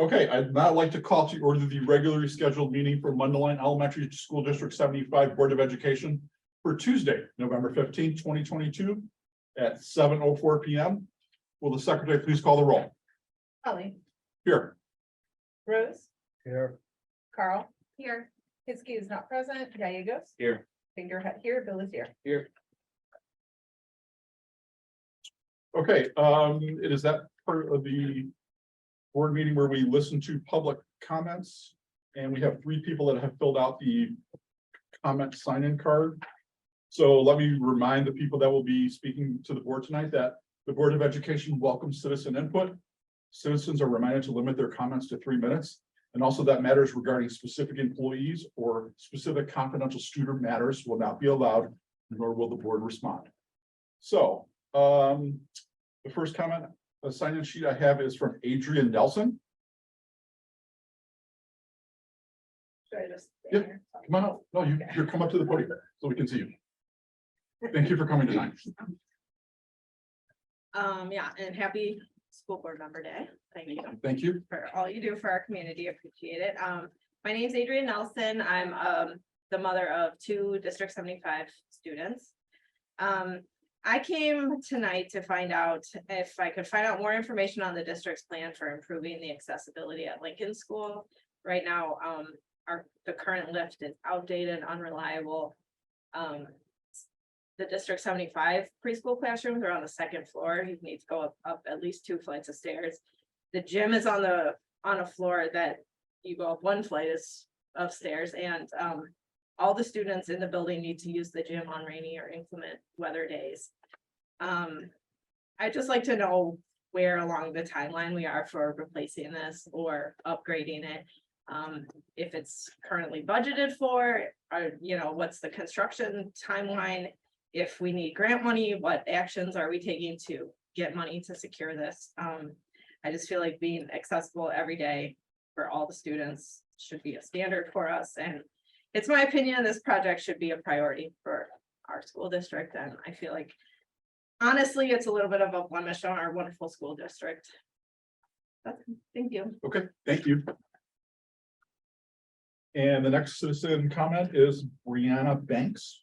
Okay, I'd now like to call to order the regularly scheduled meeting for Mundelein Elementary School District 75 Board of Education for Tuesday, November 15th, 2022 at 7:04 p.m. Will the secretary please call the roll? Holly, Here. Rose, Here. Carl, here. Hiskey is not present. Gallegos. Here. Fingerhut here. Bill is here. Okay, it is that part of the board meeting where we listen to public comments. And we have 3 people that have filled out the comment sign-in card. So let me remind the people that will be speaking to the board tonight that the Board of Education welcomes citizen input. Citizens are reminded to limit their comments to 3 minutes. And also that matters regarding specific employees or specific confidential student matters will not be allowed, nor will the board respond. So, the first comment, a sign-in sheet I have is from Adrian Nelson. Should I just? Yep. Come on out. No, you're come up to the podium so we can see you. Thank you for coming tonight. Yeah, and happy school board member day. Thank you Thank you. for all you do for our community. Appreciate it. My name's Adrian Nelson. I'm the mother of 2 District 75 students. I came tonight to find out if I could find out more information on the district's plan for improving the accessibility at Lincoln School. Right now, the current lift is outdated, unreliable. The District 75 preschool classrooms are on the 2nd floor. You need to go up at least 2 flights of stairs. The gym is on a floor that you go up 1 flight of stairs, and all the students in the building need to use the gym on rainy or inclement weather days. I'd just like to know where along the timeline we are for replacing this or upgrading it. If it's currently budgeted for, or, what's the construction timeline? If we need grant money, what actions are we taking to get money to secure this? I just feel like being accessible every day for all the students should be a standard for us. And it's my opinion, this project should be a priority for our school district. And I feel like, honestly, it's a little bit of a blemish on our wonderful school district. Thank you. Okay, thank you. And the next citizen comment is Brianna Banks.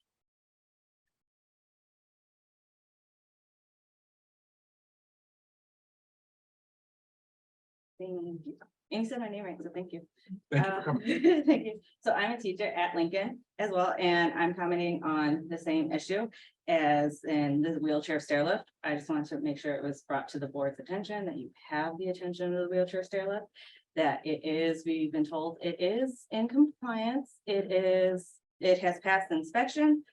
Thank you. And you said my name right, so thank you. Thank you for coming. Thank you. So I'm a teacher at Lincoln as well, and I'm commenting on the same issue as in the wheelchair stair lift. I just wanted to make sure it was brought to the board's attention, that you have the attention of the wheelchair stair lift, that it is, we've been told it is in compliance. It has passed inspection,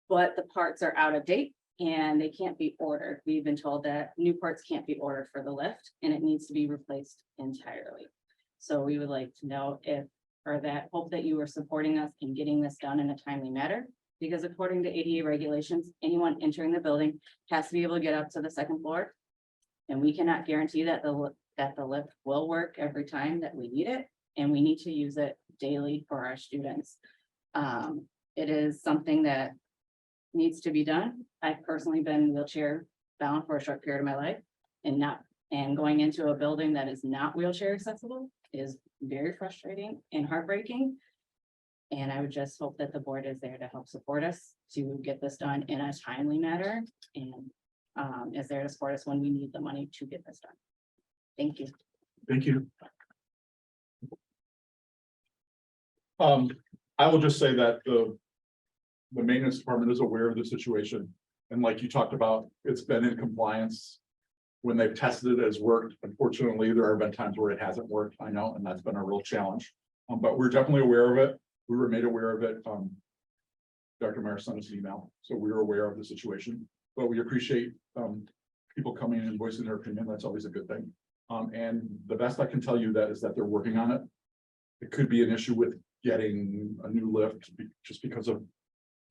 but the parts are out of date and they can't be ordered. We've been told that new parts can't be ordered for the lift and it needs to be replaced entirely. So we would like to know hope that you are supporting us in getting this done in a timely manner. Because according to ADA regulations, anyone entering the building has to be able to get up to the 2nd floor. And we cannot guarantee that the lift will work every time that we need it. And we need to use it daily for our students. It is something that needs to be done. I've personally been wheelchair bound for a short period of my life, and going into a building that is not wheelchair accessible is very frustrating and heartbreaking. And I would just hope that the board is there to help support us to get this done in a timely manner, and is there to support us when we need the money to get this done. Thank you. Thank you. I will just say that the maintenance department is aware of the situation. And like you talked about, it's been in compliance. When they've tested it as worked, unfortunately, there have been times where it hasn't worked, I know, and that's been a real challenge. But we're definitely aware of it. We were made aware of it. Dr. Meyer sent us an email, so we were aware of the situation, but we appreciate people coming in and voicing their opinion. That's always a good thing. And the best I can tell you is that they're working on it. It could be an issue with getting a new lift just because of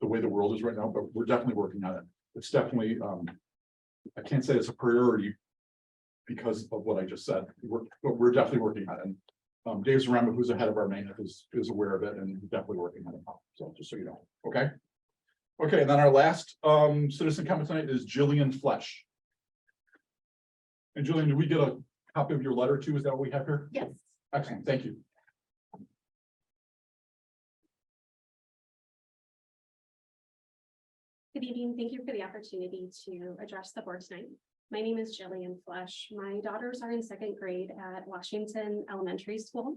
the way the world is right now, but we're definitely working on it. It's definitely, I can't say it's a priority because of what I just said, but we're definitely working on it. And Dave Zaremba, who's the head of our maintenance, is aware of it and definitely working on it now. So just so you know, okay. Okay, and then our last citizen comment tonight is Jillian Flesh. And Jillian, did we get a copy of your letter too? Is that what we have here? Yes. Excellent, thank you. Good evening. Thank you for the opportunity to address the board tonight. My name is Jillian Flesh. My daughters are in second grade at Washington Elementary School.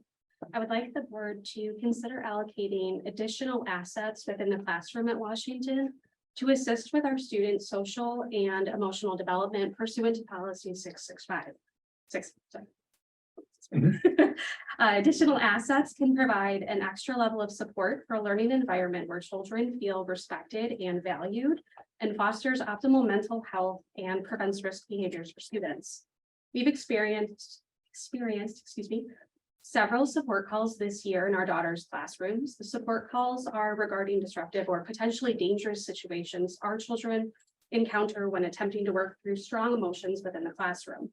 I would like the board to consider allocating additional assets within the classroom at Washington to assist with our students' social and emotional development pursuant to policy 665. Additional assets can provide an extra level of support for a learning environment where children feel respected and valued and fosters optimal mental health and prevents risk behaviors for students. We've experienced, several support calls this year in our daughters' classrooms. The support calls are regarding disruptive or potentially dangerous situations our children encounter when attempting to work through strong emotions within the classroom.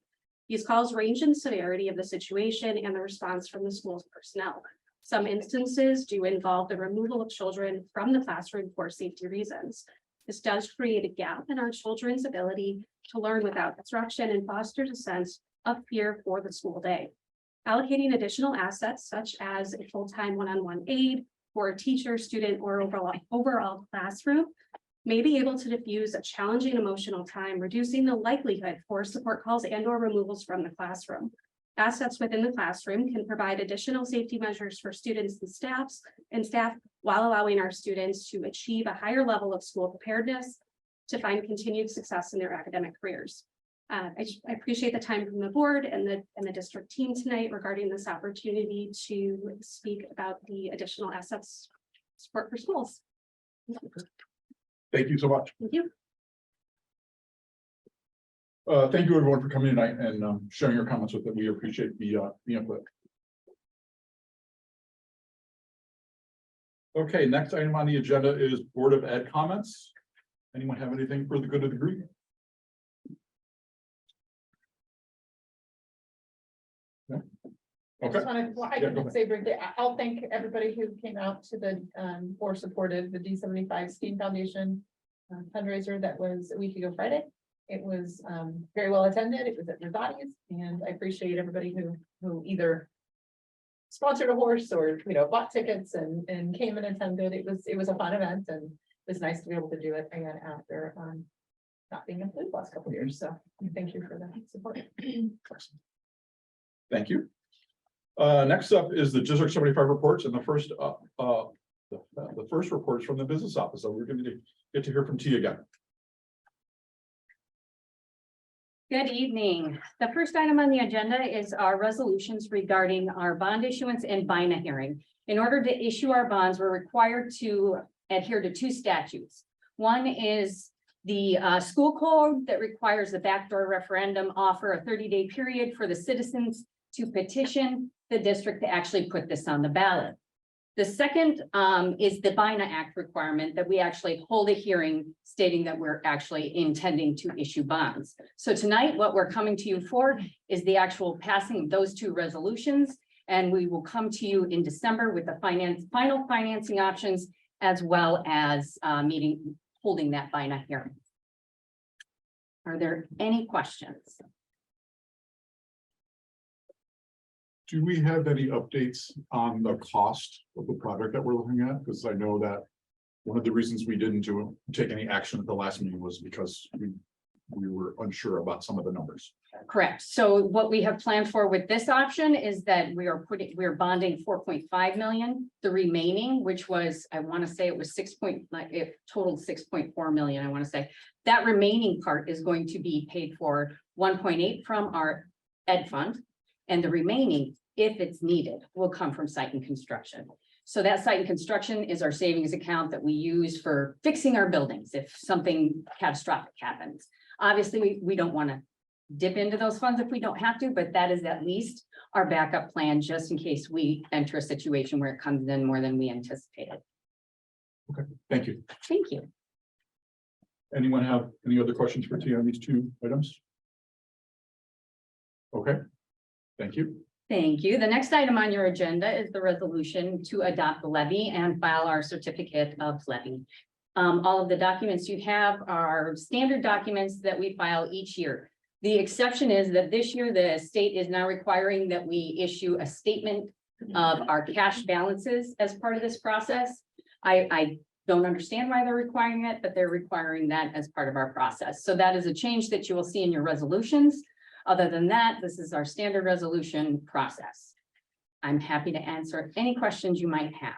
These calls range in severity of the situation and the response from the school's personnel. Some instances do involve the removal of children from the classroom for safety reasons. This does create a gap in our children's ability to learn without disruption and fosters a sense of fear for the school day. Allocating additional assets such as a full-time one-on-one aide for a teacher, student, or overall classroom may be able to diffuse a challenging emotional time, reducing the likelihood for support calls and or removals from the classroom. Assets within the classroom can provide additional safety measures for students and staff while allowing our students to achieve a higher level of school preparedness to find continued success in their academic careers. I appreciate the time from the board and the district team tonight regarding this opportunity to speak about the additional assets support for schools. Thank you so much. Thank you. Thank you everyone for coming tonight and sharing your comments with it. We appreciate the input. Okay, next item on the agenda is Board of Ed comments. Anyone have anything for the good of the group? No? I Okay, just wanted, well, I Yeah, go can ahead. say briefly, I'll thank everybody who came out to the, or supported the D75 STEAM Foundation fundraiser that was a week ago Friday. It was very well attended. It was at Rosati's, and I appreciate everybody who either sponsored a horse or, bought tickets and came and attended. It was a fun event, and it was nice to be able to do it again after not being included the last couple of years. So thank you for the support. thank you. Next up is the District 75 reports, and the first report is from the business office. So we're going to get to hear from Tia again. Good evening. The first item on the agenda is our resolutions regarding our bond issuance and BINA hearing. In order to issue our bonds, we're required to adhere to two statutes. One is the school code that requires the backdoor referendum offer a 30-day period for the citizens to petition the district to actually put this on the ballot. The second is the BINA Act requirement that we actually hold a hearing stating that we're actually intending to issue bonds. So tonight, what we're coming to you for is the actual passing of those two resolutions. And we will come to you in December with the final financing options, as well as holding that BINA hearing. Are there any questions? Do we have any updates on the cost of the project that we're looking at? Because I know that one of the reasons we didn't take any action at the last meeting was because we were unsure about some of the numbers. Correct. So what we have planned for with this option is that we're bonding 4.5 million. The remaining, which was, I want to say it was it totaled 6.4 million. I want to say that remaining part is going to be paid for 1.8 from our ed fund, and the remaining, if it's needed, will come from site and construction. So that site and construction is our savings account that we use for fixing our buildings if something catastrophic happens. Obviously, we don't want to dip into those funds if we don't have to, but that is at least our backup plan just in case we enter a situation where it comes in more than we anticipated. Okay, thank you. Thank you. Anyone have any other questions for Tia on these two items? Okay, thank you. Thank you. The next item on your agenda is the resolution to adopt the levy and file our certificate of levy. All of the documents you have are standard documents that we file each year. The exception is that this year, the state is now requiring that we issue a statement of our cash balances as part of this process. I don't understand why they're requiring it, but they're requiring that as part of our process. So that is a change that you will see in your resolutions. Other than that, this is our standard resolution process. I'm happy to answer any questions you might have.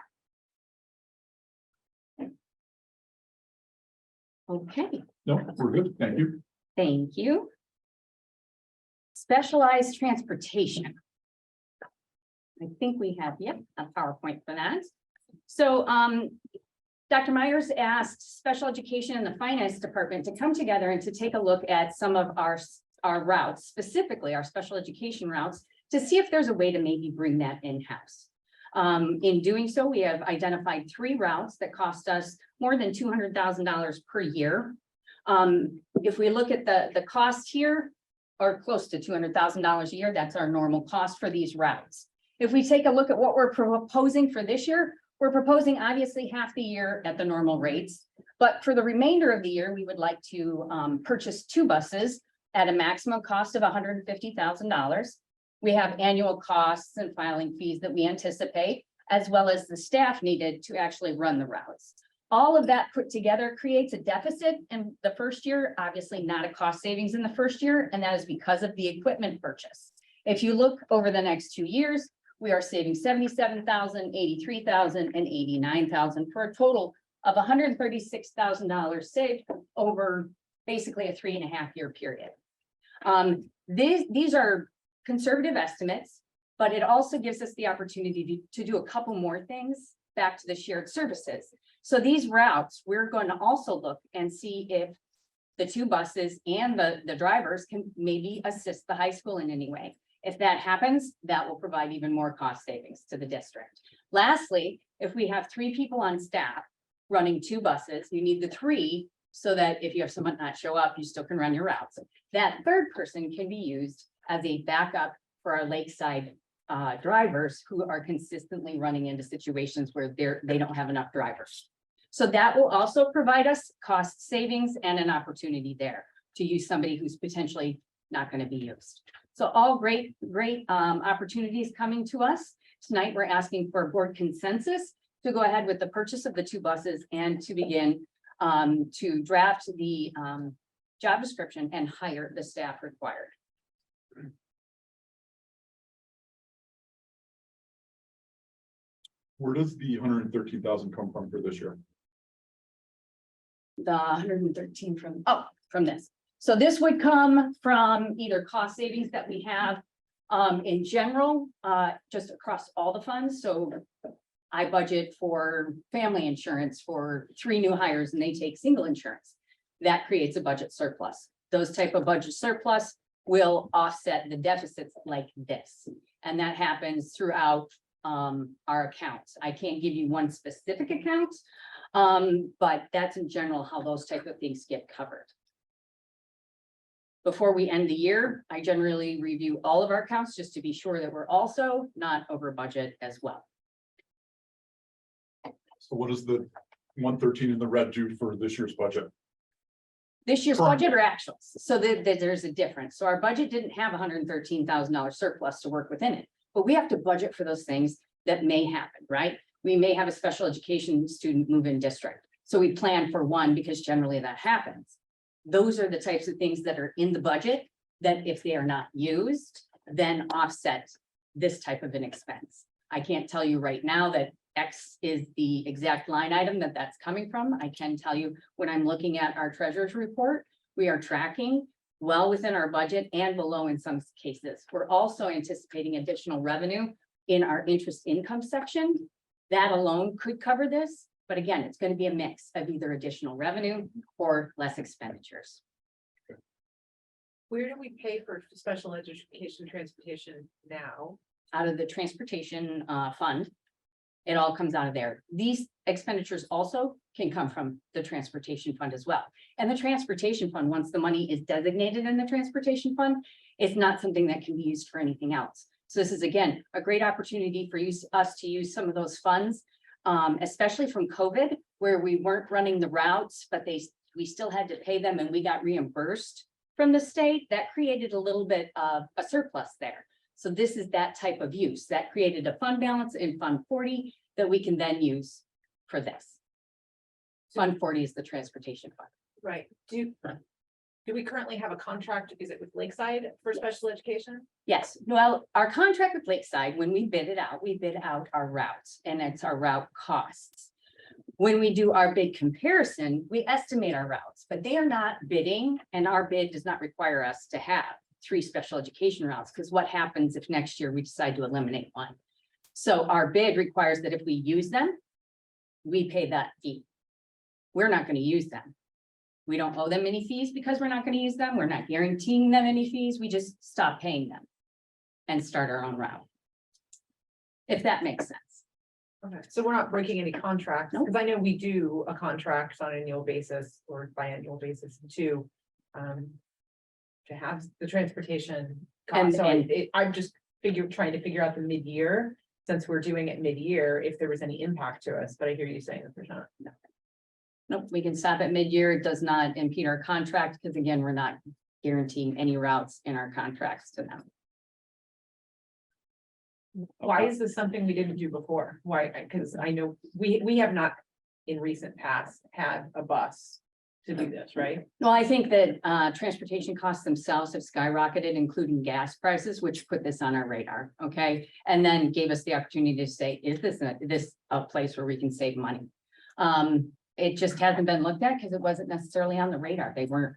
Okay, No, we're good. Thank you. thank you. Specialized transportation. I think we have, yep, a PowerPoint for that. So, Dr. Myers asked special education and the finance department to come together and to take a look at some of our routes, specifically our special education routes, to see if there's a way to maybe bring that in-house. In doing so, we have identified 3 routes that cost us more than $200,000 per year. If we look at the cost here, or close to $200,000 a year, that's our normal cost for these routes. If we take a look at what we're proposing for this year, we're proposing obviously half the year at the normal rates. But for the remainder of the year, we would like to purchase 2 buses at a maximum cost of $150,000. We have annual costs and filing fees that we anticipate, as well as the staff needed to actually run the routes. All of that put together creates a deficit in the first year, obviously not a cost savings in the first year, and that is because of the equipment purchase. If you look over the next 2 years, we are saving $77,000, $83,000, and $89,000 for a total of $136,000 saved over basically a 3.5-year period. These are conservative estimates, but it also gives us the opportunity to do a couple more things back to the shared services. So these routes, we're going to also look and see if the 2 buses and the drivers can maybe assist the high school in any way. If that happens, that will provide even more cost savings to the district. Lastly, if we have 3 people on staff running 2 buses, you need the 3 so that if you have someone not show up, you still can run your routes. That 3rd person can be used as a backup for our lakeside drivers who are consistently running into situations where they don't have enough drivers. So that will also provide us cost savings and an opportunity there to use somebody who's potentially not going to be used. So all great opportunities coming to us. Tonight, we're asking for board consensus to go ahead with the purchase of the 2 buses and to begin to draft the job description and hire the staff required. Where does the 113,000 come from for this year? The 113 from this. So this would come from either cost savings that we have in general, just across all the funds. So I budget for family insurance for 3 new hires and they take single insurance. That creates a budget surplus. Those type of budget surplus will offset the deficits like this. And that happens throughout our accounts. I can't give you one specific account, but that's in general how those type of things get covered. Before we end the year, I generally review all of our accounts just to be sure that we're also not over budget as well. So what does the 113 in the red do for this year's budget? This year's Correct. budget or actuals, so there's a difference. So our budget didn't have $113,000 surplus to work within it, but we have to budget for those things that may happen, right? We may have a special education student move in district. So we plan for one because generally that happens. Those are the types of things that are in the budget that if they are not used, then offset this type of an expense. I can't tell you right now that X is the exact line item that that's coming from. I can tell you when I'm looking at our treasurer's report, we are tracking well within our budget and below in some cases. We're also anticipating additional revenue in our interest income section. That alone could cover this. But again, it's going to be a mix of either additional revenue or less expenditures. Where do we pay for special education transportation now? Out of the transportation fund, it all comes out of there. These expenditures also can come from the transportation fund as well. And the transportation fund, once the money is designated in the transportation fund, it's not something that can be used for anything else. So this is, again, a great opportunity for us to use some of those funds, especially from COVID, where we weren't running the routes, but we still had to pay them and we got reimbursed from the state, that created a little bit of a surplus there. So this is that type of use that created a fund balance in Fund 40 that we can then use for this. Fund 40 is the transportation fund. Right, do we currently have a contract, is it with Lakeside for special education? Yes, well, our contract with Lakeside, when we bid out our routes and it's our route costs. When we do our bid comparison, we estimate our routes, but they are not bidding and our bid does not require us to have 3 special education routes, because what happens if next year we decide to eliminate one? So our bid requires that if we use them, we pay that fee. We're not going to use them. We don't owe them any fees because we're not going to use them. We're not guaranteeing them any fees. We just stop paying them and start our own route. If that makes sense. Okay, so we're not breaking any contracts, Nope. because I know we do a contract on an annual basis or biannual basis to have the transportation. And- cost. So and- I'm just trying to figure out the mid-year, since we're doing it mid-year, if there was any impact to us, but I hear you saying that there's not. Nope, we can stop at mid-year. It does not impede our contract because again, we're not guaranteeing any routes in our contracts to them. Why is this something we didn't do before? Why? Because I know we have not in recent past had a bus to do this, right? Well, I think that transportation costs themselves have skyrocketed, including gas prices, which put this on our radar, okay? And then gave us the opportunity to say, is this a place where we can save money? It just hasn't been looked at because it wasn't necessarily on the radar. They weren't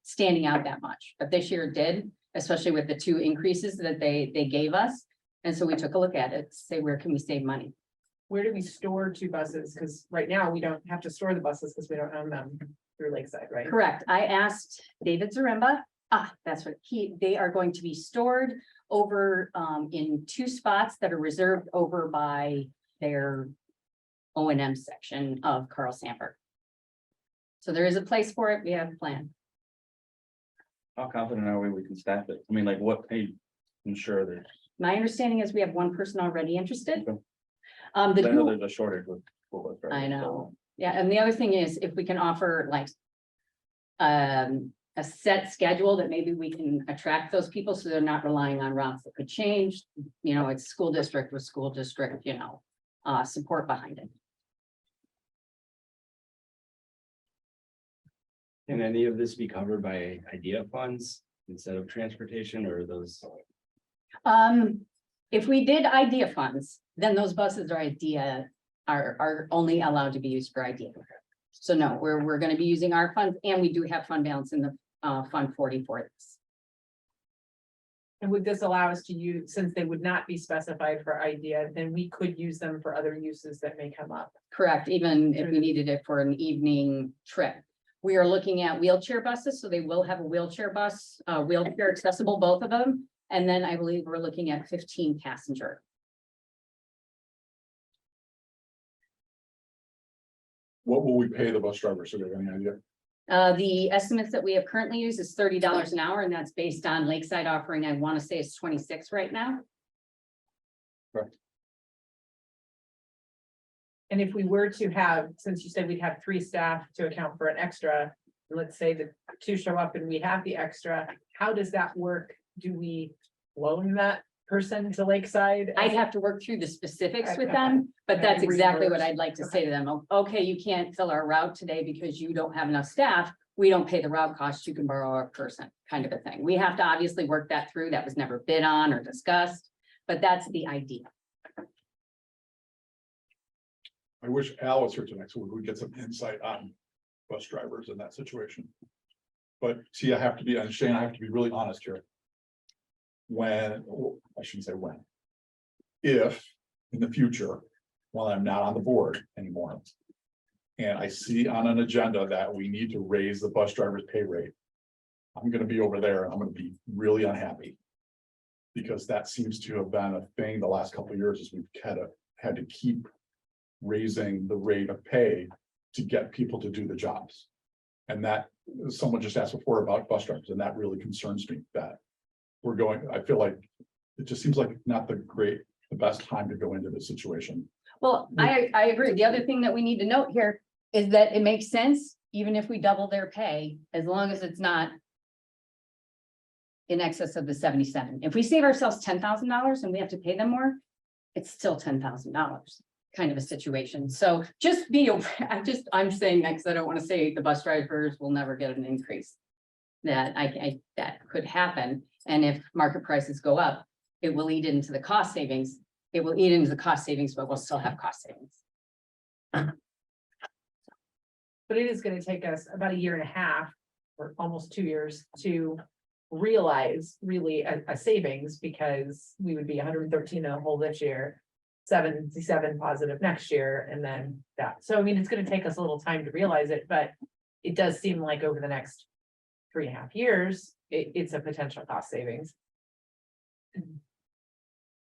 standing out that much, but this year it did, especially with the 2 increases that they gave us. And so we took a look at it, to say, where can we save money? Where do we store 2 buses? Because right now we don't have to store the buses because we don't own them through Lakeside, right? Correct. I asked David Zaremba, that's what they are going to be stored over in 2 spots that are reserved over by their O&M section of Carl Sandburg. So there is a place for it. We have a plan. How confident are we can staff it? I mean, like what, hey, I'm sure there's, My understanding is we have 1 person already interested. Okay. The I know dual- there's a shortage with school bus drivers. I know. Yeah, and the other thing is if we can offer like a set schedule that maybe we can attract those people so they're not relying on routes that could change. You know, it's school district with school district, support behind it. Can any of this be covered by IDEA funds instead of transportation or those? If we did IDEA funds, then those buses are only allowed to be used for IDEA. So no, we're gonna be using our funds and we do have fund balance in the Fund 40 for this. And would this allow us to use, since they would not be specified for IDEA, then we could use them for other uses that may come up? Correct, even if we needed it for an evening trip. We are looking at wheelchair buses, so they will have a wheelchair bus, wheelchair accessible, both of them. And then I believe we're looking at 15 passenger. What will we pay the bus drivers? Do you have any idea? The estimates that we have currently used is $30 an hour, and that's based on Lakeside offering, I want to say it's 26 right now. And if we were to have, since you said we'd have 3 staff to account for an extra, let's say the 2 show up and we have the extra, how does that work? Do we loan that person to Lakeside? I'd have to work through the specifics with them, but that's exactly what I'd like to say to them. Okay, you can't fill our route today because you don't have enough staff. We don't pay the route cost. You can borrow our person, kind of a thing. We have to obviously work that through. That was never bid on or discussed, but that's the idea. I wish Al was here tonight, so we would get some insight on bus drivers in that situation. But see, I have to be, and Shane, I have to be really honest here. When, I shouldn't say when. If in the future, while I'm not on the board anymore. And I see on an agenda that we need to raise the bus driver's pay rate. I'm gonna be over there and I'm gonna be really unhappy. Because that seems to have been a thing the last couple of years, is we've had to keep raising the rate of pay to get people to do the jobs. And that, someone just asked before about bus drivers, and that really concerns me, that we're going, I feel like it just seems like not the best time to go into this situation. Well, I agree. The other thing that we need to note here is that it makes sense even if we double their pay, as long as it's not in excess of the 77. If we save ourselves $10,000 and we have to pay them more, it's still $10,000 kind of a situation. So just be, I'm saying that because I don't want to say the bus drivers will never get an increase. That that could happen. And if market prices go up, it will eat into the cost savings. It will eat into the cost savings, but we'll still have cost savings. But it is gonna take us about 1.5 years or almost 2 years to realize really a savings, because we would be 113 in a hole this year, 77 positive next year, and then that. So I mean, it's gonna take us a little time to realize it, but it does seem like over the next 3.5 years, it's a potential cost savings.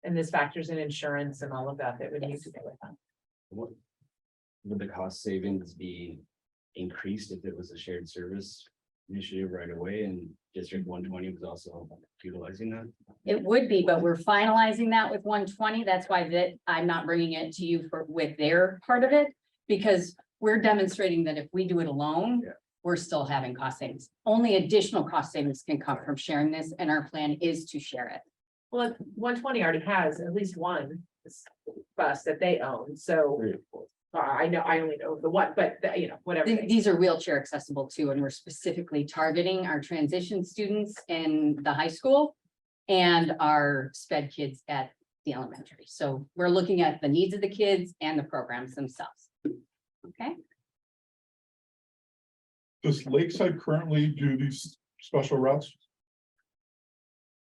And this factors in insurance and all of that would need to go with that. What would the cost savings be increased if it was a shared service initiative right away and District 120 was also utilizing that? It would be, but we're finalizing that with 120. That's why that I'm not bringing it to you with their part of it. Because we're demonstrating that if we do it alone, Yeah. we're still having cost savings. Only additional cost savings can come from sharing this, and our plan is to share it. Well, 120 already has at least one bus that they own, so I know, I only know the one, but you know, whatever. These are wheelchair accessible too, and we're specifically targeting our transition students in the high school and our sped kids at the elementary. So we're looking at the needs of the kids and the programs themselves. Okay, Does Lakeside currently do these special routes?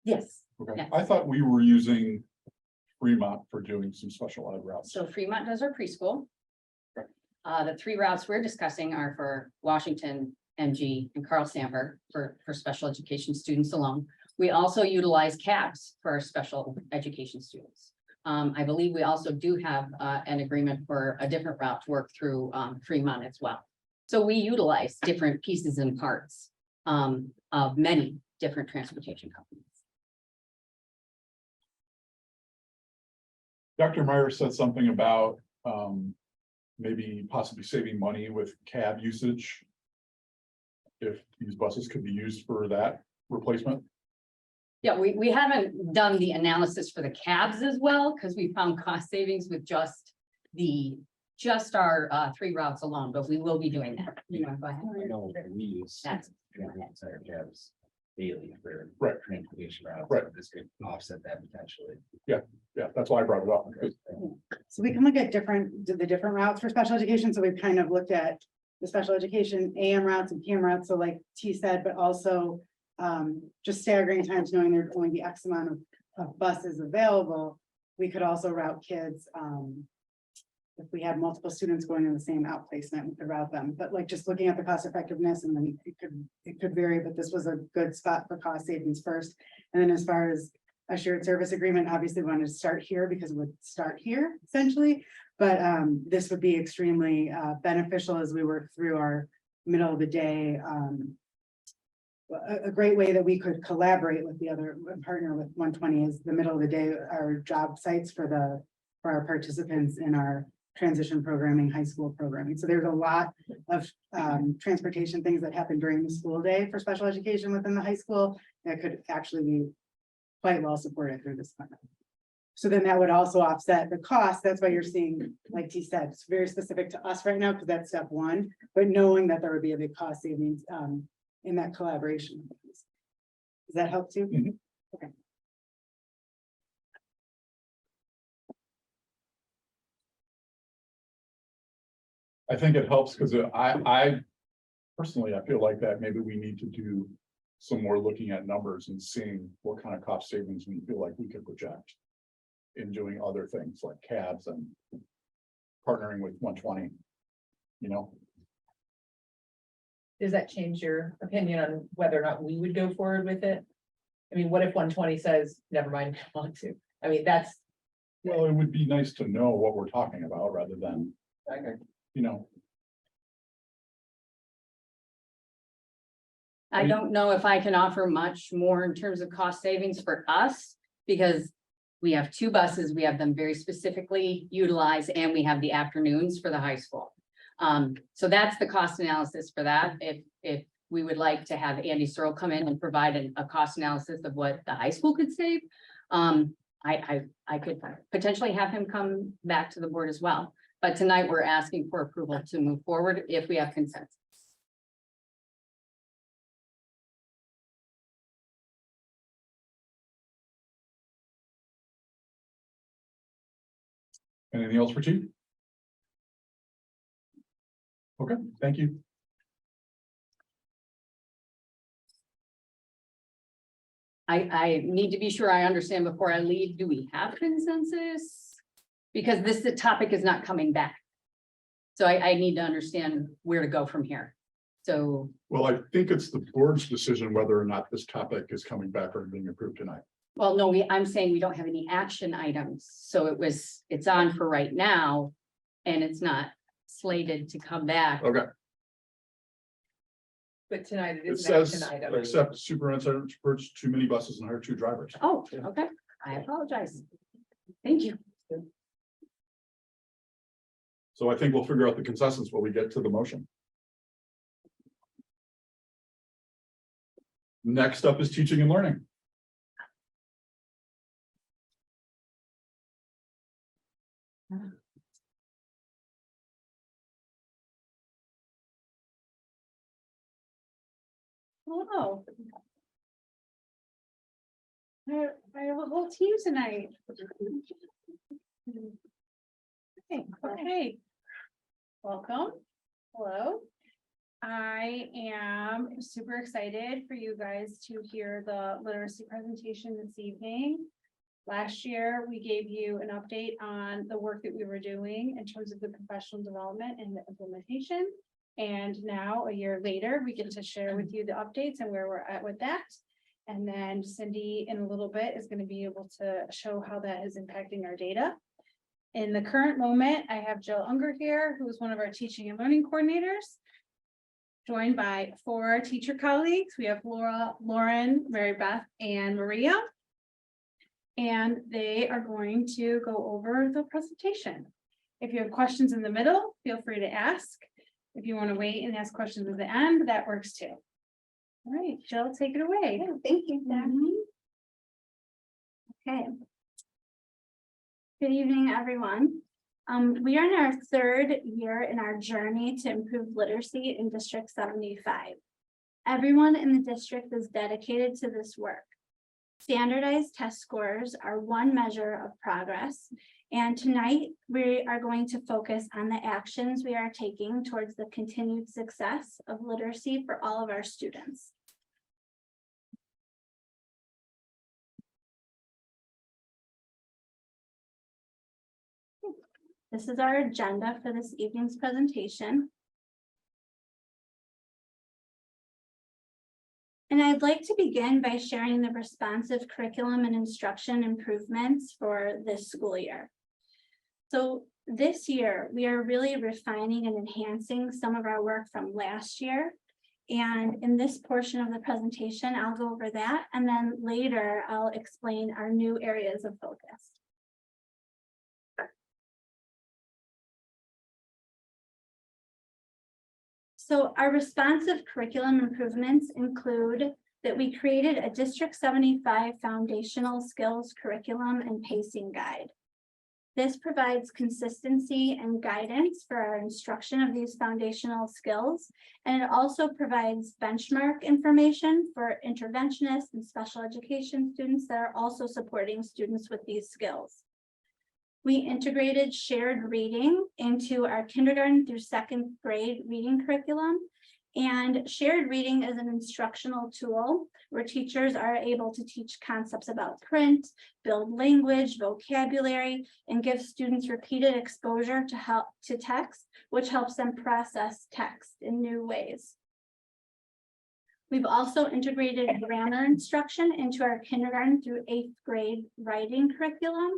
yes. Okay, Yes. I thought we were using Fremont for doing some special ed routes. So Fremont does our preschool. The 3 routes we're discussing are for Washington, MG, and Carl Sandburg for special education students alone. We also utilize cabs for our special education students. I believe we also do have an agreement for a different route to work through Fremont as well. So we utilize different pieces and parts of many different transportation companies. Dr. Meyer said something about maybe possibly saving money with cab usage. If these buses could be used for that replacement. Yeah, we haven't done the analysis for the cabs as well, because we found cost savings with just our 3 routes alone, but we will be doing that. You know, go ahead. I know that we use That's- entire cabs daily for Right. transportation routes. Right. so This could offset that potentially. Yeah, that's why I brought it up. because So we can look at the different routes for special education. So we've kind of looked at the special education AM routes and PM routes. So like T said, but also just staggering times, knowing there'd only be X amount of buses available. We could also route kids. If we had multiple students going in the same outplacement, we could route them. But like just looking at the cost effectiveness, and then it could vary, but this was a good spot for cost savings first. And then as far as a shared service agreement, obviously we wanted to start here because it would start here essentially. But this would be extremely beneficial as we work through our middle of the day. A great way that we could collaborate with the other partner with 120 is the middle of the day, our job sites for our participants in our transition programming, high school programming. So there's a lot of transportation things that happen during the school day for special education within the high school that could actually be quite well supported through this fund. So then that would also offset the cost. That's why you're seeing, like T said, it's very specific to us right now because that's step 1, but knowing that there would be a big cost savings in that collaboration. Does that help too? Mhm. Okay. I think it helps because I personally, I feel like that maybe we need to do some more looking at numbers and seeing what kind of cost savings we feel like we could project in doing other things like cabs and partnering with 120, you know? Does that change your opinion on whether or not we would go forward with it? I mean, what if 120 says, never mind, I want to? I mean, that's, Well, it would be nice to know what we're talking about rather than, you know, I don't know if I can offer much more in terms of cost savings for us, because we have 2 buses, we have them very specifically utilized, and we have the afternoons for the high school. So that's the cost analysis for that. If we would like to have Andy Searle come in and provide a cost analysis of what the high school could save. I could potentially have him come back to the board as well. But tonight we're asking for approval to move forward if we have consensus. Anything else for Chief? Okay, thank you. I need to be sure I understand before I leave. Do we have consensus? Because the topic is not coming back. So I need to understand where to go from here. So, Well, I think it's the board's decision whether or not this topic is coming back or being approved tonight. well, no, I'm saying we don't have any action items. So it's on for right now. And it's not slated to come back. Okay, But tonight it it is an action says, item. except superintendent to purchase 2 minibuses and hire 2 drivers. Oh, okay. I apologize. Thank you. So I think we'll figure out the consensus when we get to the motion. Next up is teaching and learning. Hello. I have a whole team tonight. Okay. Welcome. Hello. I am super excited for you guys to hear the literacy presentation this evening. Last year, we gave you an update on the work that we were doing in terms of the professional development and the implementation. And now, a year later, we get to share with you the updates and where we're at with that. And then Cindy, in a little bit, is going to be able to show how that is impacting our data. In the current moment, I have Jill Unger here, who is one of our teaching and learning coordinators, joined by 4 teacher colleagues. We have Laura, Lauren, Mary Beth, and Maria. And they are going to go over the presentation. If you have questions in the middle, feel free to ask. If you want to wait and ask questions at the end, that works too. All right, Jill, take it away. Thank you, Zach. Okay. Good evening, everyone. We are in our 3rd year in our journey to improve literacy in District 75. Everyone in the district is dedicated to this work. Standardized test scores are one measure of progress, and tonight we are going to focus on the actions we are taking towards the continued success of literacy for all of our students. This is our agenda for this evening's presentation. And I'd like to begin by sharing the responsive curriculum and instruction improvements for this school year. So this year, we are really refining and enhancing some of our work from last year. And in this portion of the presentation, I'll go over that. And then later, I'll explain our new areas of focus. So our responsive curriculum improvements include that we created a District 75 foundational skills curriculum and pacing guide. This provides consistency and guidance for our instruction of these foundational skills, and it also provides benchmark information for interventionists and special education students that are also supporting students with these skills. We integrated shared reading into our kindergarten through 2nd grade reading curriculum. And shared reading is an instructional tool where teachers are able to teach concepts about print, build language, vocabulary, and give students repeated exposure to text, which helps them process text in new ways. We've also integrated grammar instruction into our kindergarten through 8th grade writing curriculum.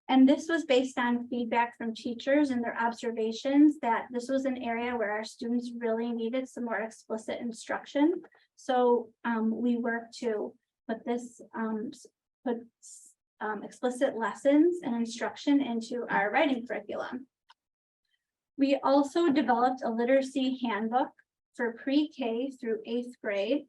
And this was based on feedback from teachers and their observations that this was an area where our students really needed some more explicit instruction. So we worked to put this, explicit lessons and instruction into our writing curriculum. We also developed a literacy handbook for pre-K through 8th grade.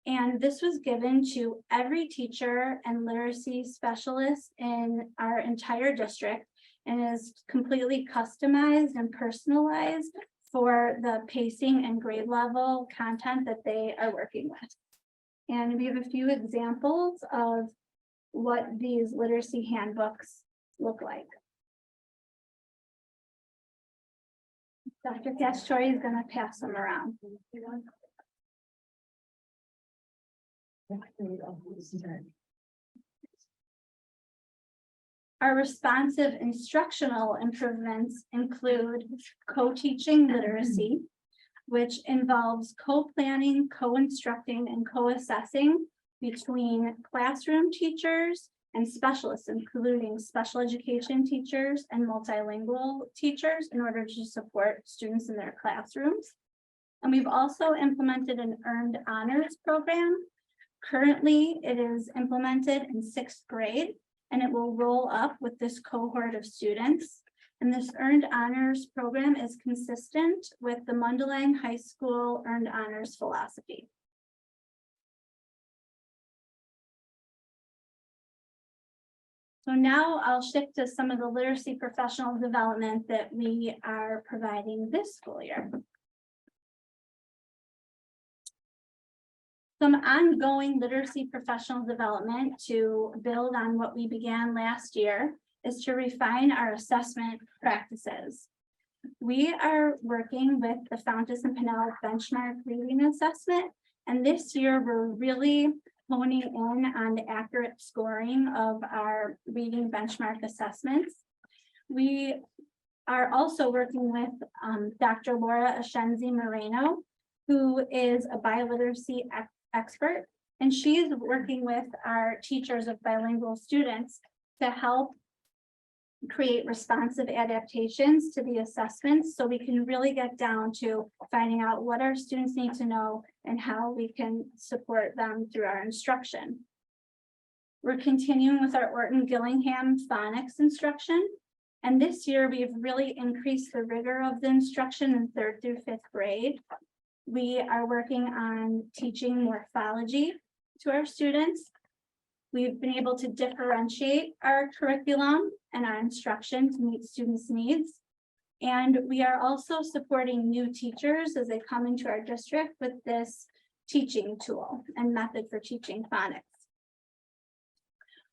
And this was given to every teacher and literacy specialist in our entire district and is completely customized and personalized for the pacing and grade level content that they are working with. And we have a few examples of what these literacy handbooks look like. Dr. Castore is going to pass them around. Our responsive instructional improvements include co-teaching literacy, which involves co-planning, co-instructing, and co-assessing between classroom teachers and specialists, including special education teachers and multilingual teachers in order to support students in their classrooms. And we've also implemented an earned honors program. Currently, it is implemented in 6th grade, and it will roll up with this cohort of students. And this earned honors program is consistent with the Mundelein High School earned honors philosophy. So now I'll shift to some of the literacy professional development that we are providing this school year. Some ongoing literacy professional development to build on what we began last year is to refine our assessment practices. We are working with the Fountas and Pinellas benchmark reading assessment, and this year we're really honing in on the accurate scoring of our reading benchmark assessments. We are also working with Dr. Laura Ascenzi Moreno, who is a biliteracy expert, and she's working with our teachers of bilingual students to help create responsive adaptations to the assessments so we can really get down to finding out what our students need to know and how we can support them through our instruction. We're continuing with our Orton Gillingham phonics instruction, and this year we've really increased the rigor of the instruction in 3rd through 5th grade. We are working on teaching morphology to our students. We've been able to differentiate our curriculum and our instruction to meet students' needs. And we are also supporting new teachers as they come into our district with this teaching tool and method for teaching phonics.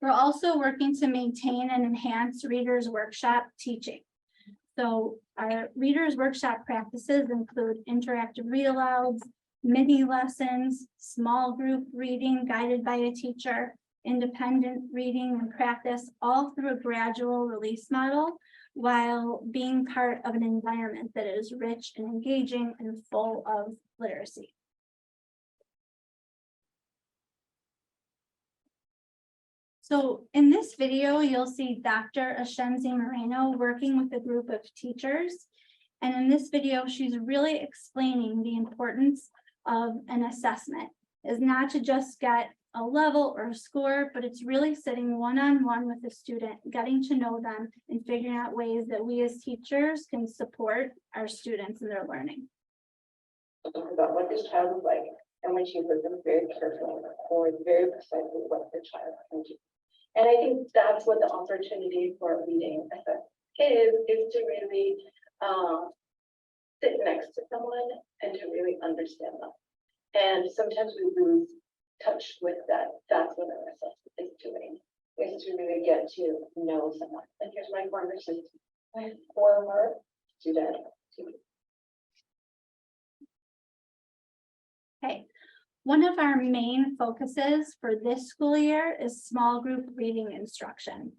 We're also working to maintain and enhance Readers Workshop teaching. So our Readers Workshop practices include interactive read-alouds, mini lessons, small group reading guided by a teacher, independent reading and practice, all through a gradual release model, while being part of an environment that is rich and engaging and full of literacy. So in this video, you'll see Dr. Ascenzi Moreno working with a group of teachers. And in this video, she's really explaining the importance of an assessment is not to just get a level or a score, but it's really sitting one-on-one with the student, getting to know them and figuring out ways that we as teachers can support our students in their learning. About what this child is like, and when she listens very carefully or very precisely what the child can do. And I think that's what the opportunity for reading is to really sit next to someone and to really understand them. And sometimes we lose touch with that. That's what our assessment is doing, is to really get to know someone. And here's my former student. Okay, one of our main focuses for this school year is small group reading instruction.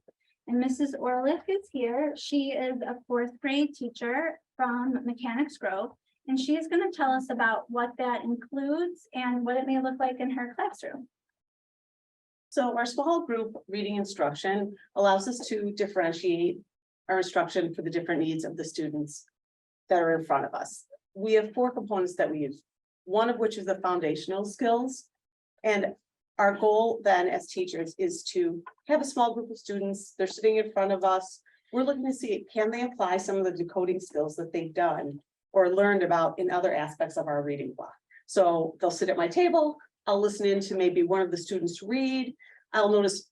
And Mrs. Orlick is here. She is a 4th grade teacher from Mechanics Grove, and she is going to tell us about what that includes and what it may look like in her classroom. So our small group reading instruction allows us to differentiate our instruction for the different needs of the students that are in front of us. We have 4 components that we use, one of which is the foundational skills. And our goal then as teachers is to have a small group of students, they're sitting in front of us, we're looking to see, can they apply some of the decoding skills that they've done or learned about in other aspects of our reading block? So they'll sit at my table, I'll listen in to maybe one of the students read, I'll notice,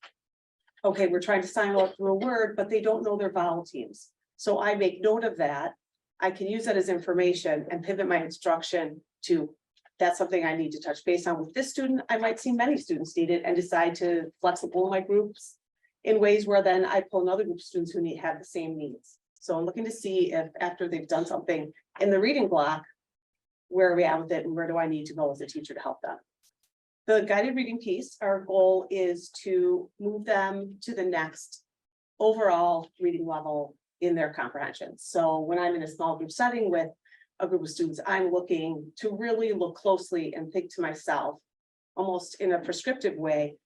okay, we're trying to sign out through a word, but they don't know their vowel teams. So I make note of that. I can use that as information and pivot my instruction to, that's something I need to touch base on with this student. I might see many students need it and decide to flexible my groups in ways where then I pull another group of students who have the same needs. So I'm looking to see if after they've done something in the reading block, where are we at with it and where do I need to go as a teacher to help them? The guided reading piece, our goal is to move them to the next overall reading level in their comprehension. So when I'm in a small group setting with a group of students, I'm looking to really look closely and think to myself, almost in a prescriptive way,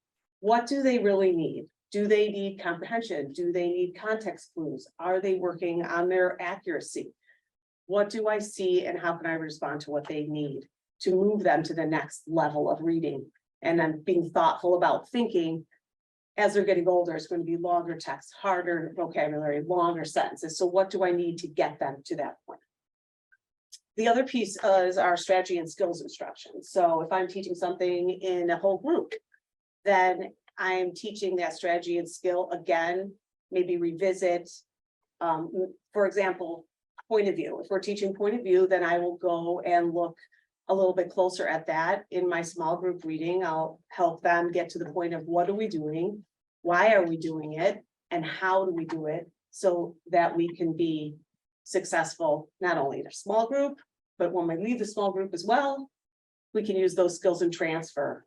what do they really need? Do they need comprehension? Do they need context clues? Are they working on their accuracy? What do I see and how can I respond to what they need to move them to the next level of reading? And then being thoughtful about thinking as they're getting older, it's going to be longer text, harder vocabulary, longer sentences. So what do I need to get them to that point? The other piece is our strategy and skills instruction. So if I'm teaching something in a whole group, then I'm teaching that strategy and skill again, maybe revisit. For example, point of view. If we're teaching point of view, then I will go and look a little bit closer at that in my small group reading. I'll help them get to the point of what are we doing? Why are we doing it? And how do we do it so that we can be successful, not only in a small group, but when we leave the small group as well, we can use those skills and transfer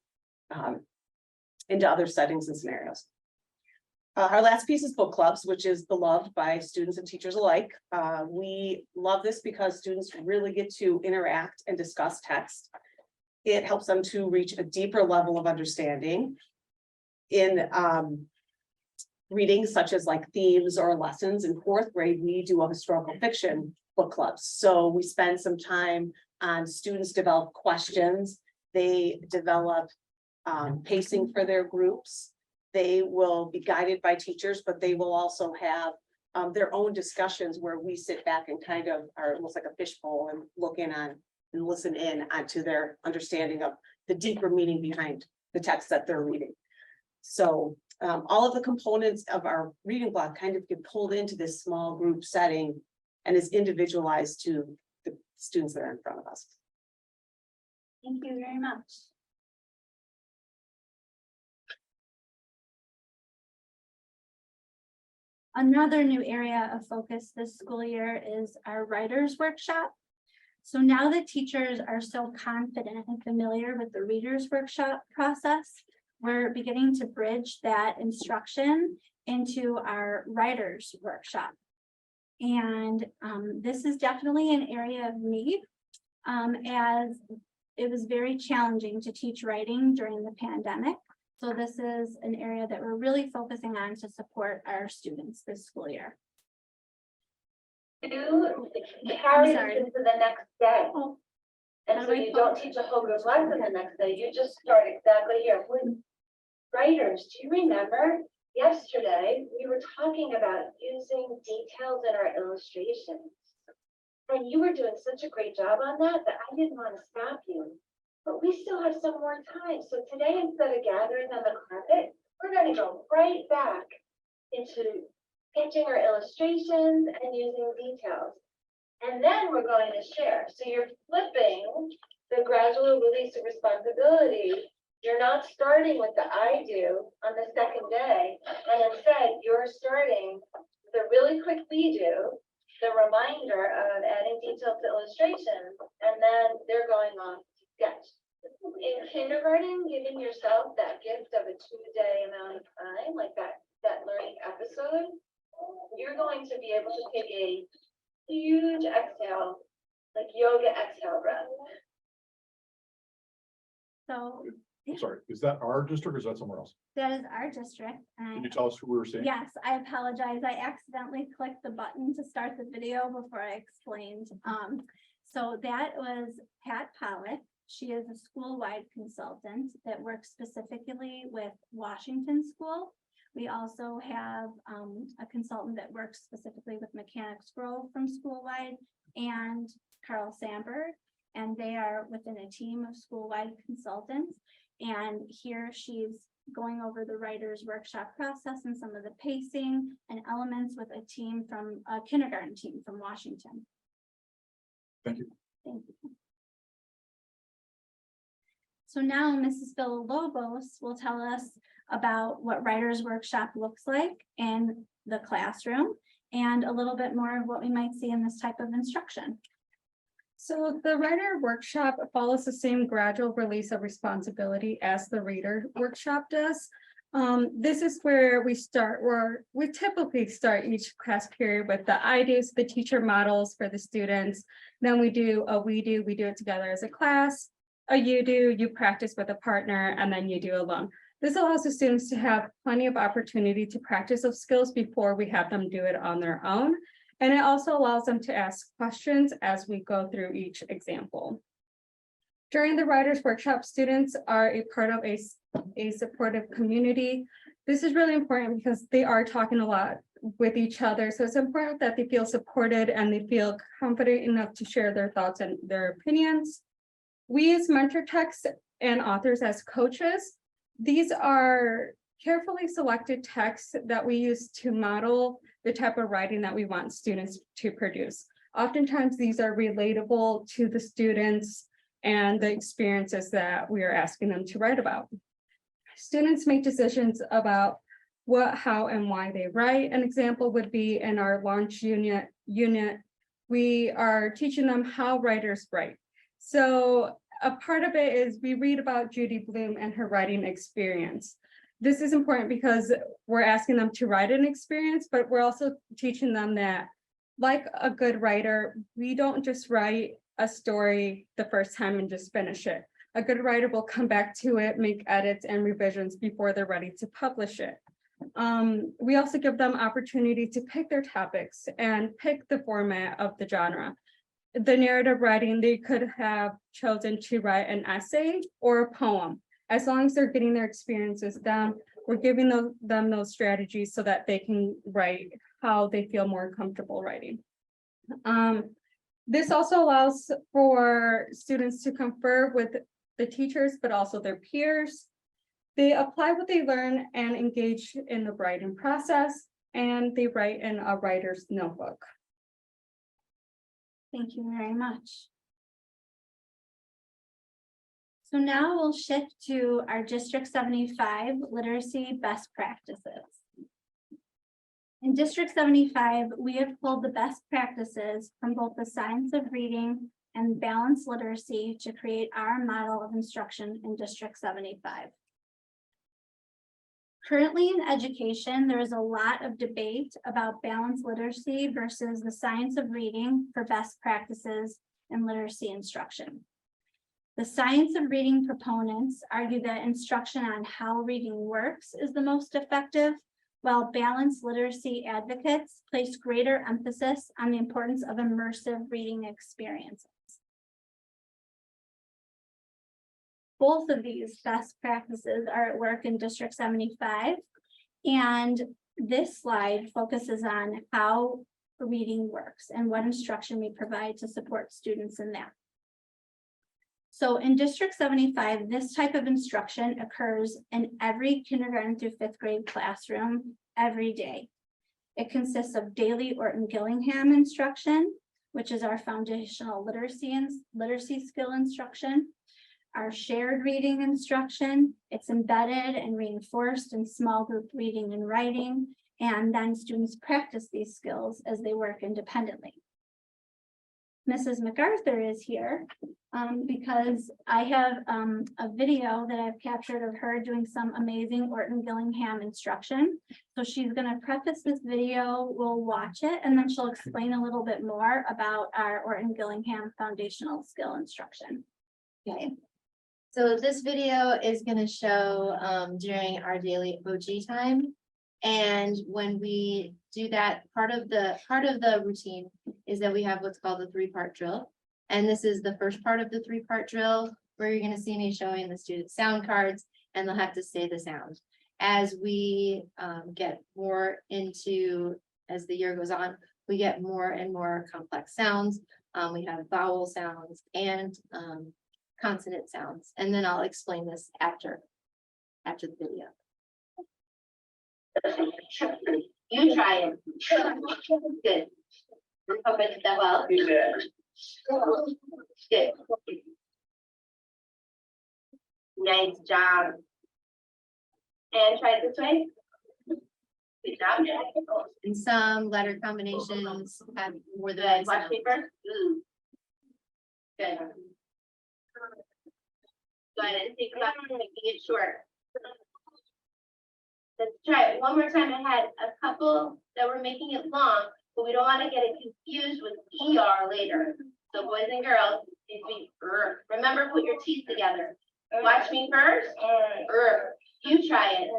into other settings and scenarios. Our last piece is book clubs, which is beloved by students and teachers alike. We love this because students really get to interact and discuss text. It helps them to reach a deeper level of understanding in readings such as like themes or lessons. In fourth grade, we do a historical fiction book clubs. So we spend some time on students develop questions. They develop pacing for their groups. They will be guided by teachers, but they will also have their own discussions where we sit back and kind of are almost like a fishbowl and look in on and listen in onto their understanding of the deeper meaning behind the text that they're reading. So all of the components of our reading block kind of get pulled into this small group setting and is individualized to the students that are in front of us. Thank you very much. Another new area of focus this school year is our writers workshop. So now that teachers are so confident and familiar with the readers workshop process, we're beginning to bridge that instruction into our writers workshop. And this is definitely an area of need, as it was very challenging to teach writing during the pandemic. So this is an area that we're really focusing on to support our students this school year. You carry sorry. this into the next day. Oh, And how so do I you put- don't teach a whole group lesson the next day, you just start exactly here. With writers, do you remember yesterday, we were talking about using details in our illustrations. And you were doing such a great job on that, that I didn't want to stop you. But we still have some more time. So today, instead of gathering on the carpet, we're going to go right back into sketching our illustrations and using details. And then we're going to share. So you're flipping the gradual release of responsibility. You're not starting with the I do on the second day. And instead, you're starting the really quick we do, the reminder of adding details to illustrations, and then they're going off to sketch. In kindergarten, giving yourself that gift of a 2-day amount of time, like that learning episode, you're going to be able to take a huge exhale, like yoga exhale breath. So I'm sorry, is that our district or is that somewhere else? that is our district. And Can you tell us who we were seeing? yes, I apologize. I accidentally clicked the button to start the video before I explained. So that was Pat Pollock. She is a school-wide consultant that works specifically with Washington School. We also have a consultant that works specifically with Mechanics Grove from Schoolwide and Carl Sandberg. And they are within a team of Schoolwide consultants. And here she's going over the writer's workshop process and some of the pacing and elements with a team from a kindergarten team from Washington. Thank you. Thank you. So now Mrs. Villalobos will tell us about what writer's workshop looks like in the classroom and a little bit more of what we might see in this type of instruction. So the writer workshop follows the same gradual release of responsibility as the reader workshop does. This is where we typically start each class period with the I do's, the teacher models for the students. Then we do a we do it together as a class. A you do, you practice with a partner, and then you do alone. This allows the students to have plenty of opportunity to practice those skills before we have them do it on their own. And it also allows them to ask questions as we go through each example. During the writer's workshop, students are a part of a supportive community. This is really important because they are talking a lot with each other. So it's important that they feel supported and they feel confident enough to share their thoughts and their opinions. We use mentor texts and authors as coaches. These are carefully selected texts that we use to model the type of writing that we want students to produce. Oftentimes, these are relatable to the students and the experiences that we are asking them to write about. Students make decisions about what, how, and why they write. An example would be in our launch unit, we are teaching them how writers write. So a part of it is we read about Judy Blume and her writing experience. This is important because we're asking them to write an experience, but we're also teaching them that, like a good writer, we don't just write a story the first time and just finish it. A good writer will come back to it, make edits and revisions before they're ready to publish it. We also give them opportunity to pick their topics and pick the format of the genre. The narrative writing, they could have chosen to write an essay or a poem. As long as they're getting their experiences down, we're giving them those strategies so that they can write how they feel more comfortable writing. This also allows for students to confer with the teachers, but also their peers. They apply what they learn and engage in the writing process, and they write in a writer's notebook. Thank you very much. So now we'll shift to our District 75 literacy best practices. In District 75, we have pulled the best practices from both the science of reading and balanced literacy to create our model of instruction in District 75. Currently in education, there is a lot of debate about balanced literacy versus the science of reading for best practices in literacy instruction. The science of reading proponents argue that instruction on how reading works is the most effective, while balanced literacy advocates place greater emphasis on the importance of immersive reading experiences. Both of these best practices are at work in District 75, and this slide focuses on how reading works and what instruction we provide to support students in that. So in District 75, this type of instruction occurs in every kindergarten through 5th grade classroom every day. It consists of daily Orton-Gillingham instruction, which is our foundational literacy skill instruction. Our shared reading instruction, it's embedded and reinforced in small group reading and writing, and then students practice these skills as they work independently. Mrs. MacArthur is here because I have a video that I've captured of her doing some amazing Orton-Gillingham instruction. So she's going to preface this video, we'll watch it, and then she'll explain a little bit more about our Orton-Gillingham foundational skill instruction. Okay. So this video is going to show during our daily OG time. And when we do that, part of the routine is that we have what's called the 3-part drill. And this is the first part of the 3-part drill where you're going to see me showing the students sound cards and they'll have to say the sound. as we get more into, as the year goes on, we get more and more complex sounds. We have vowel sounds and consonant sounds, and then I'll explain this after the video. You try it. Good. Hope I did that well. You did. Good. Nice job. And try it this way. Good job. And some letter combinations have more than one. Watch me first. Good. Go ahead and think about making it short. Let's try it one more time. I had a couple that were making it long, but we don't want to get it confused with ER later. So boys and girls, remember, put your teeth together. Watch me first. You try it.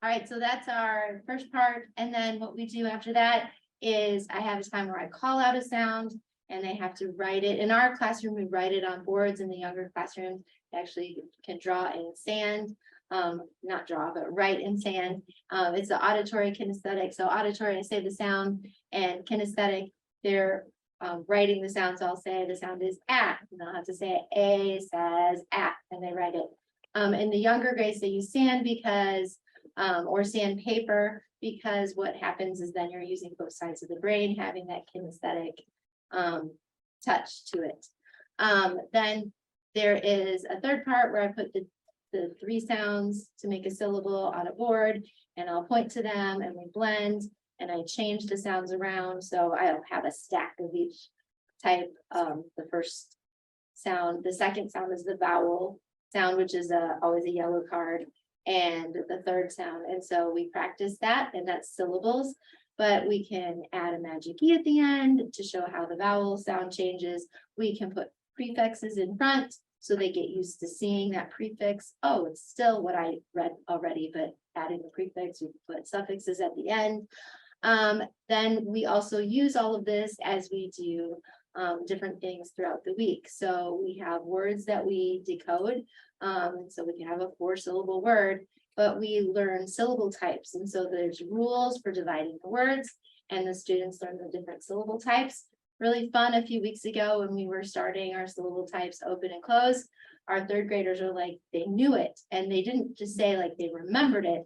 All right, so that's our first part. And then what we do after that is I have a time where I call out a sound and they have to write it. In our classroom, we write it on boards. In the younger classrooms, they actually can draw in sand. Not draw, but write in sand. It's the auditory kinesthetic. So auditory, I say the sound, and kinesthetic, they're writing the sound. So I'll say the sound is at, and they'll have to say A says at, and they write it. In the younger grades, they use sand because, or sandpaper, because what happens is then you're using both sides of the brain, having that kinesthetic touch to it. Then there is a third part where I put the three sounds to make a syllable on a board, and I'll point to them and we blend, and I change the sounds around. So I'll have a stack of each type. The first sound, the second sound is the vowel sound, which is always a yellow card, and the third sound. And so we practice that, and that's syllables, but we can add a magic E at the end to show how the vowel sound changes. We can put prefixes in front so they get used to seeing that prefix. Oh, it's still what I read already, but adding the prefix, we put suffixes at the end. Then we also use all of this as we do different things throughout the week. So we have words that we decode. So we can have a 4-syllable word, but we learn syllable types. And so there's rules for dividing the words, and the students learn the different syllable types. Really fun a few weeks ago when we were starting our syllable types open and close. Our third graders are like, they knew it, and they didn't just say like they remembered it,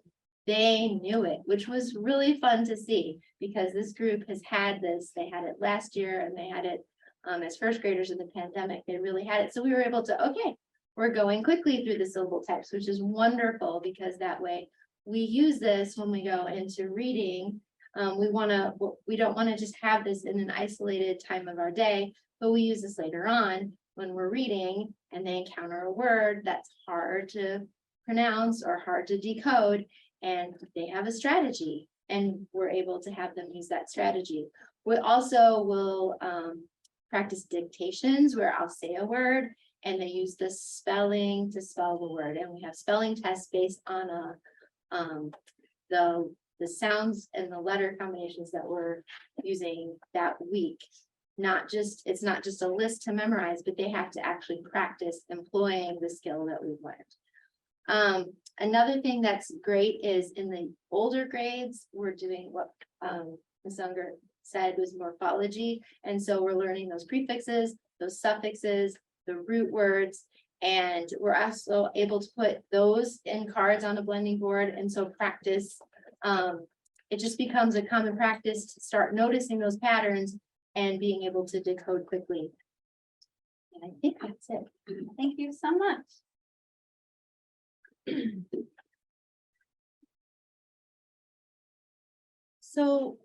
they knew it, which was really fun to see, because this group has had this. They had it last year, and they had it as first graders in the pandemic. They really had it. So we were able to, okay, we're going quickly through the syllable types, which is wonderful, because that way we use this when we go into reading. We don't want to just have this in an isolated time of our day, but we use this later on when we're reading and they encounter a word that's hard to pronounce or hard to decode, and they have a strategy, and we're able to have them use that strategy. We also will practice dictations where I'll say a word and they use the spelling to spell the word, and we have spelling tests based on the sounds and the letter combinations that we're using that week. It's not just a list to memorize, but they have to actually practice employing the skill that we've learned. Another thing that's great is in the older grades, we're doing what Ms. Unger said was morphology. And so we're learning those prefixes, those suffixes, the root words, and we're also able to put those in cards on a blending board. And so practice, it just becomes a common practice to start noticing those patterns and being able to decode quickly. And I think that's it. Thank you so much. So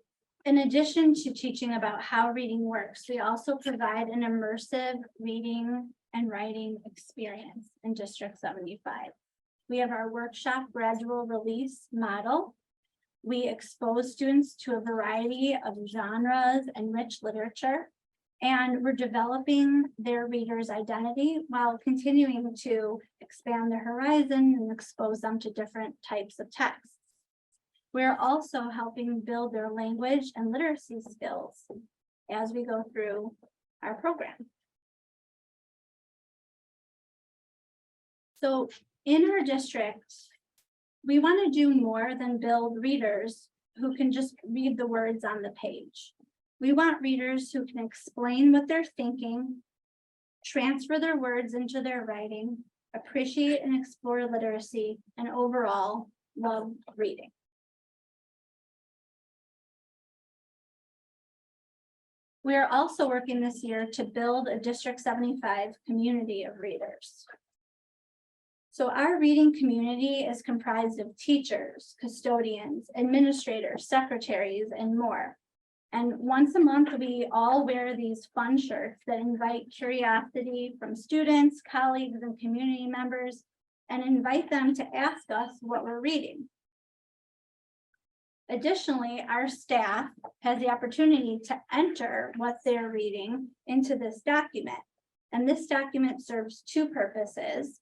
in addition to teaching about how reading works, we also provide an immersive reading and writing experience in District 75. We have our workshop gradual release model. We expose students to a variety of genres and rich literature, and we're developing their reader's identity while continuing to expand their horizon and expose them to different types of texts. We're also helping build their language and literacy skills as we go through our program. So in our district, We want to do more than build readers who can just read the words on the page. We want readers who can explain what they're thinking, transfer their words into their writing, appreciate and explore literacy, and overall love reading. We are also working this year to build a District 75 community of readers. So our reading community is comprised of teachers, custodians, administrators, secretaries, and more. And once a month, we all wear these fun shirts that invite curiosity from students, colleagues, and community members, and invite them to ask us what we're reading. Additionally, our staff has the opportunity to enter what they're reading into this document. And this document serves two purposes.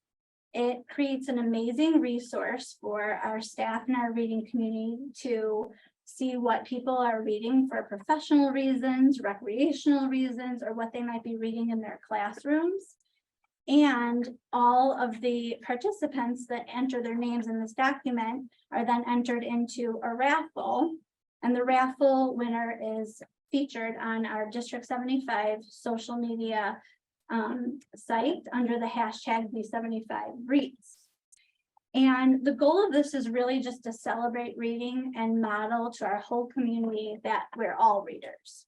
It creates an amazing resource for our staff and our reading community to see what people are reading for professional reasons, recreational reasons, or what they might be reading in their classrooms. And all of the participants that enter their names in this document are then entered into a raffle. And the raffle winner is featured on our District 75 social media site under the hashtag D75Reads. And the goal of this is really just to celebrate reading and model to our whole community that we're all readers.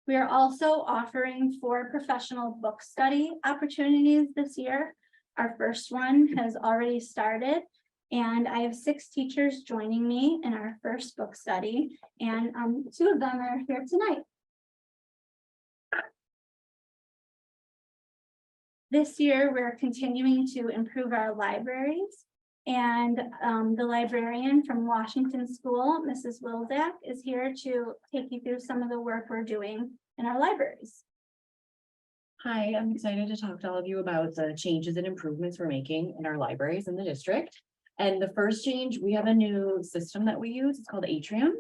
We are also offering 4 professional book study opportunities this year. Our first one has already started, and I have 6 teachers joining me in our first book study, and 2 of them are here tonight. This year, we're continuing to improve our libraries, and the librarian from Washington School, Mrs. Wilczak, is here to take you through some of the work we're doing in our libraries. Hi, I'm excited to talk to all of you about the changes and improvements we're making in our libraries in the district. And the first change, we have a new system that we use. It's called Atrium.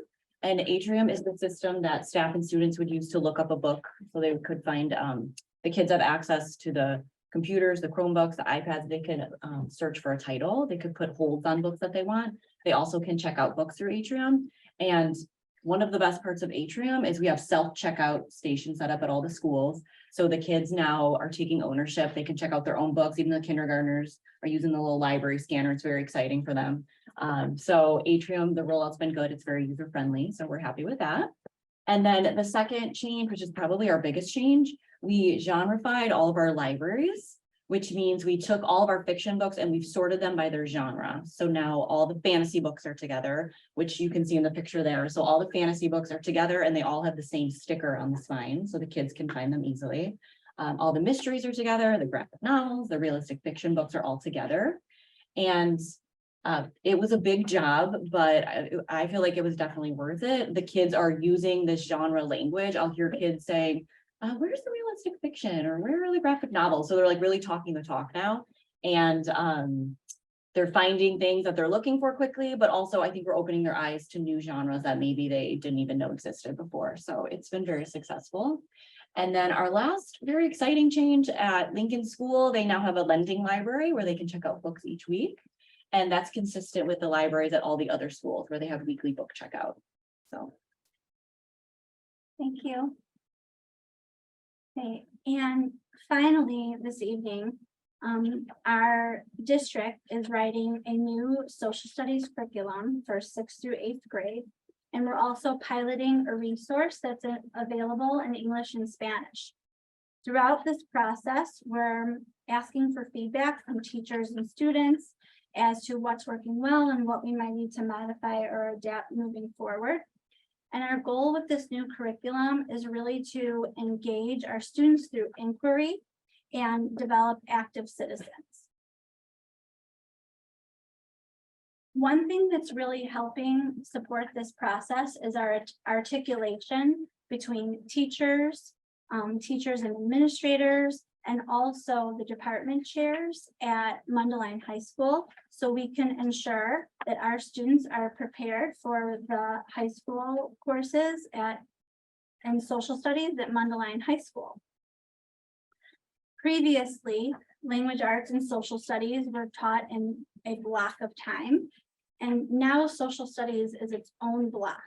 And Atrium is the system that staff and students would use to look up a book. So they could find, the kids have access to the computers, the Chromebooks, the iPads. They can search for a title. They could put holds on books that they want. They also can check out books through Atrium. And one of the best parts of Atrium is we have self-checkout stations set up at all the schools. So the kids now are taking ownership. They can check out their own books. Even the kindergartners are using the little library scanner. It's very exciting for them. So Atrium, the rollout's been good. It's very user-friendly. So we're happy with that. And then the second change, which is probably our biggest change, we genreified all of our libraries, which means we took all of our fiction books and we've sorted them by their genre. So now all the fantasy books are together, which you can see in the picture there. So all the fantasy books are together and they all have the same sticker on the spine, so the kids can find them easily. All the mysteries are together, the graphic novels, the realistic fiction books are all together. And it was a big job, but I feel like it was definitely worth it. The kids are using this genre language. I'll hear kids saying, where's the realistic fiction, or where are the graphic novels? So they're like really talking the talk now. And they're finding things that they're looking for quickly, but also I think we're opening their eyes to new genres that maybe they didn't even know existed before. So it's been very successful. And then our last very exciting change at Lincoln School, they now have a lending library where they can check out books each week. And that's consistent with the libraries at all the other schools where they have weekly book checkout. So. Thank you. Okay, and finally, this evening, our district is writing a new social studies curriculum for 6th through 8th grade. And we're also piloting a resource that's available in English and Spanish. Throughout this process, we're asking for feedback from teachers and students as to what's working well and what we might need to modify or adapt moving forward. And our goal with this new curriculum is really to engage our students through inquiry and develop active citizens. One thing that's really helping support this process is our articulation between teachers, teachers and administrators, and also the department chairs at Mundelein High School, so we can ensure that our students are prepared for the high school courses and social studies at Mundelein High School. Previously, language arts and social studies were taught in a block of time. And now social studies is its own block.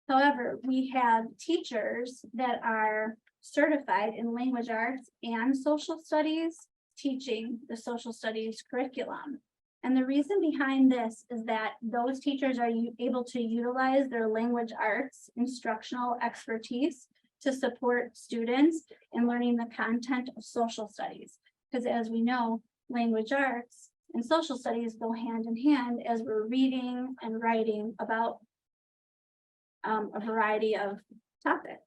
However, we have teachers that are certified in language arts and social studies, teaching the social studies curriculum. And the reason behind this is that those teachers are able to utilize their language arts instructional expertise to support students in learning the content of social studies. Because as we know, language arts and social studies go hand in hand as we're reading and writing about a variety of topics.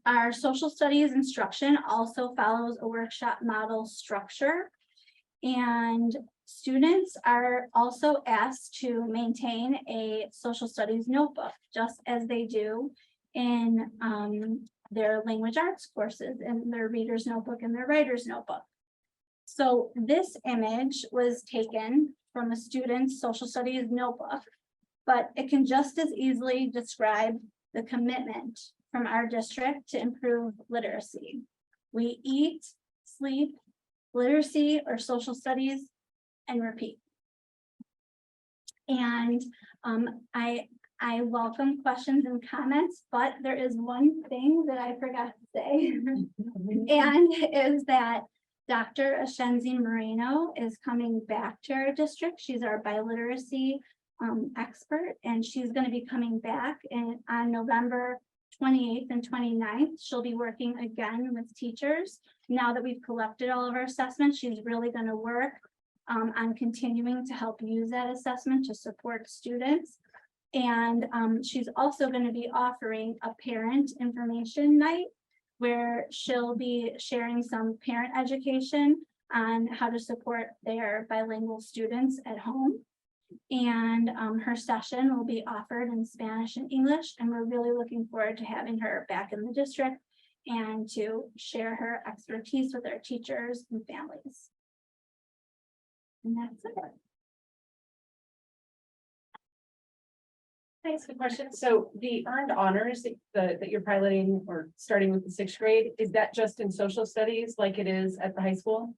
Our social studies instruction also follows a workshop model structure. And students are also asked to maintain a social studies notebook, just as they do in their language arts courses, and their reader's notebook and their writer's notebook. So this image was taken from a student's social studies notebook, but it can just as easily describe the commitment from our district to improve literacy. We eat, sleep, literacy or social studies, and repeat. And I welcome questions and comments, but there is one thing that I forgot to say. And is that Dr. Ashenzi Moreno is coming back to our district. She's our biliteracy expert, and she's going to be coming back on November 28th and 29th. She'll be working again with teachers. Now that we've collected all of our assessments, she's really going to work on continuing to help use that assessment to support students. And she's also going to be offering a parent information night where she'll be sharing some parent education on how to support their bilingual students at home. And her session will be offered in Spanish and English, and we're really looking forward to having her back in the district and to share her expertise with our teachers and families. And that's it. Thanks for the question. So the earned honors that you're piloting or starting with the 6th grade, is that just in social studies like it is at the high school?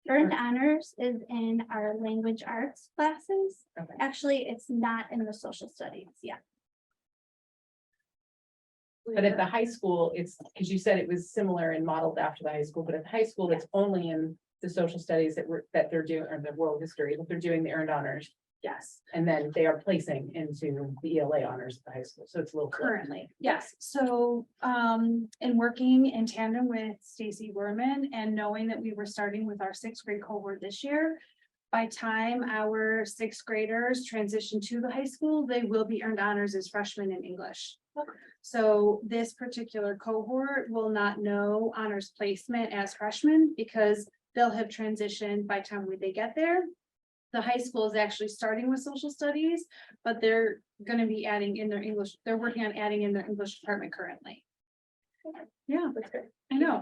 Earned honors is in our language arts classes. Okay. Actually, it's not in the social studies yet. But at the high school, it's because you said it was similar and modeled after the high school, but at the high school, it's only in the social studies that they're doing, or the world history, that they're doing the earned honors. Yes. And then they are placing into the ELA honors at the high school. So it's a little. Currently, yes. So, in working in tandem with Stacy Werman and knowing that we were starting with our 6th grade cohort this year, by time our 6th graders transition to the high school, they will be earned honors as freshmen in English. So this particular cohort will not know honors placement as freshmen because they'll have transitioned by the time they get there. The high school is actually starting with social studies, but they're going to be adding in their English. They're working on adding in their English department currently. Yeah, that's great. I know.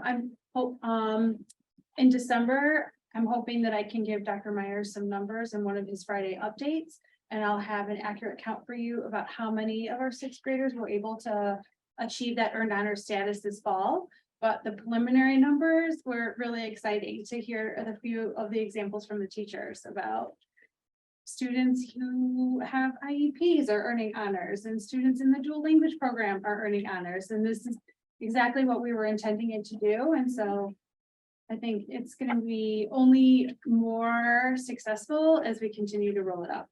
In December, I'm hoping that I can give Dr. Myers some numbers in one of his Friday updates. And I'll have an accurate count for you about how many of our 6th graders were able to achieve that earned honor status this fall. But the preliminary numbers were really exciting to hear a few of the examples from the teachers about students who have IEPs are earning honors, and students in the dual language program are earning honors. And this is exactly what we were intending it to do. And so I think it's going to be only more successful as we continue to roll it up.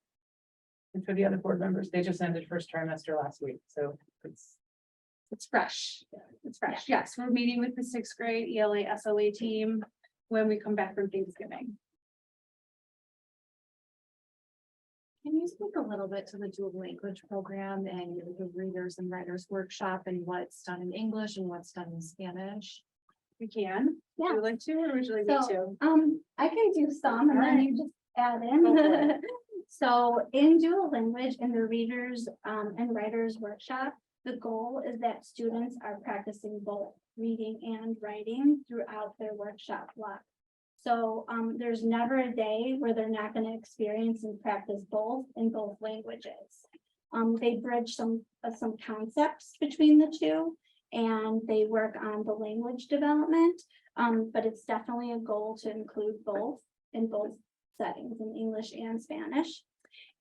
And for the other board members, they just ended first trimester last week. So It's fresh. It's fresh. Yes, we're meeting with the 6th grade ELA SLA team when we come back from Thanksgiving. Can you speak a little bit to the dual language program and the readers and writers workshop and what's done in English and what's done in Spanish? We can. Yeah. Would you like to, or would you like me So, to? I can do some and then you just add Go for in. it. So in dual language in the readers and writers workshop, the goal is that students are practicing both reading and writing throughout their workshop block. So there's never a day where they're not going to experience and practice both in both languages. They bridge some concepts between the two. and they work on the language development. But it's definitely a goal to include both in both settings, in English and Spanish.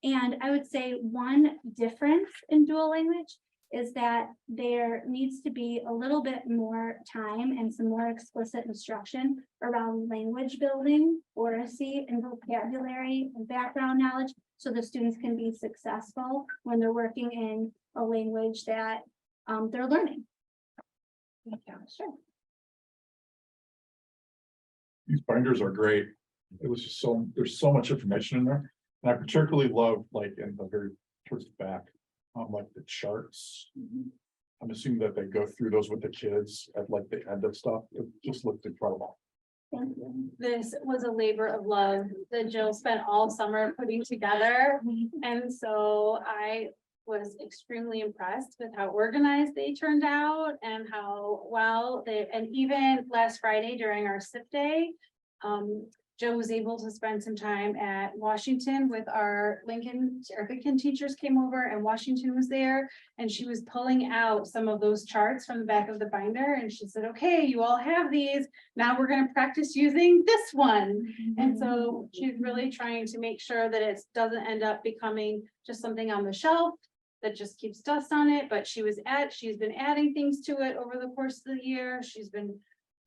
And I would say one difference in dual language is that there needs to be a little bit more time and some more explicit instruction around language building, oracy, and vocabulary and background knowledge, so the students can be successful when they're working in a language that they're learning. Yeah, sure. These binders are great. It was just so, there's so much information in there. And I particularly love like in the very towards the back, like the charts. I'm assuming that they go through those with the kids at like the end of stuff. It just looked incredible. Thank you. This was a labor of love that Jill spent all summer putting together. And so I was extremely impressed with how organized they turned out and how well they, and even last Friday during our SIP day, Joe was able to spend some time at Washington with our Lincoln teachers came over, and Washington was there, and she was pulling out some of those charts from the back of the binder, and she said, okay, you all have these. Now we're going to practice using this one. And so she's really trying to make sure that it doesn't end up becoming just something on the shelf that just keeps dust on it, but she's been adding things to it over the course of the year. She's been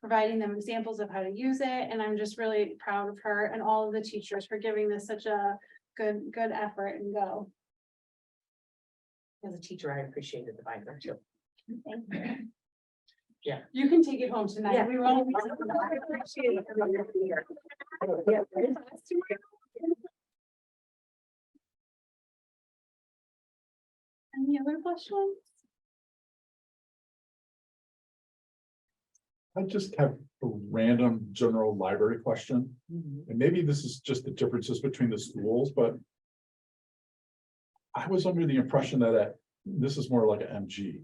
providing them examples of how to use it. And I'm just really proud of her and all of the teachers for giving this such a good effort and go. As a teacher, I appreciated the binder too. Thank you. Yeah. You can take it home tonight. Yeah. We will. Appreciate it. Any other questions? I just have a random general library question, and maybe this is just the differences between the schools, but I was under the impression that this is more like an MG,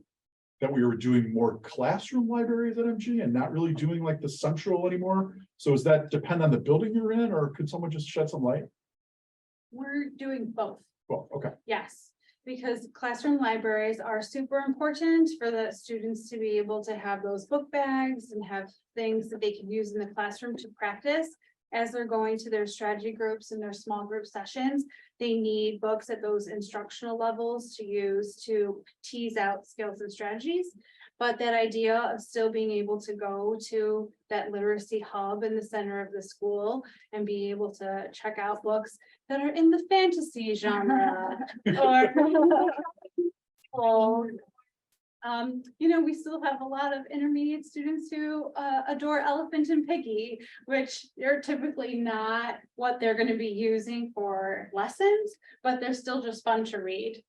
that we were doing more classroom libraries at MG and not really doing like the central anymore. So does that depend on the building you're in, or could someone just shed some light? We're doing both. Well, okay. Yes, because classroom libraries are super important for the students to be able to have those book bags and have things that they can use in the classroom to practice as they're going to their strategy groups and their small group sessions. They need books at those instructional levels to use to tease out skills and strategies. But that idea of still being able to go to that literacy hub in the center of the school and be able to check out books that are in the fantasy genre or you know, we still have a lot of intermediate students who adore Elephant and Piggy, which they're typically not what they're going to be using for lessons, but they're still just fun to read.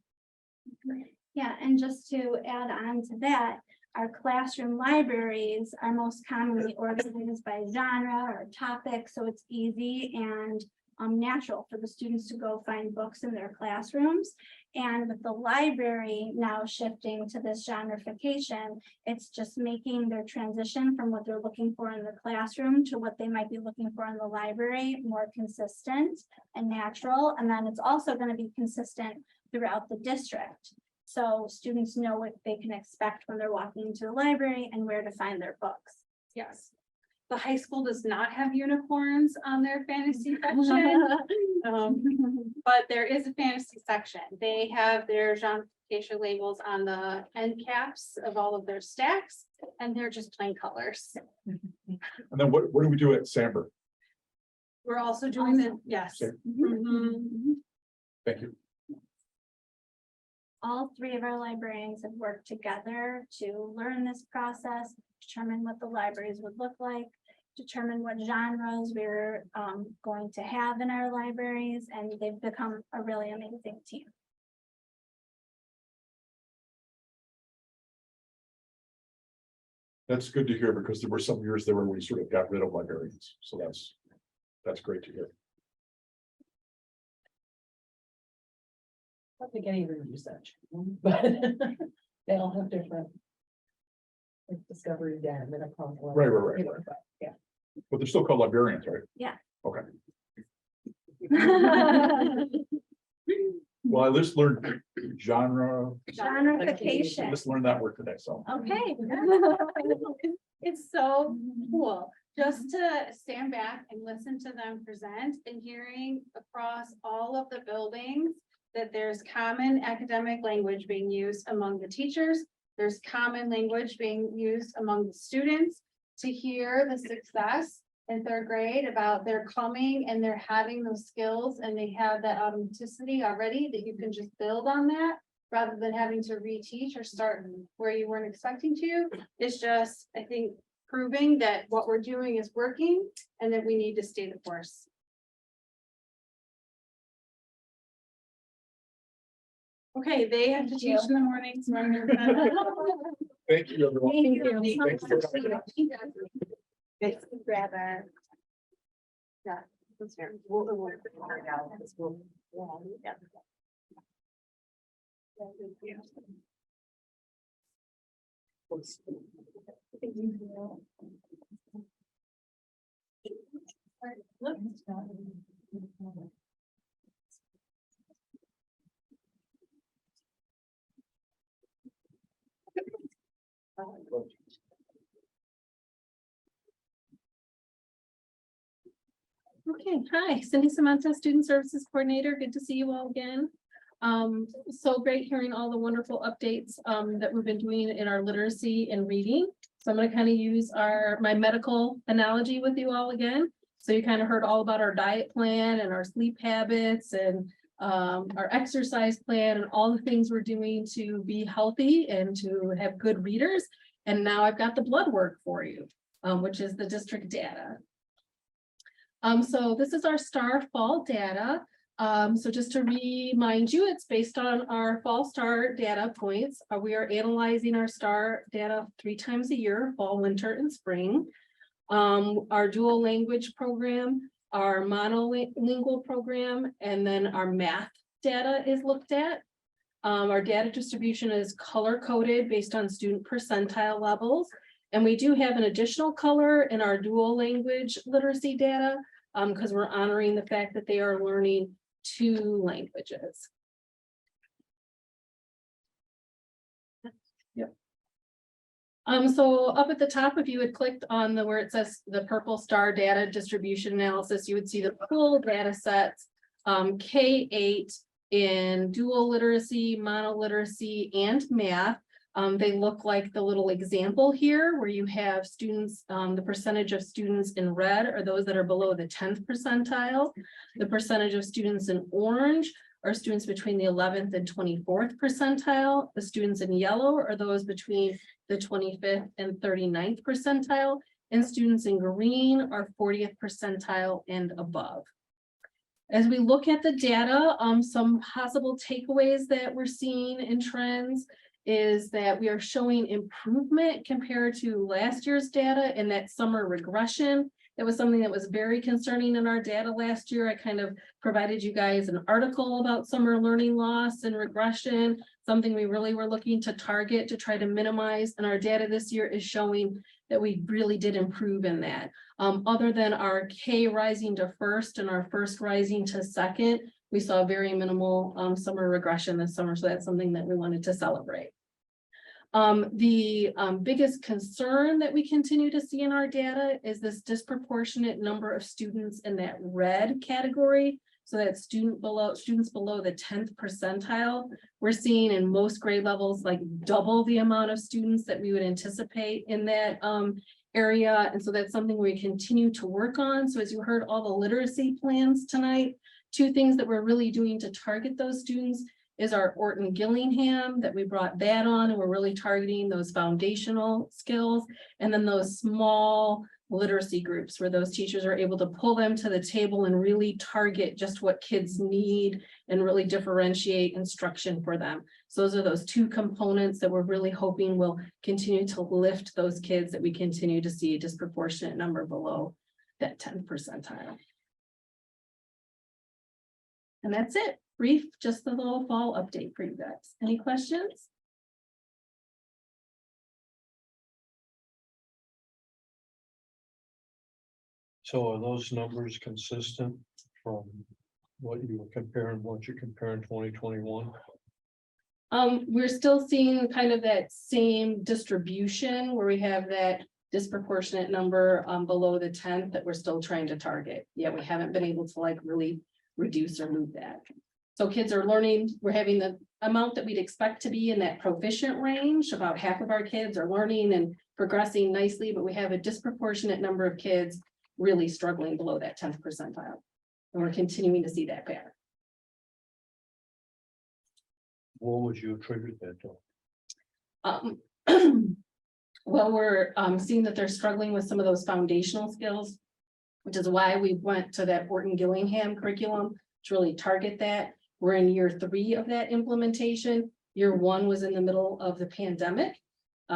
Yeah, and just to add on to that, our classroom libraries are most commonly organized by genre or topic, so it's easy and natural for the students to go find books in their classrooms. And with the library now shifting to this genreification, it's just making their transition from what they're looking for in the classroom to what they might be looking for in the library more consistent and natural. And then it's also going to be consistent throughout the district. So students know what they can expect when they're walking into the library and where to find their books. Yes. The high school does not have unicorns on their fantasy section, but there is a fantasy section. They have their genreification labels on the end caps of all of their stacks, and they're just plain colors. And then what do we do at Sandburg? We're also doing the, yes. Okay. Thank you. All three of our librarians have worked together to learn this process, determine what the libraries would look like, determine what genres we're going to have in our libraries, and they've become a really amazing team. That's good to hear, because there were some years there where we sort of got rid of librarians, so that's great to hear. I don't think any of them use that, but they all have different. Like Discovery Den and a Right. Yeah. But they're still called librarians, right? Yeah. Okay. Well, I just learned Genreification. Just learned that word today, so. Okay. It's so cool, just to stand back and listen to them present and hearing across all of the buildings that there's common academic language being used among the teachers. There's common language being used among the students, to hear the success in third grade about they're coming and they're having those skills and they have that authenticity already that you can just build on that rather than having to reteach or start where you weren't expecting to. It's just, I think, proving that what we're doing is working and that we need to stay the course. Okay, they have to teach in the mornings. Thank you, everyone. Thank you. Thanks for coming. Grab our. Yeah. that's fair. We'll work it out, because we'll- yeah. Okay, hi, Cindy Samantha, Student Services Coordinator. Good to see you all again. So great hearing all the wonderful updates that we've been doing in our literacy and reading. So I'm gonna kind of use my medical analogy with you all again. So you kind of heard all about our diet plan and our sleep habits and our exercise plan and all the things we're doing to be healthy and to have good readers. And now I've got the blood work for you, which is the district data. So this is our STAR fall data. So just to remind you, it's based on our fall STAR data points. We are analyzing our STAR data 3 times a year, fall, winter, and spring. Our dual language program, our monolingual program, and then our math data is looked at. Our data distribution is color coded based on student percentile levels. And we do have an additional color in our dual language literacy data because we're honoring the fact that they are learning 2 languages. Yep. So up at the top, if you had clicked on where it says the purple star data distribution analysis, you would see the full data sets, K-8 in dual literacy, monoliteracy, and math. They look like the little example here where you have students, the percentage of students in red are those that are below the 10th percentile. The percentage of students in orange are students between the 11th and 24th percentile. The students in yellow are those between the 25th and 39th percentile. And students in green are 40th percentile and above. As we look at the data, some possible takeaways that we're seeing in trends is that we are showing improvement compared to last year's data in that summer regression. It was something that was very concerning in our data last year. I kind of provided you guys an article about summer learning loss and regression, something we really were looking to target to try to minimize. And our data this year is showing that we really did improve in that. Other than our K rising to first and our first rising to second, we saw very minimal summer regression this summer. So that's something that we wanted to celebrate. The biggest concern that we continue to see in our data is this disproportionate number of students in that red category. So that students below the 10th percentile, we're seeing in most grade levels like double the amount of students that we would anticipate in that area. And so that's something we continue to work on. So as you heard all the literacy plans tonight, 2 things that we're really doing to target those students is our Orton Gillingham, that we brought that on, and we're really targeting those foundational skills, and then those small literacy groups where those teachers are able to pull them to the table and really target just what kids need and really differentiate instruction for them. So those are those 2 components that we're really hoping will continue to lift those kids that we continue to see a disproportionate number below that 10th percentile. And that's it. Brief, just a little fall update for you guys. Any questions? So are those numbers consistent from what you were comparing, what you compare in 2021? We're still seeing kind of that same distribution where we have that disproportionate number below the 10th that we're still trying to target. Yet we haven't been able to like really reduce or move that. So kids are learning, we're having the amount that we'd expect to be in that proficient range. About half of our kids are learning and progressing nicely, but we have a disproportionate number of kids really struggling below that 10th percentile. And we're continuing to see that pattern. What would you attribute that to? Well, we're seeing that they're struggling with some of those foundational skills, which is why we went to that Orton Gillingham curriculum to really target that. We're in year 3 of that implementation. Year 1 was in the middle of the pandemic.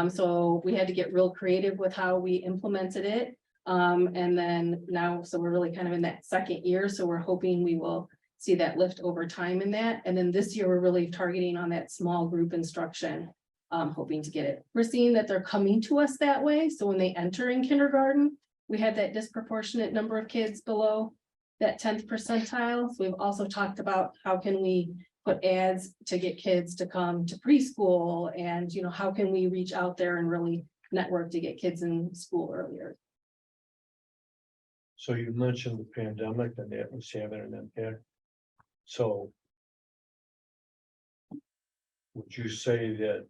So we had to get real creative with how we implemented it. And then now, so we're really kind of in that second year. So we're hoping we will see that lift over time in that. And then this year, we're really targeting on that small group instruction, hoping to get it. We're seeing that they're coming to us that way. So when they enter in kindergarten, we have that disproportionate number of kids below that 10th percentile. So we've also talked about how can we put ads to get kids to come to preschool, and you know, how can we reach out there and really network to get kids in school earlier. So you mentioned the pandemic and that was having an impact. So would you say that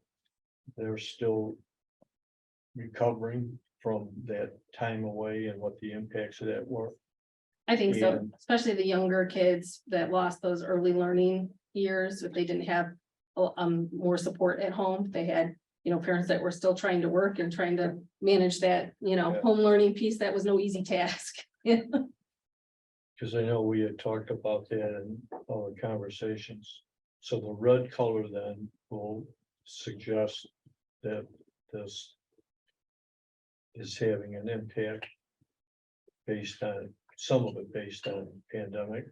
they're still recovering from that time away and what the impacts of that were? I think so, And- especially the younger kids that lost those early learning years, if they didn't have more support at home. They had, you know, parents that were still trying to work and trying to manage that, you know, Yeah. home learning piece. That was no easy task. Because I know we had talked about that in all the conversations. So the red color then will suggest that this is having an impact based on, some of it based on pandemic,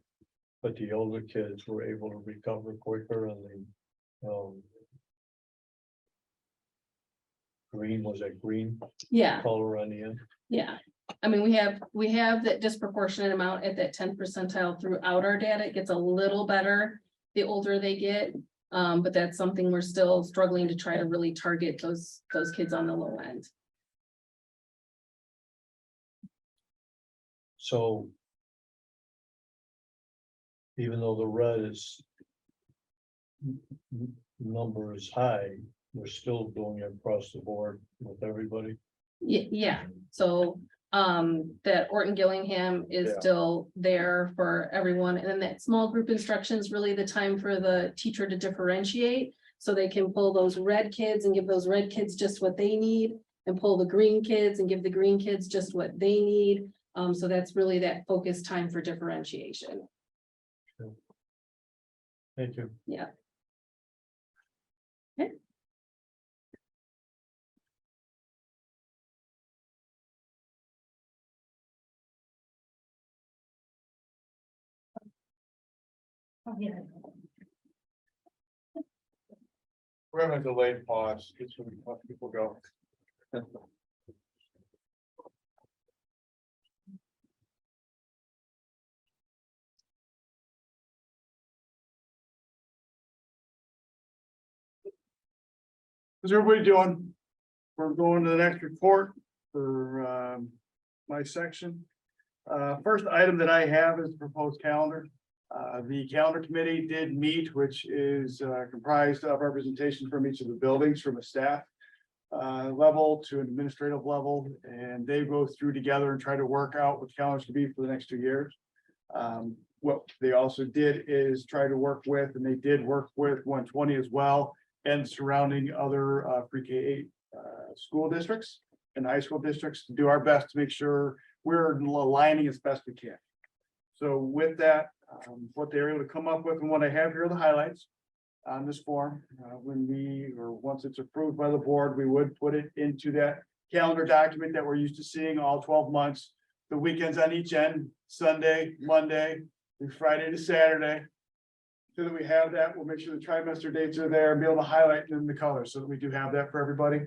but the older kids were able to recover quicker and the green, was that green Yeah. color on the end? Yeah, I mean, we have that disproportionate amount at that 10th percentile throughout our data. It gets a little better the older they get. But that's something we're still struggling to try to really target those kids on the low end. So even though the red is number is high, we're still doing it across the board with everybody. Yeah, so that Orton Gillingham is Yeah. still there for everyone. And then that small group instruction is really the time for the teacher to differentiate. So they can pull those red kids and give those red kids just what they need, and pull the green kids and give the green kids just what they need. So that's really that focus time for differentiation. Thank you. Yeah. Oh, yeah. We're having a delayed pause, just when we let people go. How's everybody doing? We're going to the next report for my section. First item that I have is the proposed calendar. The calendar committee did meet, which is comprised of representation from each of the buildings, from a staff level to an administrative level, and they go through together and try to work out what calendars to be for the next 2 years. What they also did is try to work with, and they did work with 120 as well, and surrounding other pre-K-8 school districts and high school districts to do our best to make sure we're aligning as best we can. So with that, what they're able to come up with and what I have here are the highlights on this form. Once it's approved by the board, we would put it into that calendar document that we're used to seeing all 12 months. The weekends on each end, Sunday, Monday, through Friday to Saturday. So that we have that, we'll make sure the trimester dates are there and be able to highlight them in the color so that we do have that for everybody.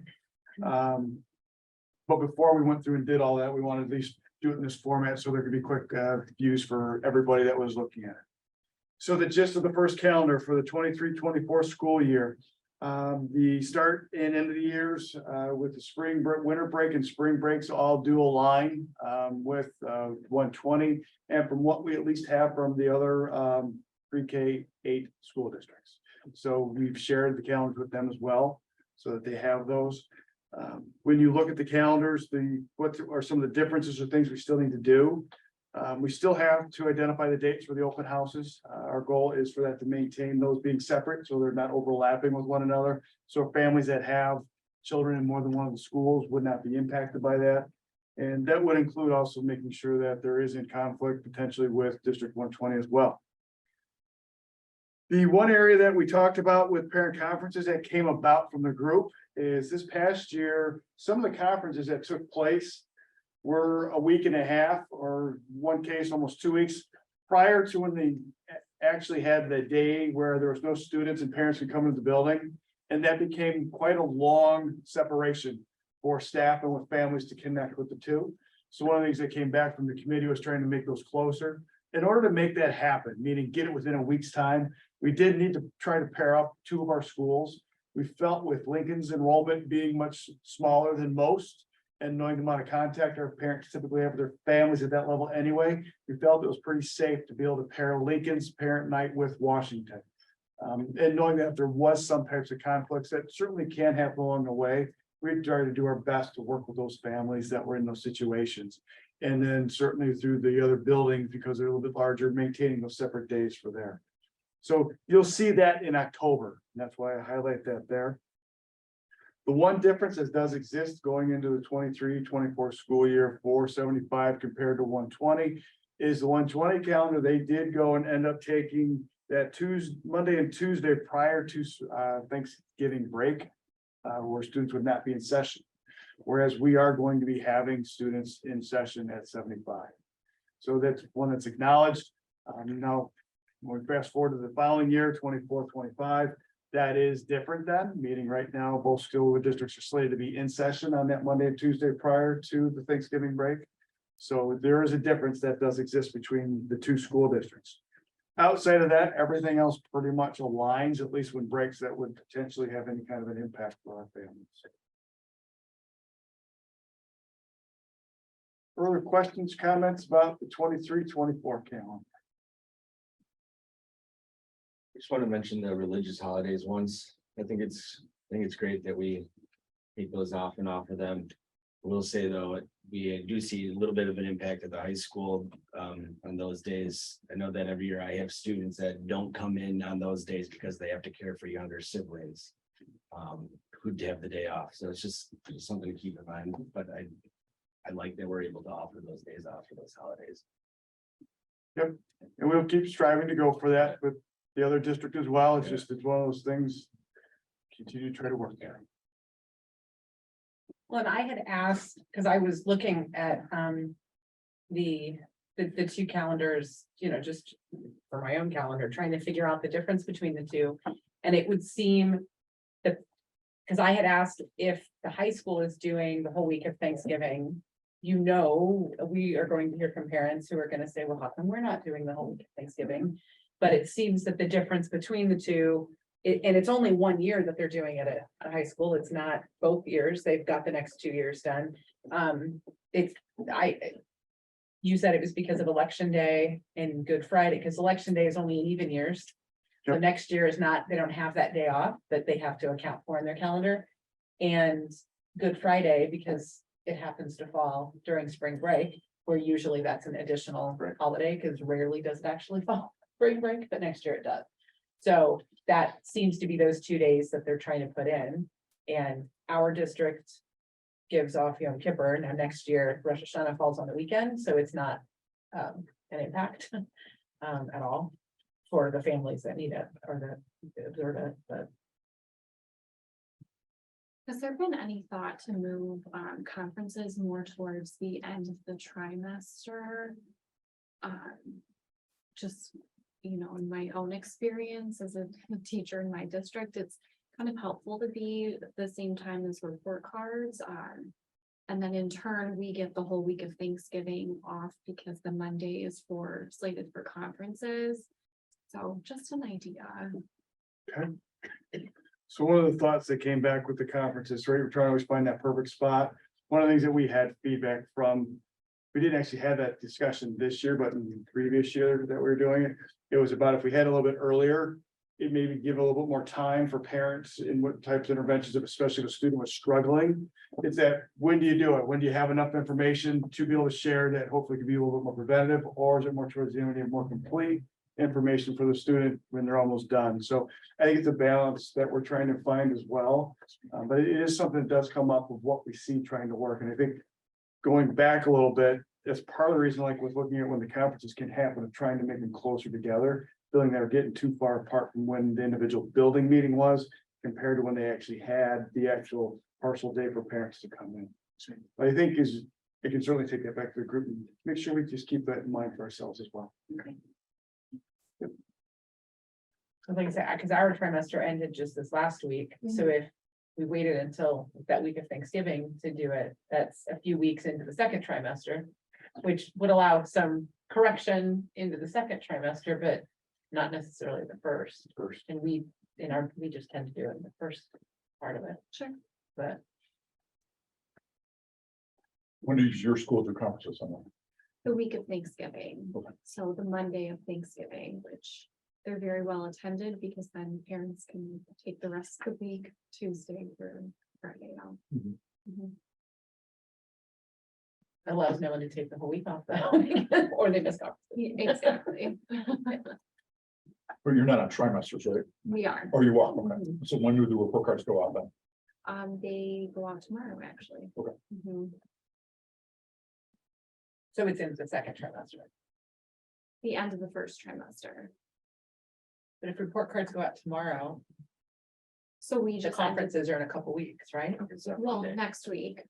But before we went through and did all that, we wanted to at least do it in this format so there could be quick views for everybody that was looking at it. So the gist of the first calendar for the 23-24 school year. The start and end of the years, with the winter break and spring breaks all do align, with, 120. And from what we at least have from the other, pre-K 8 school districts. So we've shared the calendars with them as well, so that they have those. When you look at the calendars, what are some of the differences or things we still need to do? We still have to identify the dates for the open houses. Our goal is for that to maintain those being separate, so they're not overlapping with one another. So families that have children in more than one of the schools would not be impacted by that. And that would include also making sure that there isn't conflict potentially with District 120 as well. The one area that we talked about with parent conferences that came about from the group is this past year, some of the conferences that took place were a week and a half, or one case, almost 2 weeks prior to when they actually had the day where there was no students and parents could come into the building. And that became quite a long separation for staff and with families to connect with the two. So one of the things that came back from the committee was trying to make those closer. In order to make that happen, meaning get it within a week's time, we did need to try to pair up two of our schools. We felt with Lincoln's enrollment being much smaller than most, and knowing the amount of contact our parents typically have with their families at that level anyway, we felt it was pretty safe to be able to pair Lincoln's parent night with Washington. And knowing that if there was some types of conflicts that certainly can happen along the way, we try to do our best to work with those families that were in those situations. And then certainly through the other buildings, because they're a little bit larger, maintaining those separate days for there. So you'll see that in October, and that's why I highlight that there. The one difference that does exist going into the 23-24 school year, 475 compared to 120, is the 120 calendar. They did go and end up taking that Monday and Tuesday prior to Thanksgiving break, where students would not be in session. Whereas we are going to be having students in session at 75. So that's one that's acknowledged. Now, when we fast forward to the following year, 24-25, that is different then, meaning right now, both school districts are slated to be in session on that Monday and Tuesday prior to the Thanksgiving break. So there is a difference that does exist between the two school districts. Outside of that, everything else pretty much aligns, at least when breaks that would potentially have any kind of an impact for our families. Further questions, comments about the 23-24 calendar? Just want to mention the religious holidays once. I think it's great that we take those off and offer them. I will say though, we do see a little bit of an impact at the high school on those days. I know that every year I have students that don't come in on those days because they have to care for younger siblings who have the day off. So it's just something to keep in mind, but I like that we're able to offer those days off for those holidays. Yep, and we'll keep striving to go for that with the other district as well. It's just, it's one of those things. Continue to try to work there. Well, and I had asked, because I was looking at the two calendars, just for my own calendar, trying to figure out the difference between the two. And it would seem that, because I had asked if the high school is doing the whole week of Thanksgiving, we are going to hear from parents who are going to say, well, how come we're not doing the whole week of Thanksgiving? But it seems that the difference between the two, and it's only 1 year that they're doing it at a high school. It's not both years. They've got the next 2 years done. You said it was because of Election Day and Good Friday, because Election Day is only in even years. So next year is not, they don't have that day off that they have to account for in their calendar. And Good Friday, because it happens to fall during spring break, where usually that's an additional holiday, because rarely does it actually fall spring break, but next year it does. So that seems to be those 2 days that they're trying to put in. And our district gives off Yom Kippur. Now next year, Rosh Hashanah falls on the weekend, so it's not an impact at all for the families that need it or that observe it, but. Has there been any thought to move conferences more towards the end of the trimester? Just, in my own experience as a teacher in my district, it's kind of helpful to be at the same time as report cards. And then in turn, we get the whole week of Thanksgiving off because the Monday is slated for conferences. So just an idea. So one of the thoughts that came back with the conferences, right, we're trying to always find that perfect spot. One of the things that we had feedback from, we didn't actually have that discussion this year, but in the previous year that we were doing it, it was about if we had a little bit earlier, it maybe give a little bit more time for parents in what types of interventions, especially if a student was struggling. It's that, when do you do it? When do you have enough information to be able to share that hopefully can be a little bit more preventative, or is it more towards the end, you have more complete information for the student when they're almost done? So I think it's a balance that we're trying to find as well. But it is something that does come up with what we see trying to work. And I think going back a little bit, that's part of the reason, like with looking at when the conferences can happen, of trying to make them closer together, feeling they're getting too far apart from when the individual building meeting was compared to when they actually had the actual partial day for parents to come in. But I think is, it can certainly take that back to the group and make sure we just keep that in mind for ourselves as well. I think, because our trimester ended just this last week, so if we waited until that week of Thanksgiving to do it, that's a few weeks into the second trimester. Which would allow some correction into the second trimester, but not necessarily the first. And we just tend to do it in the first part of it. Sure. But When does your school do conferences on that? The week of Thanksgiving, Okay. so the Monday of Thanksgiving, which they're very well attended because then parents can take the rest of the week, Tuesday through Friday off. Mhm. Mhm. allows no one to take the whole week off though, or they miss conferences. Exactly. But you're not on trimesters, right? We are. Or you are, okay. So when do the report cards go out then? They go out tomorrow, actually. Okay. Mhm. So it's in the second trimester. The end of the first trimester. But if report cards go out tomorrow, So we the just. conferences are in a couple weeks, right? Well, next week.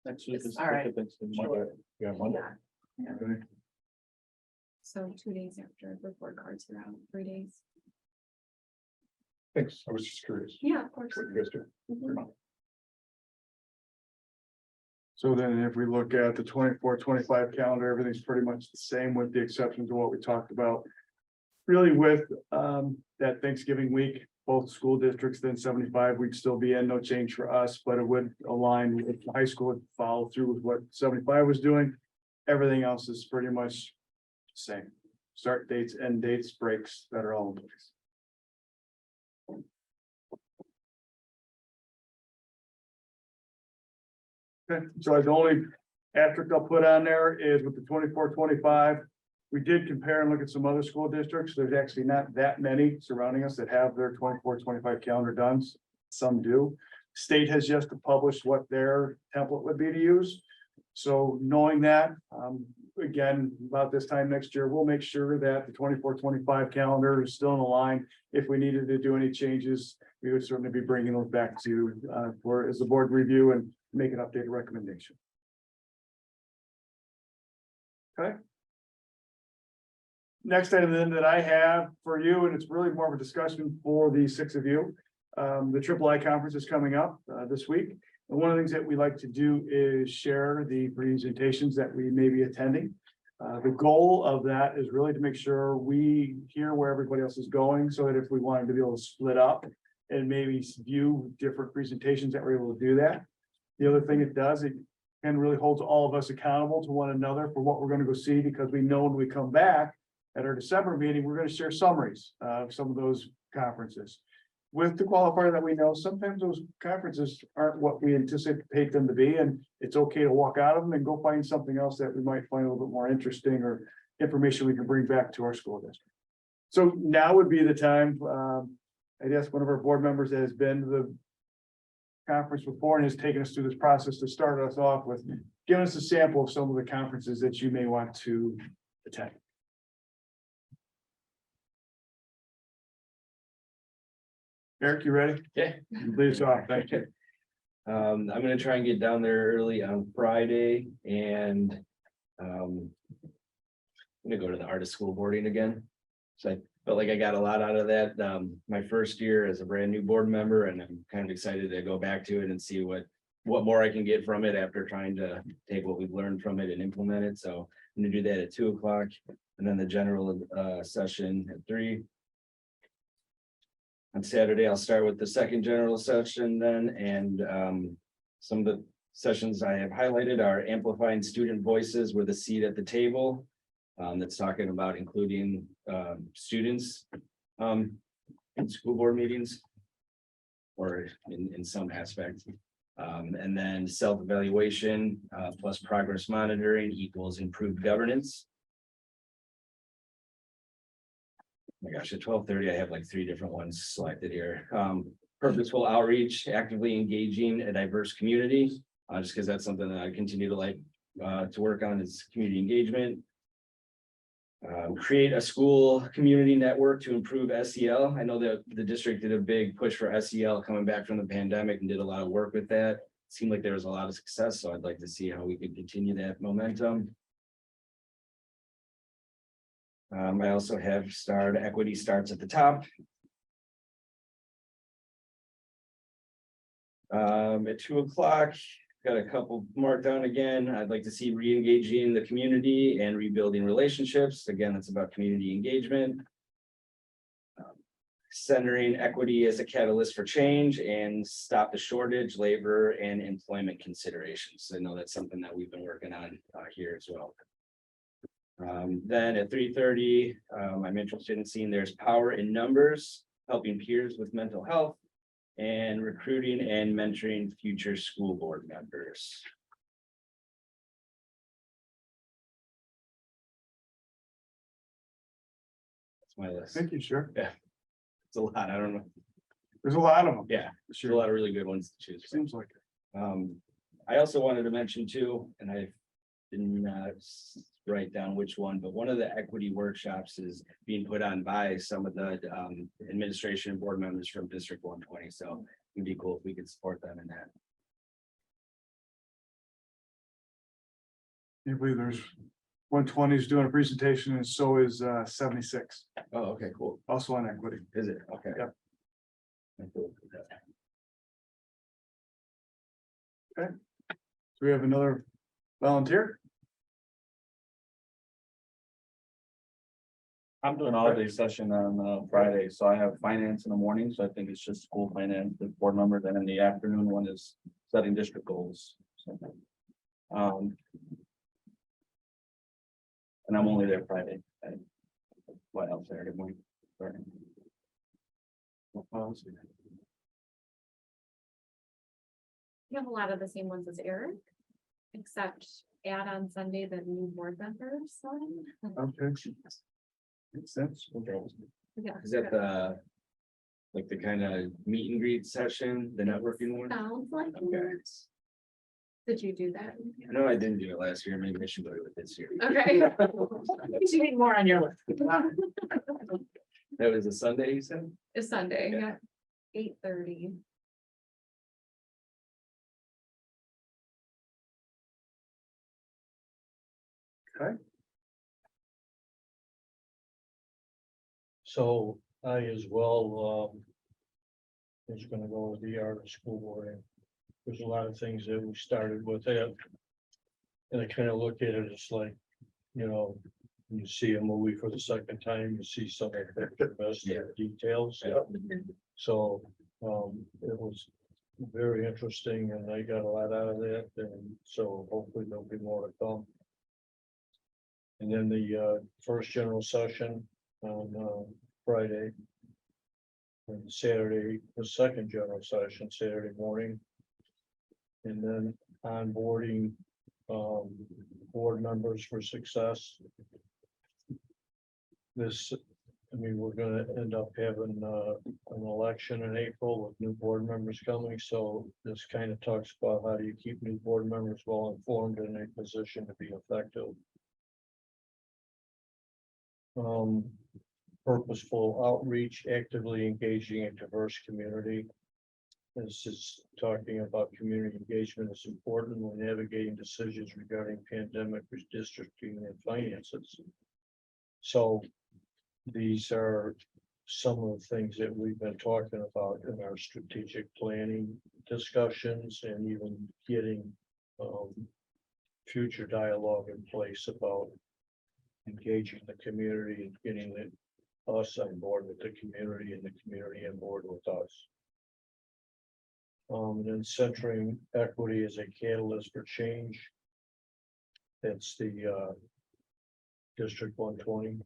Next week is. All right. Monday. Yeah, Monday. Yeah. Okay. So 2 days after report cards are out, 3 days. Thanks. I was just curious. Yeah, of course. What you guys do. Mhm. So then if we look at the 24-25 calendar, everything's pretty much the same with the exceptions of what we talked about. Really with that Thanksgiving week, both school districts, then 75 we'd still be in, no change for us, but it would align with the high school would follow through with what 75 was doing. Everything else is pretty much the same. Start dates, end dates, breaks that are all in place. Okay, so the only asterisk I'll put on there is with the 24-25. We did compare and look at some other school districts. There's actually not that many surrounding us that have their 24-25 calendar done. Some do. State has just published what their template would be to use. So knowing that, again, about this time next year, we'll make sure that the 24-25 calendar is still in line. If we needed to do any changes, we would certainly be bringing those back to you for as the board review and make an updated recommendation. Okay. Next item then that I have for you, and it's really more of a discussion for the 6 of you. The III conference is coming up this week. And one of the things that we like to do is share the presentations that we may be attending. The goal of that is really to make sure we hear where everybody else is going, so that if we wanted to be able to split up and maybe view different presentations, that we're able to do that. The other thing it does, it can really holds all of us accountable to one another for what we're going to go see, because we know when we come back at our December meeting, we're going to share summaries of some of those conferences. With the qualifier that we know, sometimes those conferences aren't what we anticipate them to be, and it's okay to walk out of them and go find something else that we might find a little bit more interesting, or information we can bring back to our school district. So now would be the time, I guess one of our board members that has been to the conference before and has taken us through this process to start us off with, giving us a sample of some of the conferences that you may want to attend. Eric, you ready? Yeah. Please, thank you. I'm gonna try and get down there early on Friday and I'm gonna go to the art of school boarding again. So I felt like I got a lot out of that. My first year as a brand new board member, and I'm kind of excited to go back to it and see what more I can get from it after trying to take what we've learned from it and implement it. So I'm gonna do that at 2 o'clock, and then the general session at 3. On Saturday, I'll start with the second general session then, and some of the sessions I have highlighted are amplifying student voices with a seat at the table. That's talking about including students in school board meetings. Or in some aspects. And then self-evaluation plus progress monitoring equals improved governance. Oh my gosh, at 12:30, I have like 3 different ones selected here. Purposeful outreach, actively engaging a diverse community, just because that's something that I continue to like to work on is community engagement. Create a school community network to improve SEL. I know that the district did a big push for SEL coming back from the pandemic and did a lot of work with that. Seemed like there was a lot of success, so I'd like to see how we could continue that momentum. I also have starred equity starts at the top. At 2 o'clock, got a couple marked down again. I'd like to see re-engaging the community and rebuilding relationships. Again, it's about community engagement. Centering equity as a catalyst for change and stop the shortage, labor and employment considerations. I know that's something that we've been working on here as well. Then at 3:30, I'm interested in seeing there's power in numbers, helping peers with mental health, and recruiting and mentoring future school board members. That's my list. Thank you, sure. Yeah. It's a lot, I don't know. There's a lot of them. Yeah, there's a lot of really good ones to choose from. Seems like it. I also wanted to mention too, and I didn't write down which one, but one of the equity workshops is being put on by some of the administration and board members from District 120. So it'd be cool if we could support them in that. I believe there's 120 is doing a presentation and so is 76, Oh, okay, cool. also on equity. Is it? Okay. Yep. Cool. So we have another volunteer. I'm doing all day session on Friday, so I have finance in the morning, so I think it's just school finance, the board members, and then the afternoon one is setting district goals. So, and I'm only there Friday. What else Saturday morning? Sorry. What else? You have a lot of the same ones as Eric, except add on Sunday the new board members. Okay. Makes sense. Yeah. Is that the like the kind of meet and greet session, the networking one? Sounds like. Okay. it. Did you do that? No, I didn't do it last year. Maybe I should go to it this year. Okay. You need more on your list. That was a Sunday, you said? It's Sunday, Okay. yeah, 8:30. So I as well, is gonna go with the art of school board. And there's a lot of things that we started with it. And I kind of look at it as like, you know, you see a movie for the second time, you see some of the best details. So, it was very interesting and I got a lot out of that, and so hopefully there'll be more to come. And then the first general session on Friday. And Saturday, the second general session, Saturday morning. And then onboarding board members for success. This, I mean, we're gonna end up having an election in April with new board members coming, so this kind of talks about how do you keep new board members well informed and in a position to be effective. Purposeful outreach, actively engaging a diverse community. This is talking about community engagement is important when navigating decisions regarding pandemic redistricting and finances. So these are some of the things that we've been talking about in our strategic planning discussions and even getting future dialogue in place about engaging the community and getting us on board with the community and the community on board with us. And then centering equity as a catalyst for change. That's the District 120.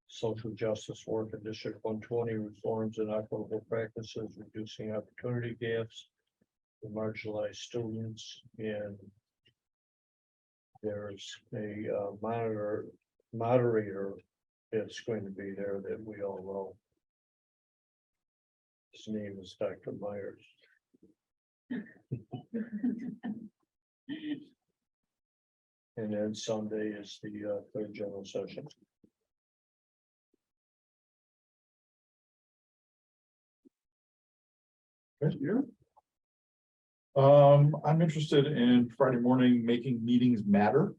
Social justice work in District 120, reforms and equitable practices, reducing opportunity gaps for marginalized students, and there's a moderator that's going to be there that we all know. His name is Dr. Myers. And then Sunday is the third general session. Thank you. I'm interested in Friday morning, making meetings matter.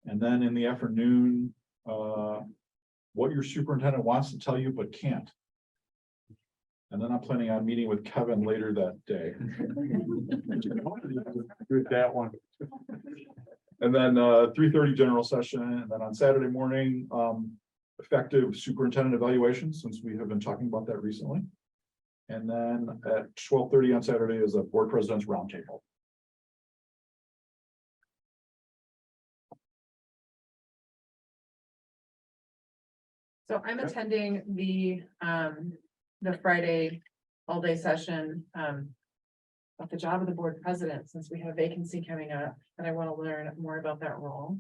And then in the afternoon, what your superintendent wants to tell you but can't. And then I'm planning on meeting with Kevin later that day. With that one. And then 3:30 general session, and then on Saturday morning, effective superintendent evaluation, since we have been talking about that recently. And then at 12:30 on Saturday is a board president's roundtable. So I'm attending the Friday all-day session, about the job of the board president, since we have a vacancy coming up, and I want to learn more about that role.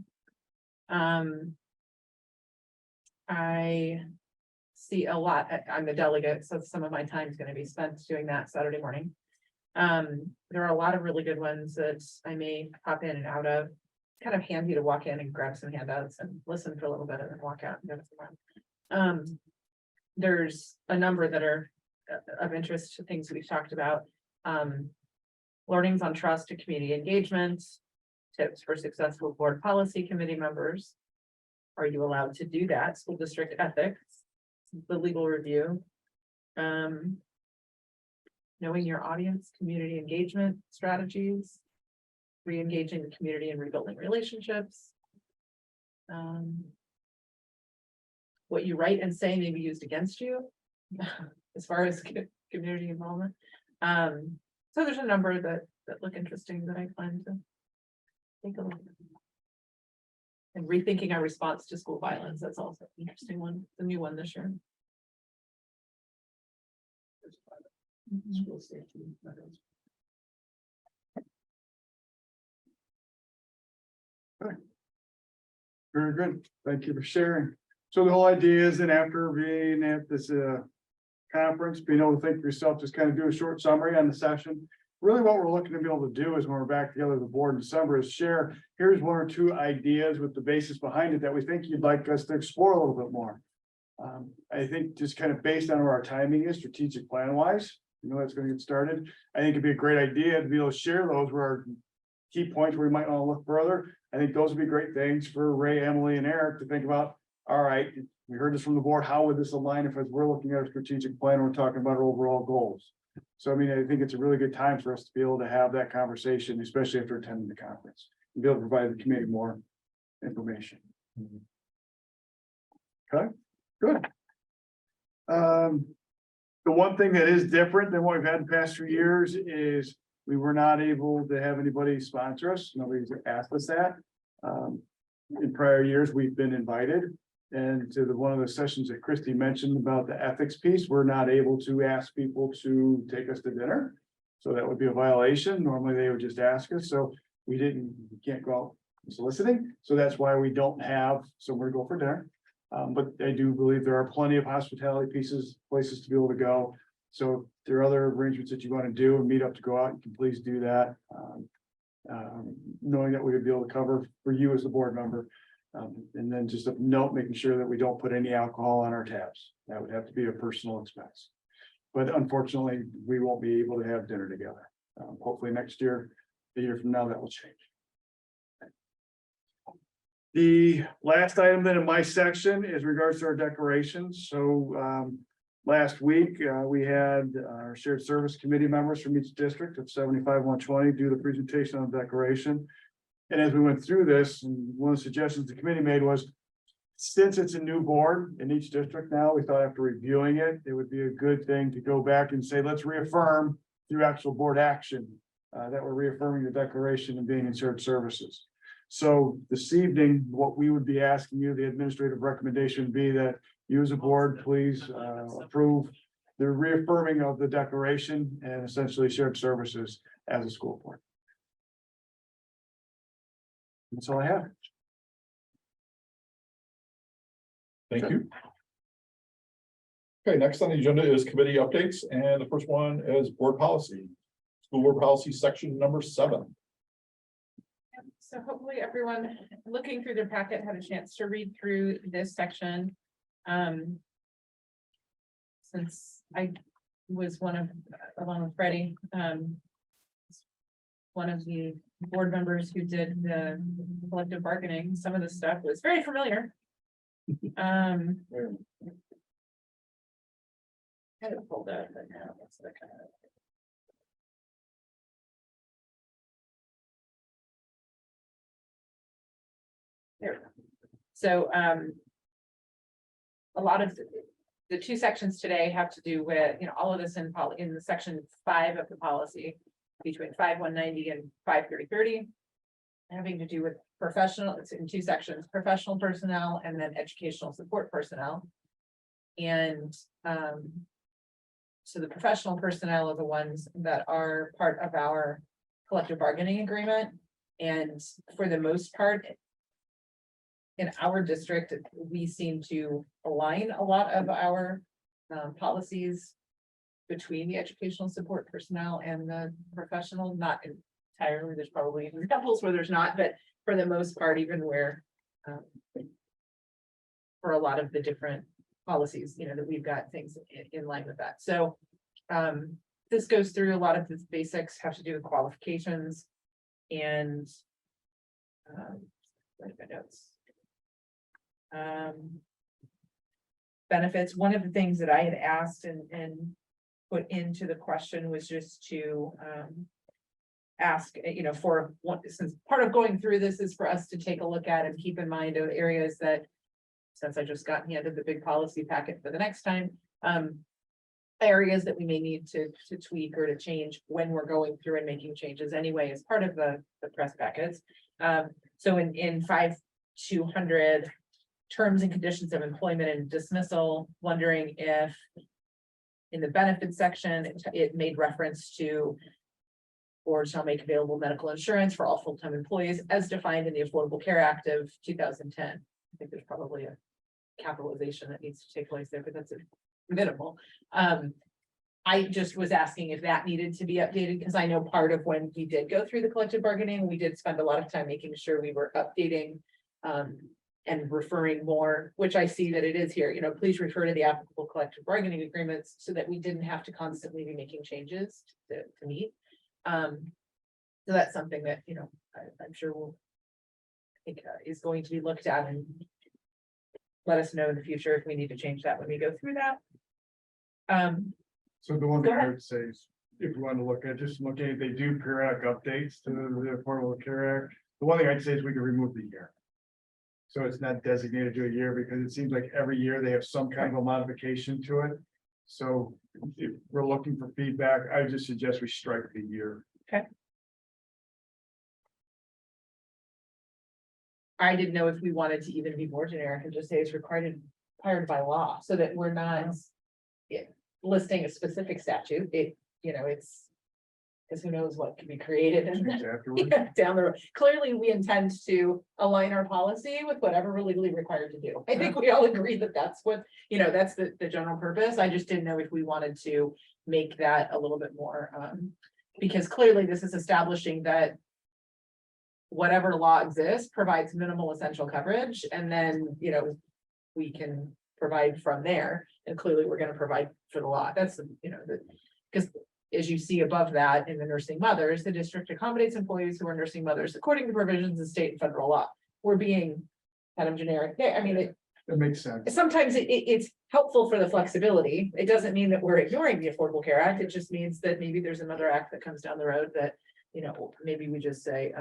I see a lot, I'm the delegate, so some of my time is going to be spent doing that Saturday morning. There are a lot of really good ones that I may pop in and out of. Kind of handy to walk in and grab some handouts and listen for a little bit and then walk out and go to some. There's a number that are of interest to things we've talked about. Learnings on trust and community engagement, tips for successful board policy committee members. Are you allowed to do that? School district ethics, the legal review. Knowing your audience, community engagement strategies, re-engaging the community and rebuilding relationships. What you write and say may be used against you as far as community involvement. So there's a number that look interesting that I plan to take a look at. And rethinking our response to school violence, that's also an interesting one, the new one this year. School safety matters. Okay. Very good. Thank you for sharing. So the whole idea is that after being at this conference, being able to think for yourself, just kind of do a short summary on the session. Really what we're looking to be able to do is when we're back together as a board in December is share, here's one or two ideas with the basis behind it that we think you'd like us to explore a little bit more. I think just kind of based on where our timing is, strategic plan wise, that's going to get started. I think it'd be a great idea to be able to share those where our key points where we might want to look further. I think those would be great things for Ray, Emily, and Eric to think about. All right, we heard this from the board. How would this align if as we're looking at a strategic plan, we're talking about our overall goals? So, I mean, I think it's a really good time for us to be able to have that conversation, especially after attending the conference, and be able to provide the community more information. Okay, good. The one thing that is different than what we've had in the past few years is we were not able to have anybody sponsor us. Nobody's asked us that. In prior years, we've been invited. And to one of the sessions that Christy mentioned about the ethics piece, we're not able to ask people to take us to dinner. So that would be a violation. Normally they would just ask us. So we can't go out soliciting. So that's why we don't have somewhere to go for dinner. But I do believe there are plenty of hospitality places to be able to go. So if there are other arrangements that you want to do and meet up to go out, you can please do that. Knowing that we would be able to cover for you as the board member. And then just a note, making sure that we don't put any alcohol on our tabs. That would have to be a personal expense. But unfortunately, we won't be able to have dinner together. Hopefully next year, a year from now, that will change. The last item then in my section is regards to our decorations. So last week, we had our shared service committee members from each district of 75-120 do the presentation on decoration. And as we went through this, and one of the suggestions the committee made was Since it's a new board in each district now, we thought after reviewing it, it would be a good thing to go back and say, let's reaffirm through actual board action. That we're reaffirming the declaration and being in shared services. So this evening, what we would be asking you, the administrative recommendation would be that you as a board, please approve the reaffirming of the declaration and essentially shared services as a school board. That's all I have. Thank you. Okay, next on the agenda is committee updates, and the first one is board policy. School board policy section number 7. So hopefully everyone looking through their packet had a chance to read through this section. Since I was along with Freddie, one of the board members who did the collective bargaining, some of the stuff was very familiar. Kind of pulled up, but now that's the kind of. There we go. So, a lot of the 2 sections today have to do with, all of this in the section 5 of the policy, between 5.190 and 5.330. Having to do with professional, it's in 2 sections, professional personnel and then educational support personnel. And so the professional personnel are the ones that are part of our collective bargaining agreement. And for the most part, in our district, we seem to align a lot of our policies between the educational support personnel and the professional, not entirely, there's probably examples where there's not, but for the most part, even where for a lot of the different policies, that we've got things in line with that. So this goes through a lot of the basics, have to do with qualifications and what are my notes? Benefits. One of the things that I had asked and put into the question was just to ask, for one, since part of going through this is for us to take a look at and keep in mind of areas that, since I just got handed the big policy packet for the next time, areas that we may need to tweak or to change when we're going through and making changes anyway, as part of the press packets. So in 5.200 terms and conditions of employment and dismissal, wondering if in the benefits section, it made reference to or shall make available medical insurance for all full-time employees as defined in the Affordable Care Act of 2010. I think there's probably a capitalization that needs to take place there, but that's a minimal. I just was asking if that needed to be updated, because I know part of when we did go through the collective bargaining, we did spend a lot of time making sure we were updating and referring more, which I see that it is here, please refer to the applicable collective bargaining agreements so that we didn't have to constantly be making changes to meet. So that's something that, I'm sure is going to be looked at and let us know in the future if we need to change that when we go through that. So the one thing I would say is, if you want to look at, they do periodic updates to the Affordable Care Act. The one thing I'd say is we can remove the year. So it's not designated to a year, because it seems like every year they have some kind of a modification to it. So if we're looking for feedback, I would just suggest we strike the year. Okay. I didn't know if we wanted to even be more generic and just say it's required by law, so that we're not listing a specific statute. It's because who knows what can be created and down the road. Clearly, we intend to align our policy with whatever we're legally required to do. I think we all agree that that's what, that's the general purpose. I just didn't know if we wanted to make that a little bit more, because clearly this is establishing that whatever law exists provides minimal essential coverage, and then, we can provide from there. And clearly we're going to provide for the law. That's, because as you see above that in the nursing mothers, the district accommodates employees who are nursing mothers according to provisions of state and federal law. We're being kind of generic there. I mean, It makes sense. sometimes it's helpful for the flexibility. It doesn't mean that we're ignoring the Affordable Care Act. It just means that maybe there's another act that comes down the road that, maybe we just say,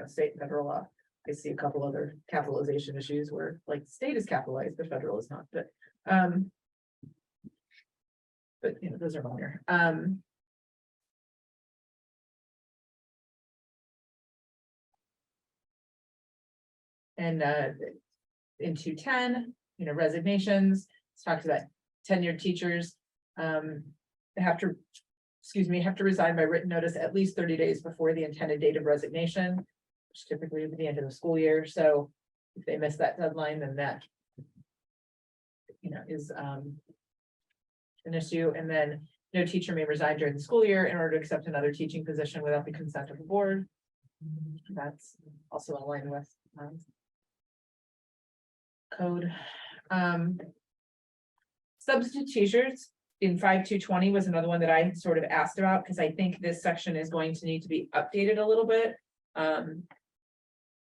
state and federal law. I see a couple other capitalization issues where like state is capitalized, but federal is not, but you know, those are minor. And in 210, you know, resignations, let's talk about tenured teachers. They have to, have to resign by written notice at least 30 days before the intended date of resignation, which typically is the end of the school year. So if they miss that deadline, then that, you know, is an issue. And then no teacher may resign during the school year in order to accept another teaching position without the consent of the board. That's also in line with code. Substitute teachers in 5220 was another one that I sort of asked about, because I think this section is going to need to be updated a little bit.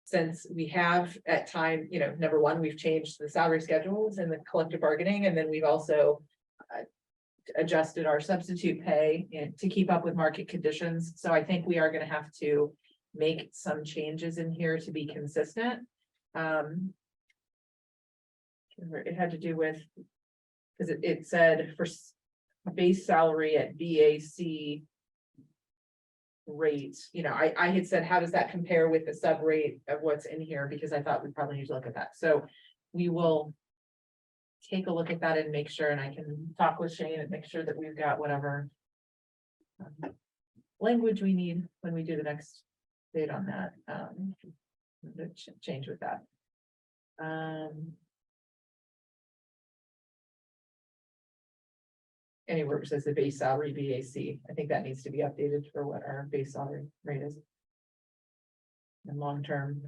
Since we have at time, you know, number one, we've changed the salary schedules and the collective bargaining, and then we've also adjusted our substitute pay to keep up with market conditions. So I think we are going to have to make some changes in here to be consistent. It had to do with, because it said for base salary at BAC rate, you know, I had said, how does that compare with the sub rate of what's in here? Because I thought we probably need to look at that. So we will take a look at that and make sure, and I can talk with Shane and make sure that we've got whatever language we need when we do the next date on that. Change with that. Anywhere it says the base salary BAC, I think that needs to be updated for what our base salary rate is. And long-term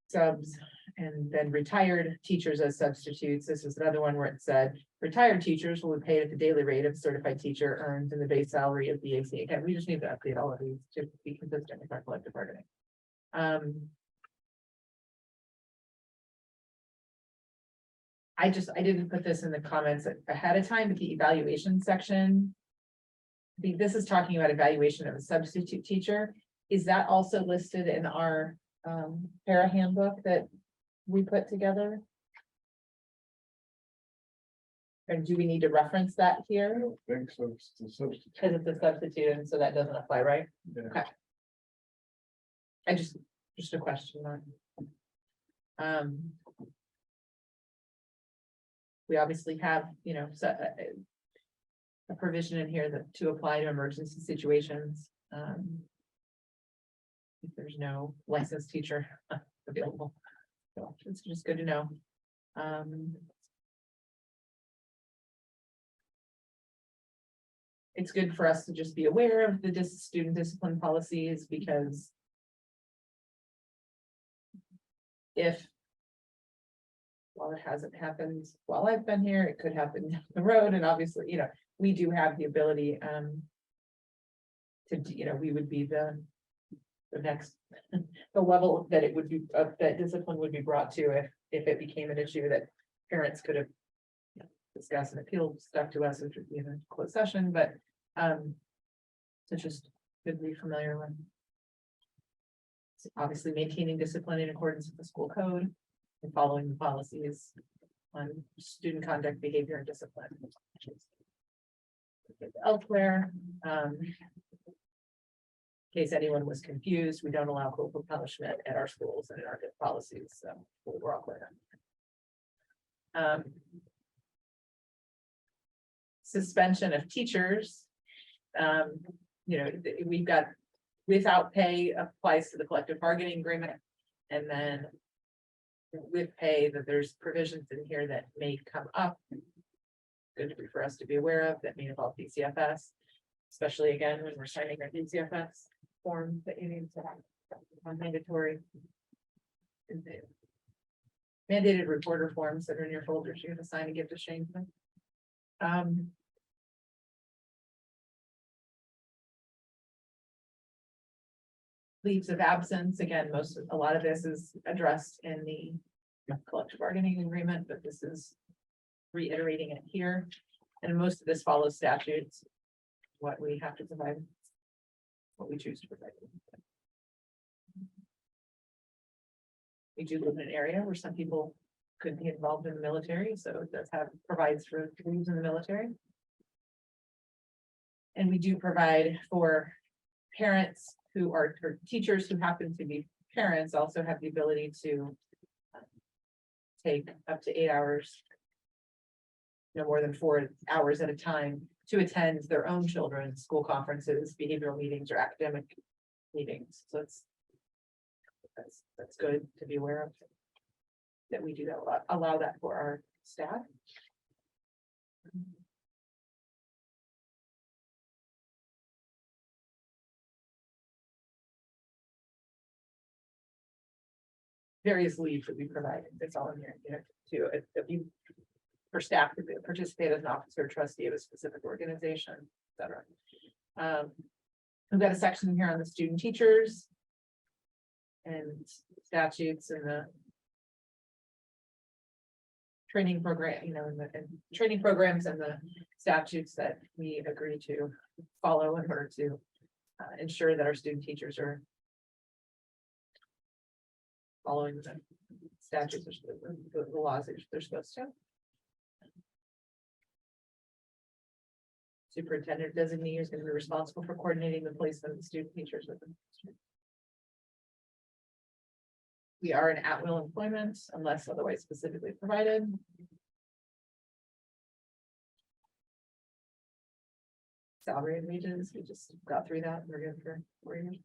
subs, and then retired teachers as substitutes. This is another one where it said retired teachers will be paid at the daily rate of certified teacher earned in the base salary of BAC. Again, we just need to update all of these to be consistent with our collective bargaining. I didn't put this in the comments ahead of time, but the evaluation section. This is talking about evaluation of a substitute teacher. Is that also listed in our para handbook that we put together? And do we need to reference that here? I think so. It's the substitute. Because it's a substitute, and so that doesn't apply, right? Yeah. Okay. I just a question mark. We obviously have, you know, a provision in here that to apply to emergency situations. If there's no licensed teacher available. So it's just good to know. It's good for us to just be aware of the student discipline policies, because while it hasn't happened while I've been here, it could happen down the road. And obviously, you know, we do have the ability to, you know, we would be the next, the level that it would be, that discipline would be brought to if it became an issue that parents could have discussed and appealed stuff to us, which would be in a closed session, but it's just good to be familiar with. Obviously maintaining discipline in accordance with the school code and following the policies on student conduct, behavior, and discipline. Elsewhere, in case anyone was confused, we don't allow corporal punishment at our schools and in our policies, so we're all clear. Suspension of teachers. You know, we've got without pay applies to the collective bargaining agreement, and then with pay, that there's provisions in here that may come up. Good for us to be aware of that may involve DCFS, especially again when we're signing our DCFS form that you need to have mandatory. Mandated reporter forms that are in your folders you're going to sign and give to Shane. Leaves of absence, again, a lot of this is addressed in the collective bargaining agreement, but this is reiterating it here. And most of this follows statutes, what we have to provide, what we choose to provide. We do live in an area where some people could be involved in the military, so it does have, provides for leaves in the military. And we do provide for parents who are, or teachers who happen to be parents also have the ability to take up to 8 hours, no more than 4 hours at a time, to attend their own children's school conferences, behavioral meetings, or academic meetings. So that's good to be aware of. That we do that, allow that for our staff. Various leaves that we provide, it's all in here, you know, to, if you, for staff to participate as an officer or trustee of a specific organization, et cetera. We've got a section here on the student teachers and statutes and the training program, you know, and the training programs and the statutes that we agree to follow in order to ensure that our student teachers are following the statutes, the laws that they're supposed to. Superintendent designee is going to be responsible for coordinating the placement of student teachers with them. We are in at-will employment unless otherwise specifically provided. Salary and wages, we just got through that. We're good for 4 years.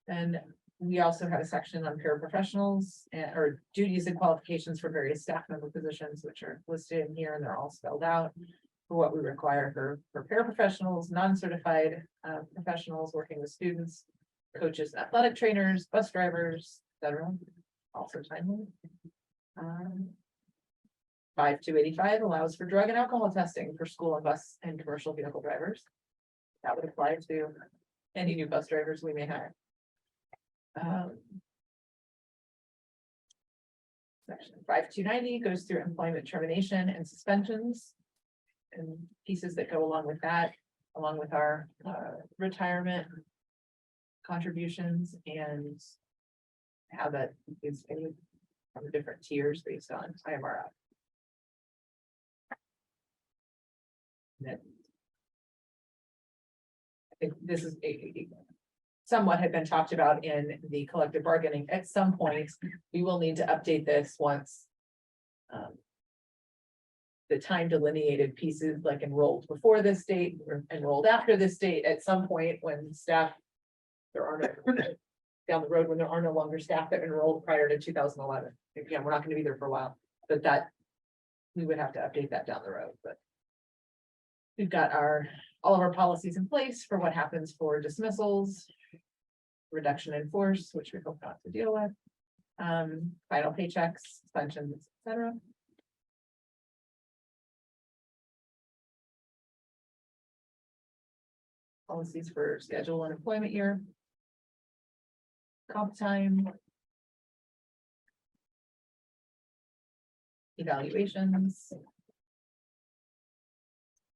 And we also have a section on paraprofessionals or duties and qualifications for various staff member positions, which are listed in here, and they're all spelled out for what we require for paraprofessionals, non-certified professionals working with students, coaches, athletic trainers, bus drivers, etc. Also timely. 5285 allows for drug and alcohol testing for school and bus and commercial vehicle drivers. That would apply to any new bus drivers we may hire. Section 5290 goes through employment termination and suspensions and pieces that go along with that, along with our retirement contributions and how that is paid from the different tiers based on IMRF. Then I think this is somewhat had been talked about in the collective bargaining. At some point, we will need to update this once the time delineated pieces like enrolled before this date or enrolled after this date at some point when staff, there are no down the road when there are no longer staff that enrolled prior to 2011. Again, we're not going to be there for a while, but that we would have to update that down the road. But we've got all of our policies in place for what happens for dismissals, reduction in force, which we hope not to deal with, final paychecks, suspensions, etc. Policies for schedule and employment year, comp time, evaluations.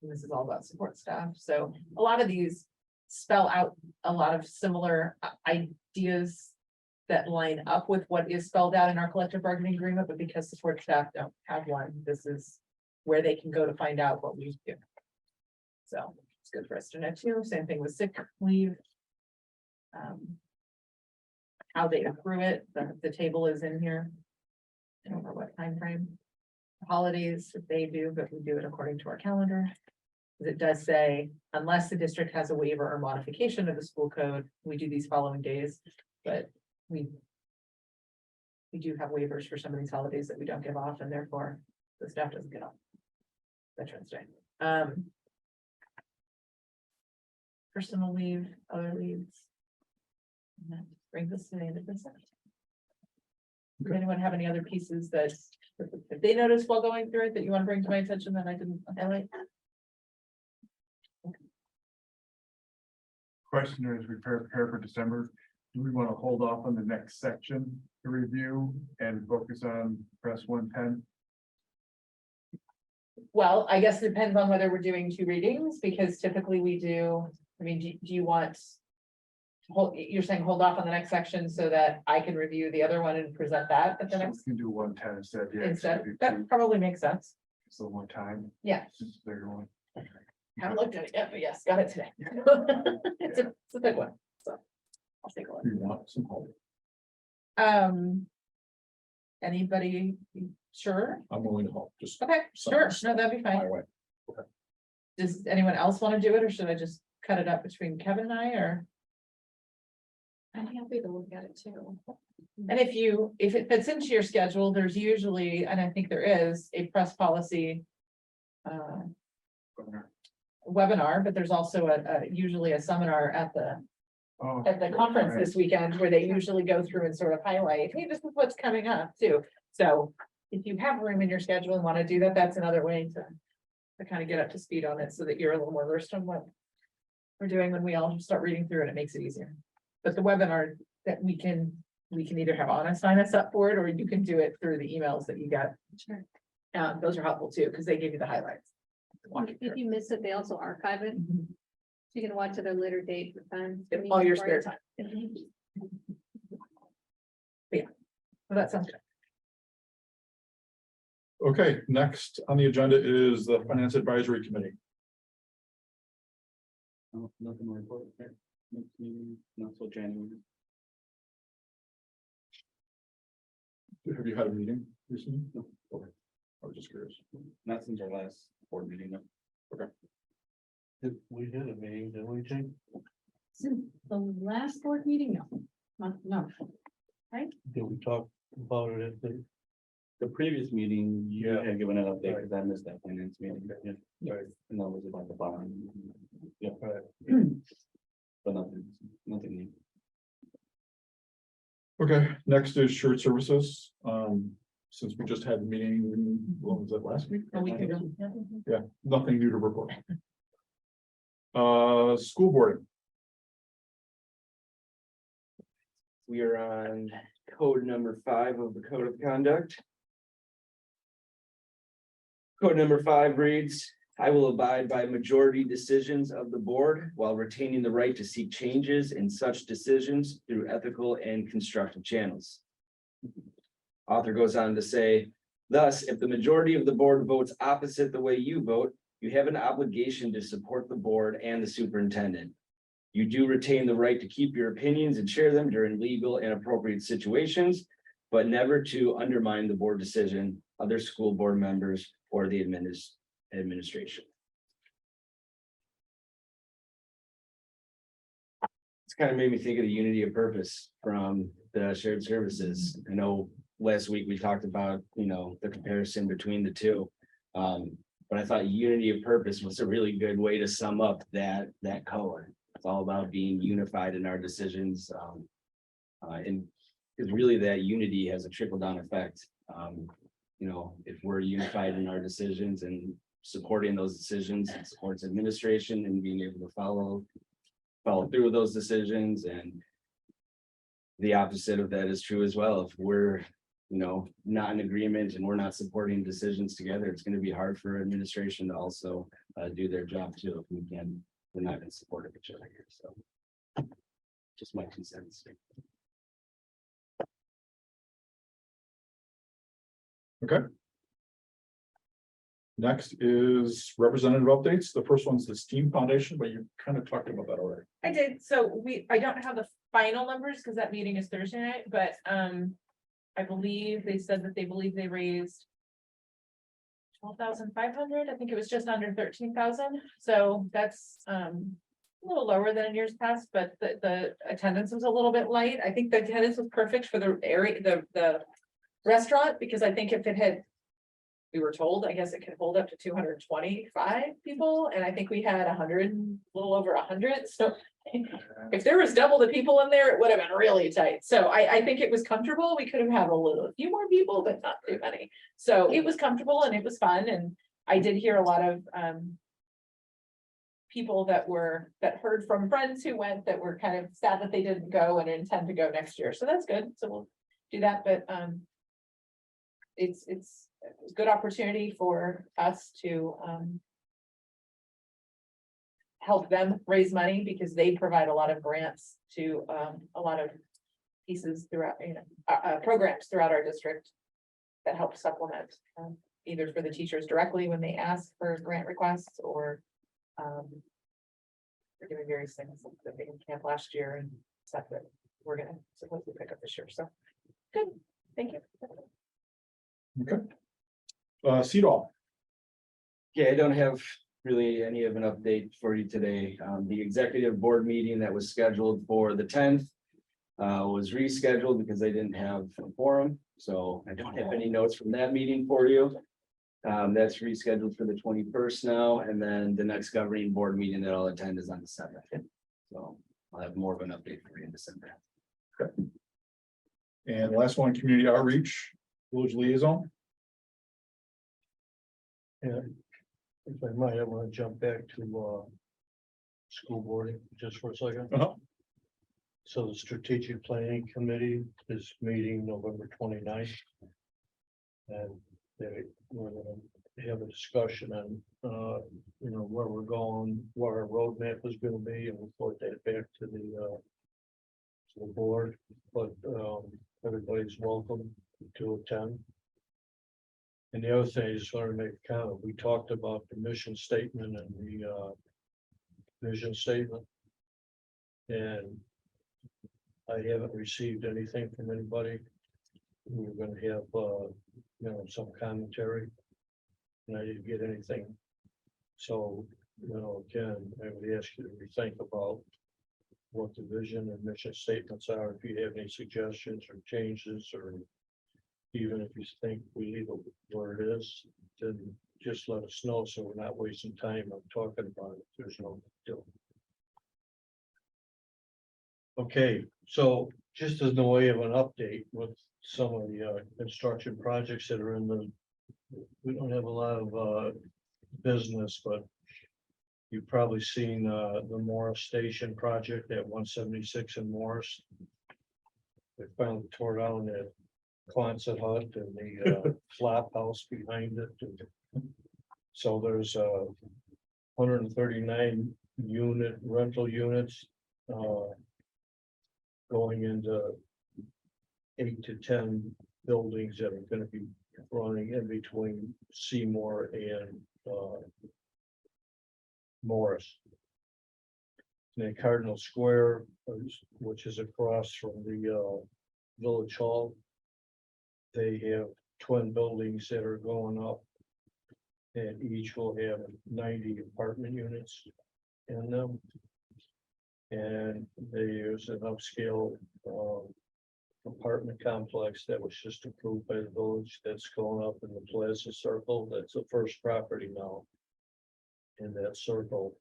And this is all about support staff. So a lot of these spell out a lot of similar ideas that line up with what is spelled out in our collective bargaining agreement, but because support staff don't have one, this is where they can go to find out what we do. So it's good for us to know too. Same thing with sick leave. How they accrue it, the table is in here. I don't know what time frame. Holidays, if they do, but we do it according to our calendar. It does say, unless the district has a waiver or modification of the school code, we do these following days, but we do have waivers for some of these holidays that we don't give off, and therefore the staff doesn't get off. Veterans Day. Personal leave, other leaves. And that brings us to the end of this section. Does anyone have any other pieces that if they noticed while going through it that you want to bring to my attention that I didn't highlight? Question as we prepare for December, do we want to hold off on the next section to review and focus on press 110? Well, I guess it depends on whether we're doing 2 readings, because typically we do, I mean, do you want you're saying hold off on the next section so that I can review the other one and present that at the So we next, can do 110 instead, yeah. instead, that probably makes sense. So one time. Yeah. Just a bigger one. Haven't looked at it yet, but yes, got it today. It's a big one, so. I'll take a look. You want some help? Anybody, sure? I'm willing to help, just. Okay, sure, no, that'd be My fine. way. Does anyone else want to do it, or should I just cut it up between Kevin and I, or? I'm happy to look at it too. And if it fits into your schedule, there's usually, and I think there is, a press policy. Webinar, but there's also usually a seminar at the Oh, conference this weekend where they usually go through and sort of highlight, hey, this is what's coming up too. So if you have room in your schedule and want to do that, that's another way to kind of get up to speed on it so that you're a little more versed on what we're doing when we all start reading through it. It makes it easier. But the webinar that we can either have Anna sign us up for it, or you can do it through the emails that you got. Sure. Those are helpful too, because they give you the highlights. If you miss it, they also archive it. Mhm. You can watch it at a later date with time. In all your spare time. Yeah, well, that sounds good. Okay, next on the agenda is the Finance Advisory Committee. No, nothing to report. Okay. Next meeting, not till January. Have you had a meeting recently? No. Okay. I was just curious. Not since our last board meeting. No. We did a meeting, didn't we, Jane? Since the last board meeting, no. Did we talk about it at The previous meeting, you Yeah. had given an update because I missed that finance meeting. Yeah. Right. And that was about the bond. Yeah. Right. But nothing new. Okay, next is shared services. Since we just had a meeting, what was that, last week? A week ago. Yeah, nothing new to report. School board. We are on code number 5 of the Code of Conduct. Code number 5 reads, I will abide by majority decisions of the board while retaining the right to seek changes in such decisions through ethical and constructive channels. Author goes on to say, thus, if the majority of the board votes opposite the way you vote, you have an obligation to support the board and the superintendent. You do retain the right to keep your opinions and share them during legal and appropriate situations, but never to undermine the board decision, other school board members, or the administration. It's kind of made me think of the unity of purpose from the shared services. I know last week we talked about, the comparison between the two. But I thought unity of purpose was a really good way to sum up that code. It's all about being unified in our decisions. And because really that unity has a trickle down effect. If we're unified in our decisions and supporting those decisions, it supports administration and being able to follow through with those decisions. And the opposite of that is true as well. If we're not in agreement and we're not supporting decisions together, it's going to be hard for administration to also do their job too. If we're not in support of each other here. So just my 2 cents. Okay. Next is representative updates. The first one's the STEAM Foundation, but you kind of talked about that already. I did, so I don't have the final numbers because that meeting is Thursday night, but I believe they said that they believe they raised 12,500. I think it was just under 13,000. So that's a little lower than in years past, but the attendance was a little bit light. I think the attendance was perfect for the area, the restaurant, because I think if it had, we were told, I guess it could hold up to 225 people, and I think we had 100, a little over 100. So if there was double the people in there, it would have been really tight. So I think it was comfortable. We could have had a few more people, but not too many. So it was comfortable and it was fun. And I did hear a lot of people that heard from friends who went that were kind of sad that they didn't go and intend to go next year. So that's good. So we'll do that. But it's a good opportunity for us to help them raise money because they provide a lot of grants to a lot of pieces throughout, programs throughout our district that help supplement, either for the teachers directly when they ask for grant requests or we're doing various things that they did camp last year and stuff that we're gonna supposedly pick up this year. So good, thank you. Okay. CEDAW. Yeah, I don't have really any of an update for you today. The executive board meeting that was scheduled for the 10th was rescheduled because they didn't have a quorum, so I don't have any notes from that meeting for you. That's rescheduled for the 21st now, and then the next governing board meeting that I'll attend is on the 7th. So I'll have more of an update for you in December. And last one, community outreach, village liaison. Yeah, if I might, I want to jump back to school board just for a second. So the strategic planning committee is meeting November 29th. And we're gonna have a discussion on, where we're going, what our roadmap is gonna be, and report that back to the board, but everybody's welcome to attend. And the other thing, I just wanted to make a comment, we talked about the mission statement and the vision statement. And I haven't received anything from anybody. We're gonna have, some commentary. And I didn't get anything. So, again, I would ask you to rethink about what the vision and mission statements are, if you have any suggestions or changes, or even if you think we leave it where it is, then just let us know, so we're not wasting time on talking about it. There's no deal. Okay, so just as the way of an update with some of the construction projects that are in the, we don't have a lot of business, but you've probably seen the Morris Station project at 176 in Morris. They finally tore down that Quonset hut and the flop house behind it. So there's 139 rental units going into 8 to 10 buildings that are going to be running in between Seymour and Morris. And Cardinal Square, which is across from the Village Hall, they have twin buildings that are going up, and each will have 90 apartment units in them. And they use an upscale apartment complex that was just approved by the village that's going up in the Plaza Circle. That's the first property now in that circle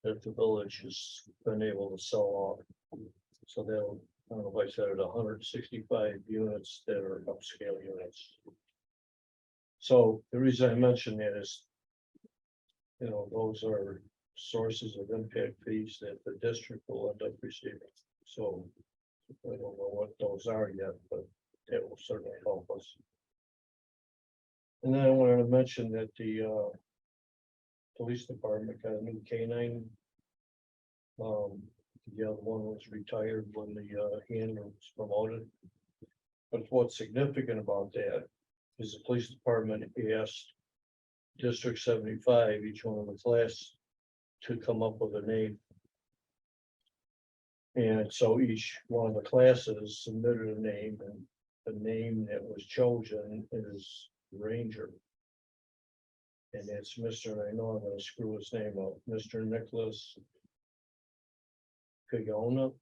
that the village has been able to sell off. So they'll, I don't know if I said it, 165 units that are upscale units. So the reason I mention that is, those are sources of impact fees that the district will end up receiving. So I don't know what those are yet, but that will certainly help us. And then I wanted to mention that the police department got a new K9. The other one was retired when the handler was promoted. But what's significant about that is the police department asked District 75, each one of the class, to come up with a name. And so each one of the classes submitted a name, and the name that was chosen is Ranger. And it's Mr., I know I'm gonna screw his name up, Mr. Nicholas Kagona.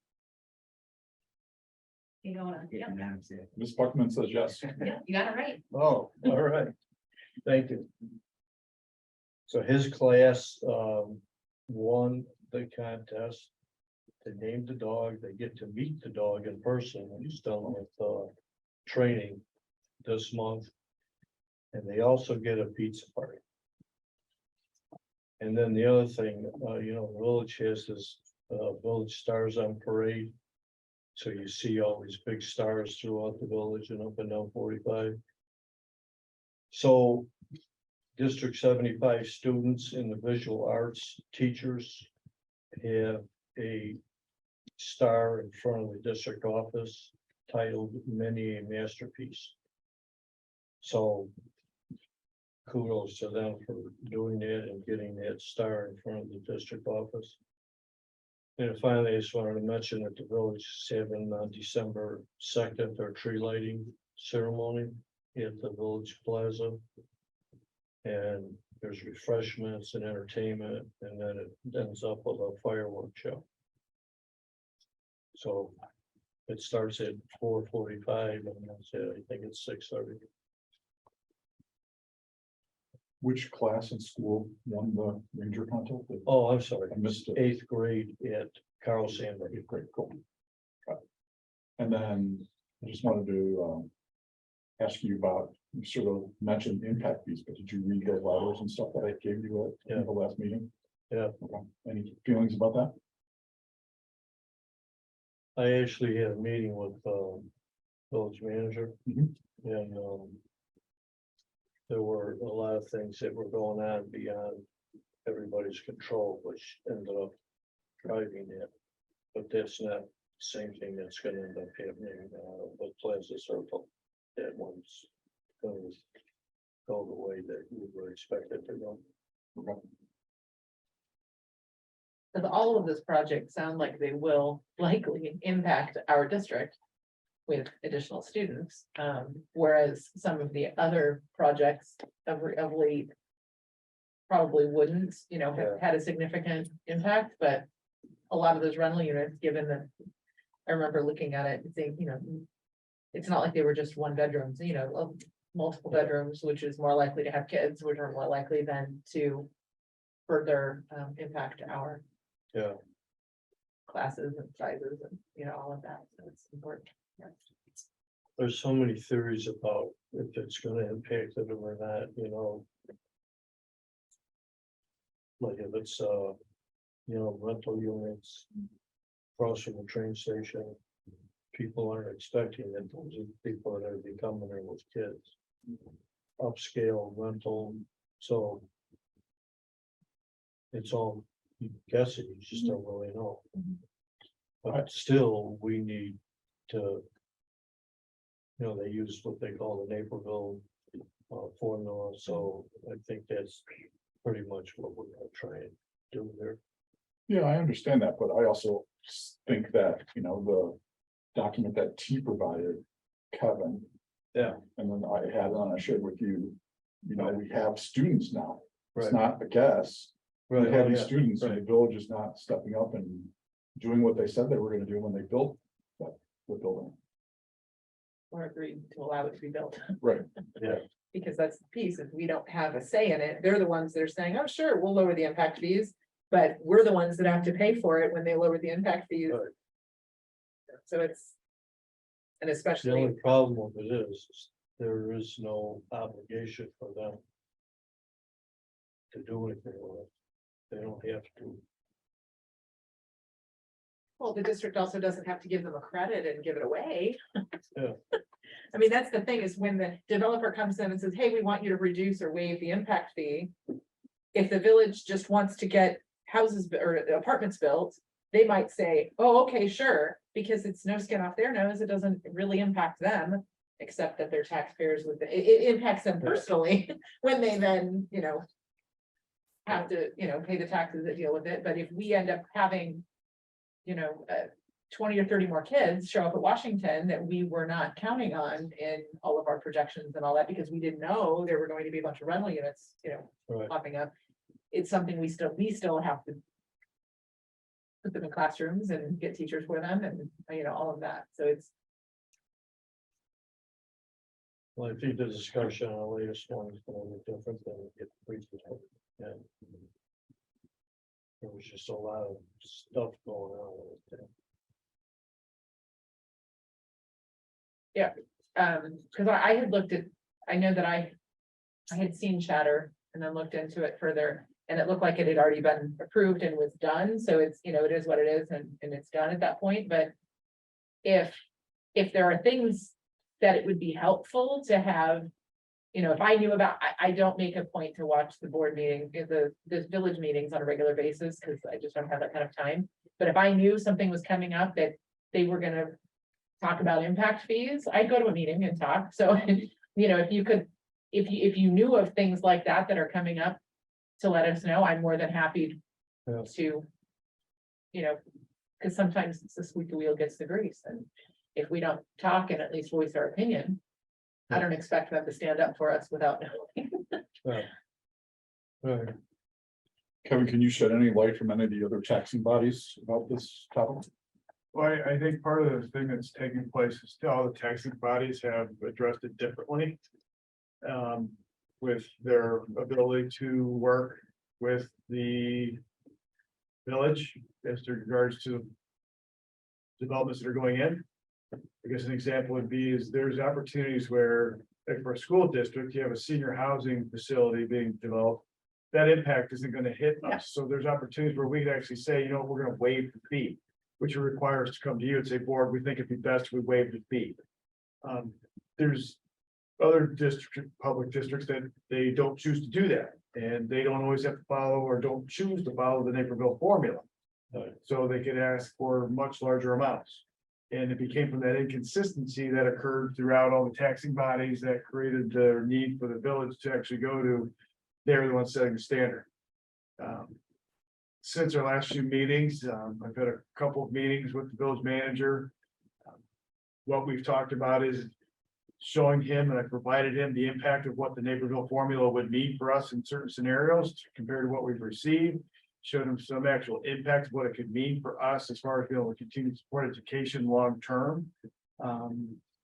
Ms. Buckman says yes. Yeah, you got it right. Oh, all right. Thank you. So his class won the contest. They named the dog. They get to meet the dog in person. He's done with training this month. And they also get a pizza party. And then the other thing, the village has this Village Stars on Parade. So you see all these big stars throughout the village and up and down 45. So District 75 students in the visual arts teachers have a star in front of the district office titled Many a Masterpiece. So kudos to them for doing that and getting that star in front of the district office. And finally, I just wanted to mention that the village is having on December 2nd, our tree lighting ceremony at the village plaza. And there's refreshments and entertainment, and then it ends up with a fireworks show. So it starts at 4:45 and ends at, I think it's 6:30. Which class in school won the Ranger contest? Oh, I'm sorry, I missed it. 8th grade at Carl Sandburg. Great, cool. Got it. And then I just wanted to ask you about, you sort of mentioned impact fees, but did you read those letters and stuff that I gave you at the last meeting? Yeah. Okay. Any feelings about that? I actually had a meeting with village manager. Mhm. And there were a lot of things that were going on beyond everybody's control, which ended up driving it. But that's not the same thing that's gonna end up happening with Plaza Circle. That one's going to go the way that we were expected to go. Okay. Because all of this project sound like they will likely impact our district with additional students. Whereas some of the other projects of late probably wouldn't, you know, have had a significant impact, but a lot of those rental units, given that I remember looking at it and saying, you know, it's not like they were just one bedrooms, you know, multiple bedrooms, which is more likely to have kids, which are more likely than to further impact our Yeah. classes and sizes and, you know, all of that. So it's important. Yeah. There's so many theories about if it's gonna impact it or not, you know. Like if it's you know, rental units across from the train station. People aren't expecting that those are people that are be coming there with kids. Upscale rental, so. It's all guessing, you just don't really know. But still, we need to. You know, they use what they call the Naperville formula, so I think that's pretty much what we're gonna try and do there. Yeah, I understand that, but I also think that, you know, the document that T provided, Kevin. Yeah. And then I had on, I shared with you, you know, we have students now. It's Right. not a guess. We Right, have oh, these yeah, students and the right. village is not stepping up and doing what they said they were gonna do when they built the building. Or agreed to allow it to be built. Right. Yeah. Because that's the piece, if we don't have a say in it, they're the ones that are saying, oh, sure, we'll lower the impact fees. But we're the ones that have to pay for it when they lower the impact fees. Right. So it's. And The especially, only problem with it is there is no obligation for them. To do anything with it. They don't have to. well, the district also doesn't have to give them a credit and give it away. Yeah. I mean, that's the thing is when the developer comes in and says, hey, we want you to reduce or waive the impact fee. If the village just wants to get houses or apartments built, they might say, oh, okay, sure, because it's no skin off their nose, it doesn't really impact them. Except that they're taxpayers with it impacts them personally when they then, you know. Have to, you know, pay the taxes that deal with it, but if we end up having. You know, 20 or 30 more kids show up at Washington that we were not counting on in all of our projections and all that, because we didn't know there were going to be a bunch of rental units, you know, Right. popping up. It's something we still have to. Put them in classrooms and get teachers for them and, you know, all of that, so it's. Well, I think the discussion on the latest one is gonna be different than it previous one. Yeah. There was just a lot of stuff going on with it. Because I had looked at, I know that I had seen chatter and then looked into it further, and it looked like it had already been approved and was done, so it's, you know, it is what it is, and it's done at that point, but. If there are things that it would be helpful to have You know, if I knew about, I don't make a point to watch the board meeting, the village meetings on a regular basis, because I just don't have that kind of time. But if I knew something was coming up that they were gonna talk about impact fees, I'd go to a meeting and talk. So, you know, if you could, if you knew of things like that that are coming up, to let us know, I'm more than happy Yeah. to, you know, because sometimes it's the squeaky wheel gets the grease, and if we don't talk and at least voice our opinion, I don't expect them to stand up for us without knowing. Right. Right. Kevin, can you shed any light from any of the other taxing bodies about this topic? Well, I think part of the thing that's taking place is all the taxing bodies have addressed it differently. With their ability to work with the village as to regards to developments that are going in. I guess an example would be is there's opportunities where, like for a school district, you have a senior housing facility being developed. That impact isn't gonna hit us. So there's opportunities where we could actually say, you know, we're gonna waive the fee, which would require us to come to you and say, board, we think it'd be best if we waive the fee. There's other district, public districts that they don't choose to do that, and they don't always have to follow or don't choose to follow the Naperville formula. So they could ask for much larger amounts. And it became from that inconsistency that occurred throughout all the taxing bodies that created the need for the village to actually go to, they're the ones setting the standard. Since our last few meetings, I've had a couple of meetings with the village manager. What we've talked about is showing him, and I provided him the impact of what the Naperville formula would mean for us in certain scenarios compared to what we've received. Showed him some actual impact of what it could mean for us as far as being able to continue to support education long term.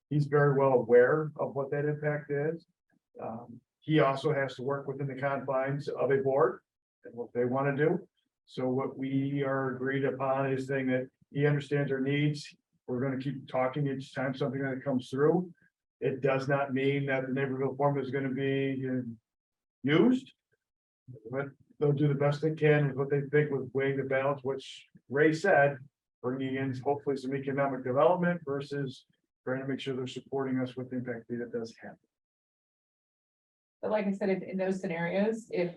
He's very well aware of what that impact is. He also has to work within the confines of a board and what they want to do. So what we are agreed upon is saying that he understands our needs. We're going to keep talking each time something that comes through. It does not mean that the Naperville formula is going to be used, but they'll do the best they can with what they think with weighing the balance, which Ray said, bringing in hopefully some economic development versus trying to make sure they're supporting us with the impact fee that does happen. But like I said, in those scenarios, if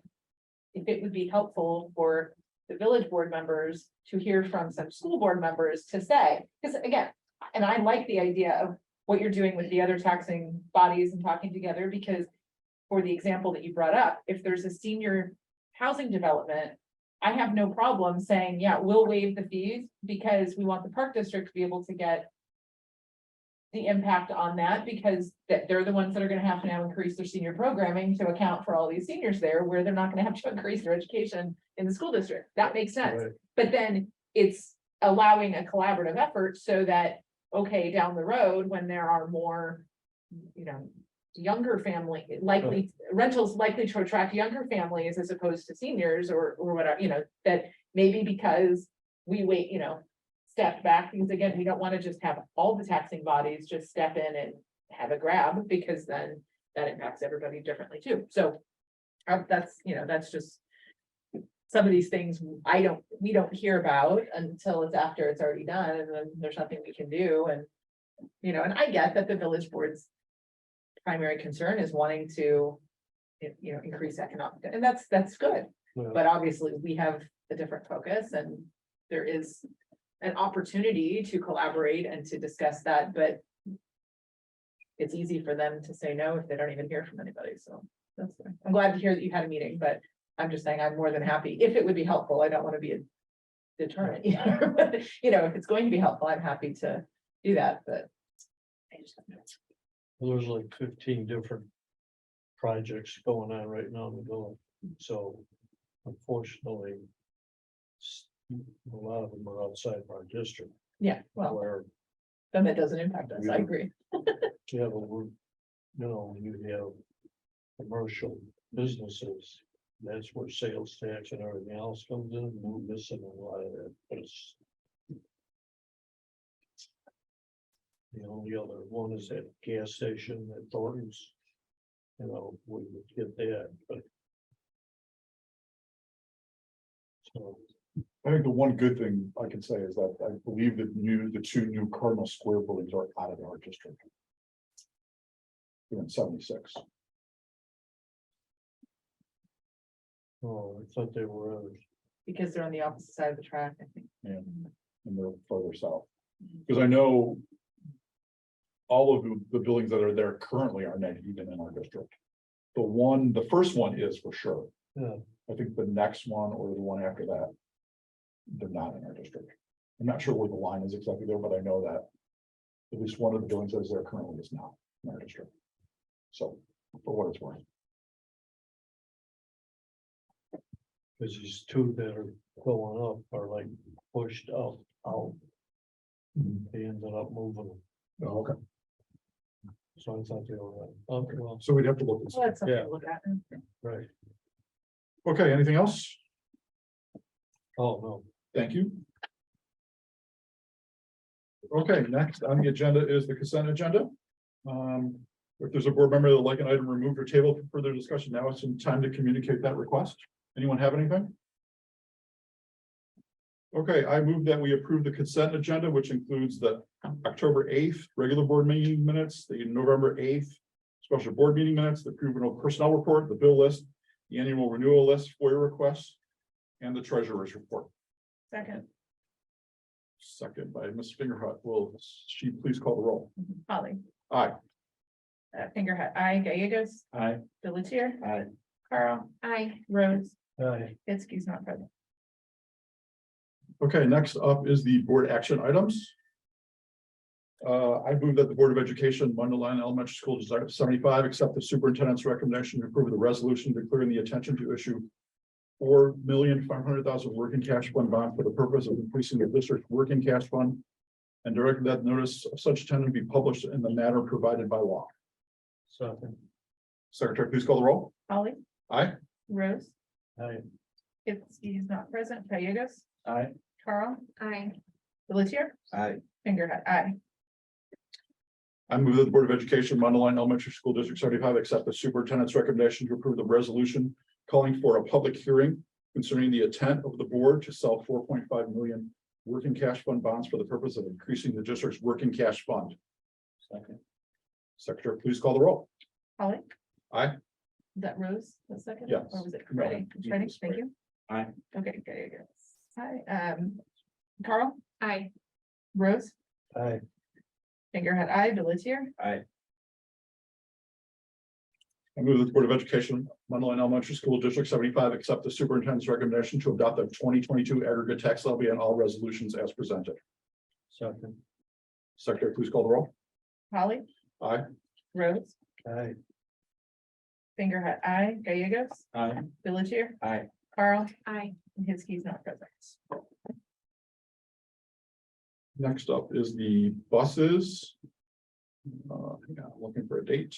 it would be helpful for the village board members to hear from some school board members to say, because again, and I like the idea of what you're doing with the other taxing bodies and talking together, because for the example that you brought up, if there's a senior housing development, I have no problem saying, yeah, we'll waive the fees because we want the park district to be able to get the impact on that, because they're the ones that are gonna have to now increase their senior programming to account for all these seniors there, where they're not gonna have to increase their education in the school district. That makes sense. Right. But then it's allowing a collaborative effort so that, okay, down the road, when there are more, you know, younger family, likely rentals likely to attract younger families as opposed to seniors or whatever, you know, that maybe because we wait, you know, step back, because again, we don't want to just have all the taxing bodies just step in and have a grab, because then that impacts everybody differently too. So that's, you know, that's just some of these things we don't hear about until it's after it's already done, and then there's nothing we can do. And, you know, and I get that the village board's primary concern is wanting to, you know, increase economic, and that's good. Yeah. But obviously we have a different focus, and there is an opportunity to collaborate and to discuss that, but it's easy for them to say no if they don't even hear from anybody. So that's fine. I'm glad to hear that you had a meeting, but I'm just saying I'm more than happy if it would be helpful. I don't want to be a deterrent either. But, you know, if it's going to be helpful, I'm happy to do that, but I just don't know. There's like 15 different projects going on right now in the village. So unfortunately, a lot of them are outside of our district. Yeah, well, Where then that doesn't impact us. I agree. you have you have commercial businesses. That's where sales tax and everything else comes in. We're missing a lot of that, but it's. The only other one is that gas station at Thornton's. You know, we would get that, but. So. I think the one good thing I can say is that I believe that the two new Cardinal Square buildings are out of our district. In 76. Oh, I thought they were others. because they're on the opposite side of the track, I think. And they're further south. Because I know all of the buildings that are there currently are not even in our district. The first one is for sure. Yeah. I think the next one or the one after that, they're not in our district. I'm not sure where the line is exactly there, but I know that at least one of the buildings that is there currently is not in our district. So, for what it's worth. Cause these two that are going up are like pushed up, out. They ended up moving them, Oh, okay. so I thought they were right. Okay, well, So we'd have to look. and see. Well, that's something Yeah. to look at. right. Okay, anything else? Oh, no. Thank you. Okay, next on the agenda is the consent agenda. If there's a board member that would like an item removed or tabled for further discussion, now is some time to communicate that request. Anyone have anything? Okay, I move that we approve the consent agenda, which includes the October 8th regular board meeting minutes, the November 8th special board meeting minutes, the approval of personnel report, the bill list, the annual renewal list, FOIA requests, and the treasurer's report. Second, Second by Ms. Fingerhut. Will she please call the roll? Holly, Aye. Fingerhut, aye, Gallegos, Aye. Pelletier, Aye. Carl, Aye. Rose, Aye. Hitzky's not present. Okay, next up is the board action items. I move that the Board of Education, Mundelein Elementary School District 75, accept the superintendent's recommendation to approve the resolution declaring the intention to issue $4,500,000 working cash fund bond for the purpose of increasing the district's working cash fund, and direct that notice of such intent be published in the manner provided by law. Second. Secretary, please call the roll. Holly, Aye. Rose, Aye. Hitzky's not present, Gallegos, Aye. Carl, Aye. Pelletier, Aye. Fingerhut, aye. I move that the Board of Education, Mundelein Elementary School District 75, accept the superintendent's recommendation to approve the resolution calling for a public hearing concerning the intent of the board to sell 4.5 million working cash fund bonds for the purpose of increasing the district's working cash fund. Second. Secretary, please call the roll. Holly. Aye. Is that Rose, the second? Yes. Or was it No, Freddie? Freddie, thank you. Aye. Okay, good. Hi, Carl, Aye. Rose, Aye. Fingerhut, aye, Pelletier, Aye. I move that the Board of Education, Mundelein Elementary School District 75, accept the superintendent's recommendation to adopt the 2022 aggregate tax levy and all resolutions as presented. Second. Secretary, please call the roll. Holly, Aye. Rose, Aye. Fingerhut, aye, Gallegos, Aye. Pelletier, Aye. Carl, Aye. and Hitzky's not present. Next up is the buses. Hang on, looking for a date.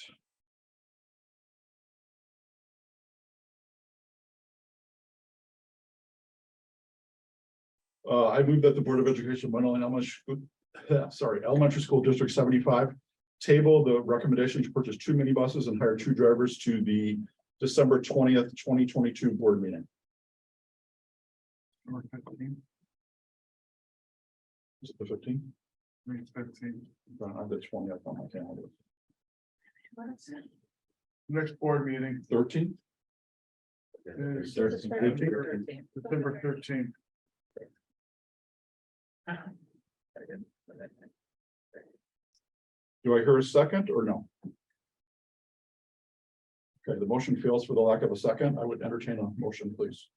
I move that the Board of Education, Mundelein Elementary School District 75, table the recommendation to purchase 2 minibuses and hire 2 drivers to the December 20th, 2022 board meeting. Is it the 15th? It's 15. I have the 20th on my calendar. Next board meeting, 13th? December 13th. Do I hear a second or no? Okay, the motion fails for the lack of a second. I would entertain a motion, please.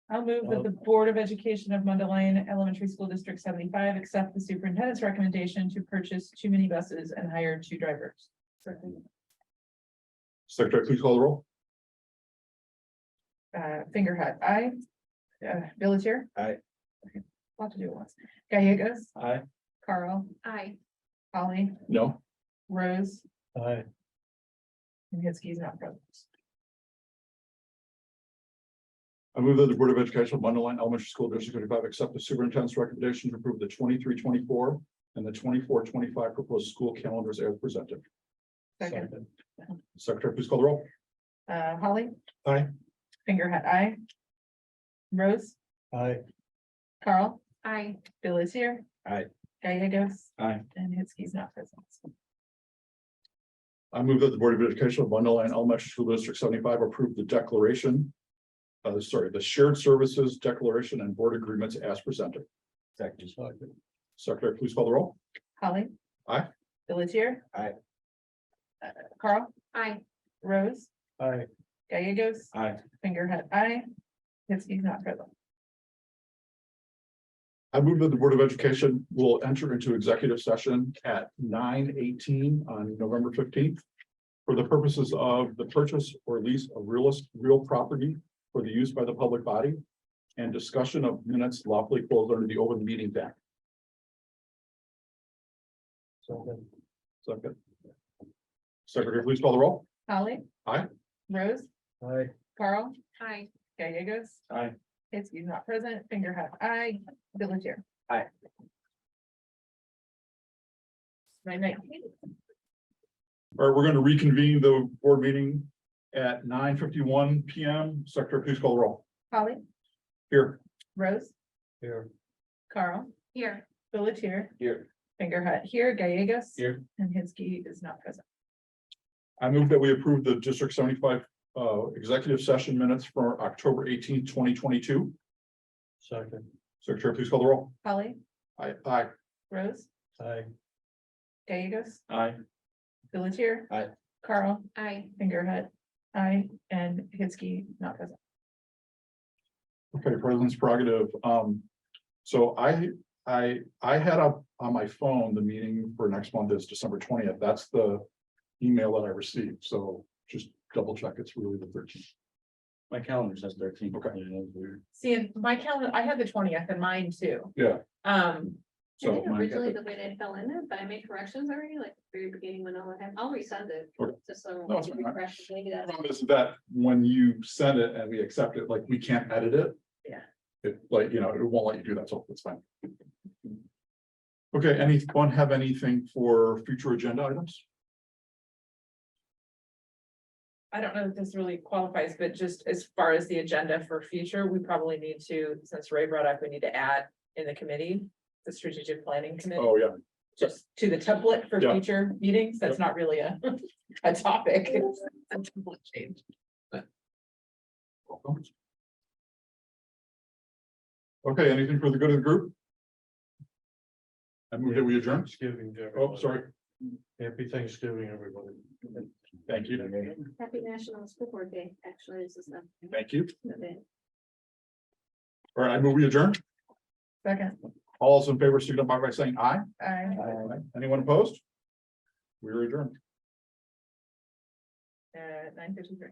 I'll move that the Board of Education of Mundelein Elementary School District 75 accept the superintendent's recommendation to purchase 2 minibuses and hire 2 drivers. Secretary, please call the roll. Fingerhut, aye. Pelletier. Aye. Lot to do at once. Gallegos, Aye. Carl, Aye. Holly, No. Rose, Aye. and Hitzky's not present. I move that the Board of Education of Mundelein Elementary School District 35 accept the superintendent's recommendation to approve the 23-24 and the 24-25 proposed school calendars as presented. Second, Secretary, please call the roll. Holly. Aye. Fingerhut, aye. Rose, Aye. Carl, Aye. Pelletier. Aye. Gallegos. Aye. And Hitzky's not present. I move that the Board of Education of Mundelein Elementary School District 75 approve the declaration. The shared services declaration and board agreements as presented. Second. Secretary, please call the roll. Holly. Aye. Pelletier. Aye. Carl. Aye. Rose. Aye. Gallegos. Aye. Fingerhead, aye. Hitzke not present. I move that the Board of Education will enter into executive session at 9:18 on November 15th. For the purposes of the purchase or lease of real property for the use by the public body. And discussion of minutes lawfully closed under the Open Meetings Act. Second. Secretary, please call the roll. Holly. Aye. Rose. Aye. Carl. Aye. Gallegos. Aye. Hitzke not present. Fingerhead, aye. Pelletier. Aye. 9:19. All right, we're going to reconvene the board meeting at 9:51 PM. Secretary, please call the roll. Holly. Here. Rose. Here. Carl. Here. Pelletier. Here. Fingerhead here. Gallegos. Here. And Hitzke is not present. I move that we approve the District 75 executive session minutes for October 18th, 2022. Second. Secretary, please call the roll. Holly. Aye. Rose. Aye. Gallegos. Aye. Pelletier. Aye. Carl. Aye. Fingerhead, aye, and Hitzke not present. Okay, President's prerogative. So I had up on my phone, the meeting for next month is December 20th. That's the email that I received. So just double check. It's really the 13th. My calendar says 13. Okay. Yeah, that's weird. See, in my calendar, I had the 20th in mine too. Yeah. I So think mine- originally the way they fell in it, but I made corrections already, like very beginning when all had, I'll resend it. Okay. Just so. No, it's fine. refresh, maybe The that's. problem is that when you send it and we accept it, like we can't edit it. Yeah. It like, it won't let you do that, so it's fine. Okay, anyone have anything for future agenda items? I don't know if this really qualifies, but just as far as the agenda for future, we probably need to, since Ray brought up, we need to add in the committee, the strategic planning committee, Oh, yeah. just to the template for Yeah. future meetings. That's not really a, a topic. It's a template change. Okay, anything for the good of the group? I move that we adjourn. Thanksgiving to Oh, everybody. sorry. Happy Thanksgiving, everybody. Thank you. Happy National School Board Day, actually, this is the. Thank you. the day. All right, I move we adjourn. Second, All those in favor, signify by saying aye. aye. Anyone opposed? We are adjourned. 9:53.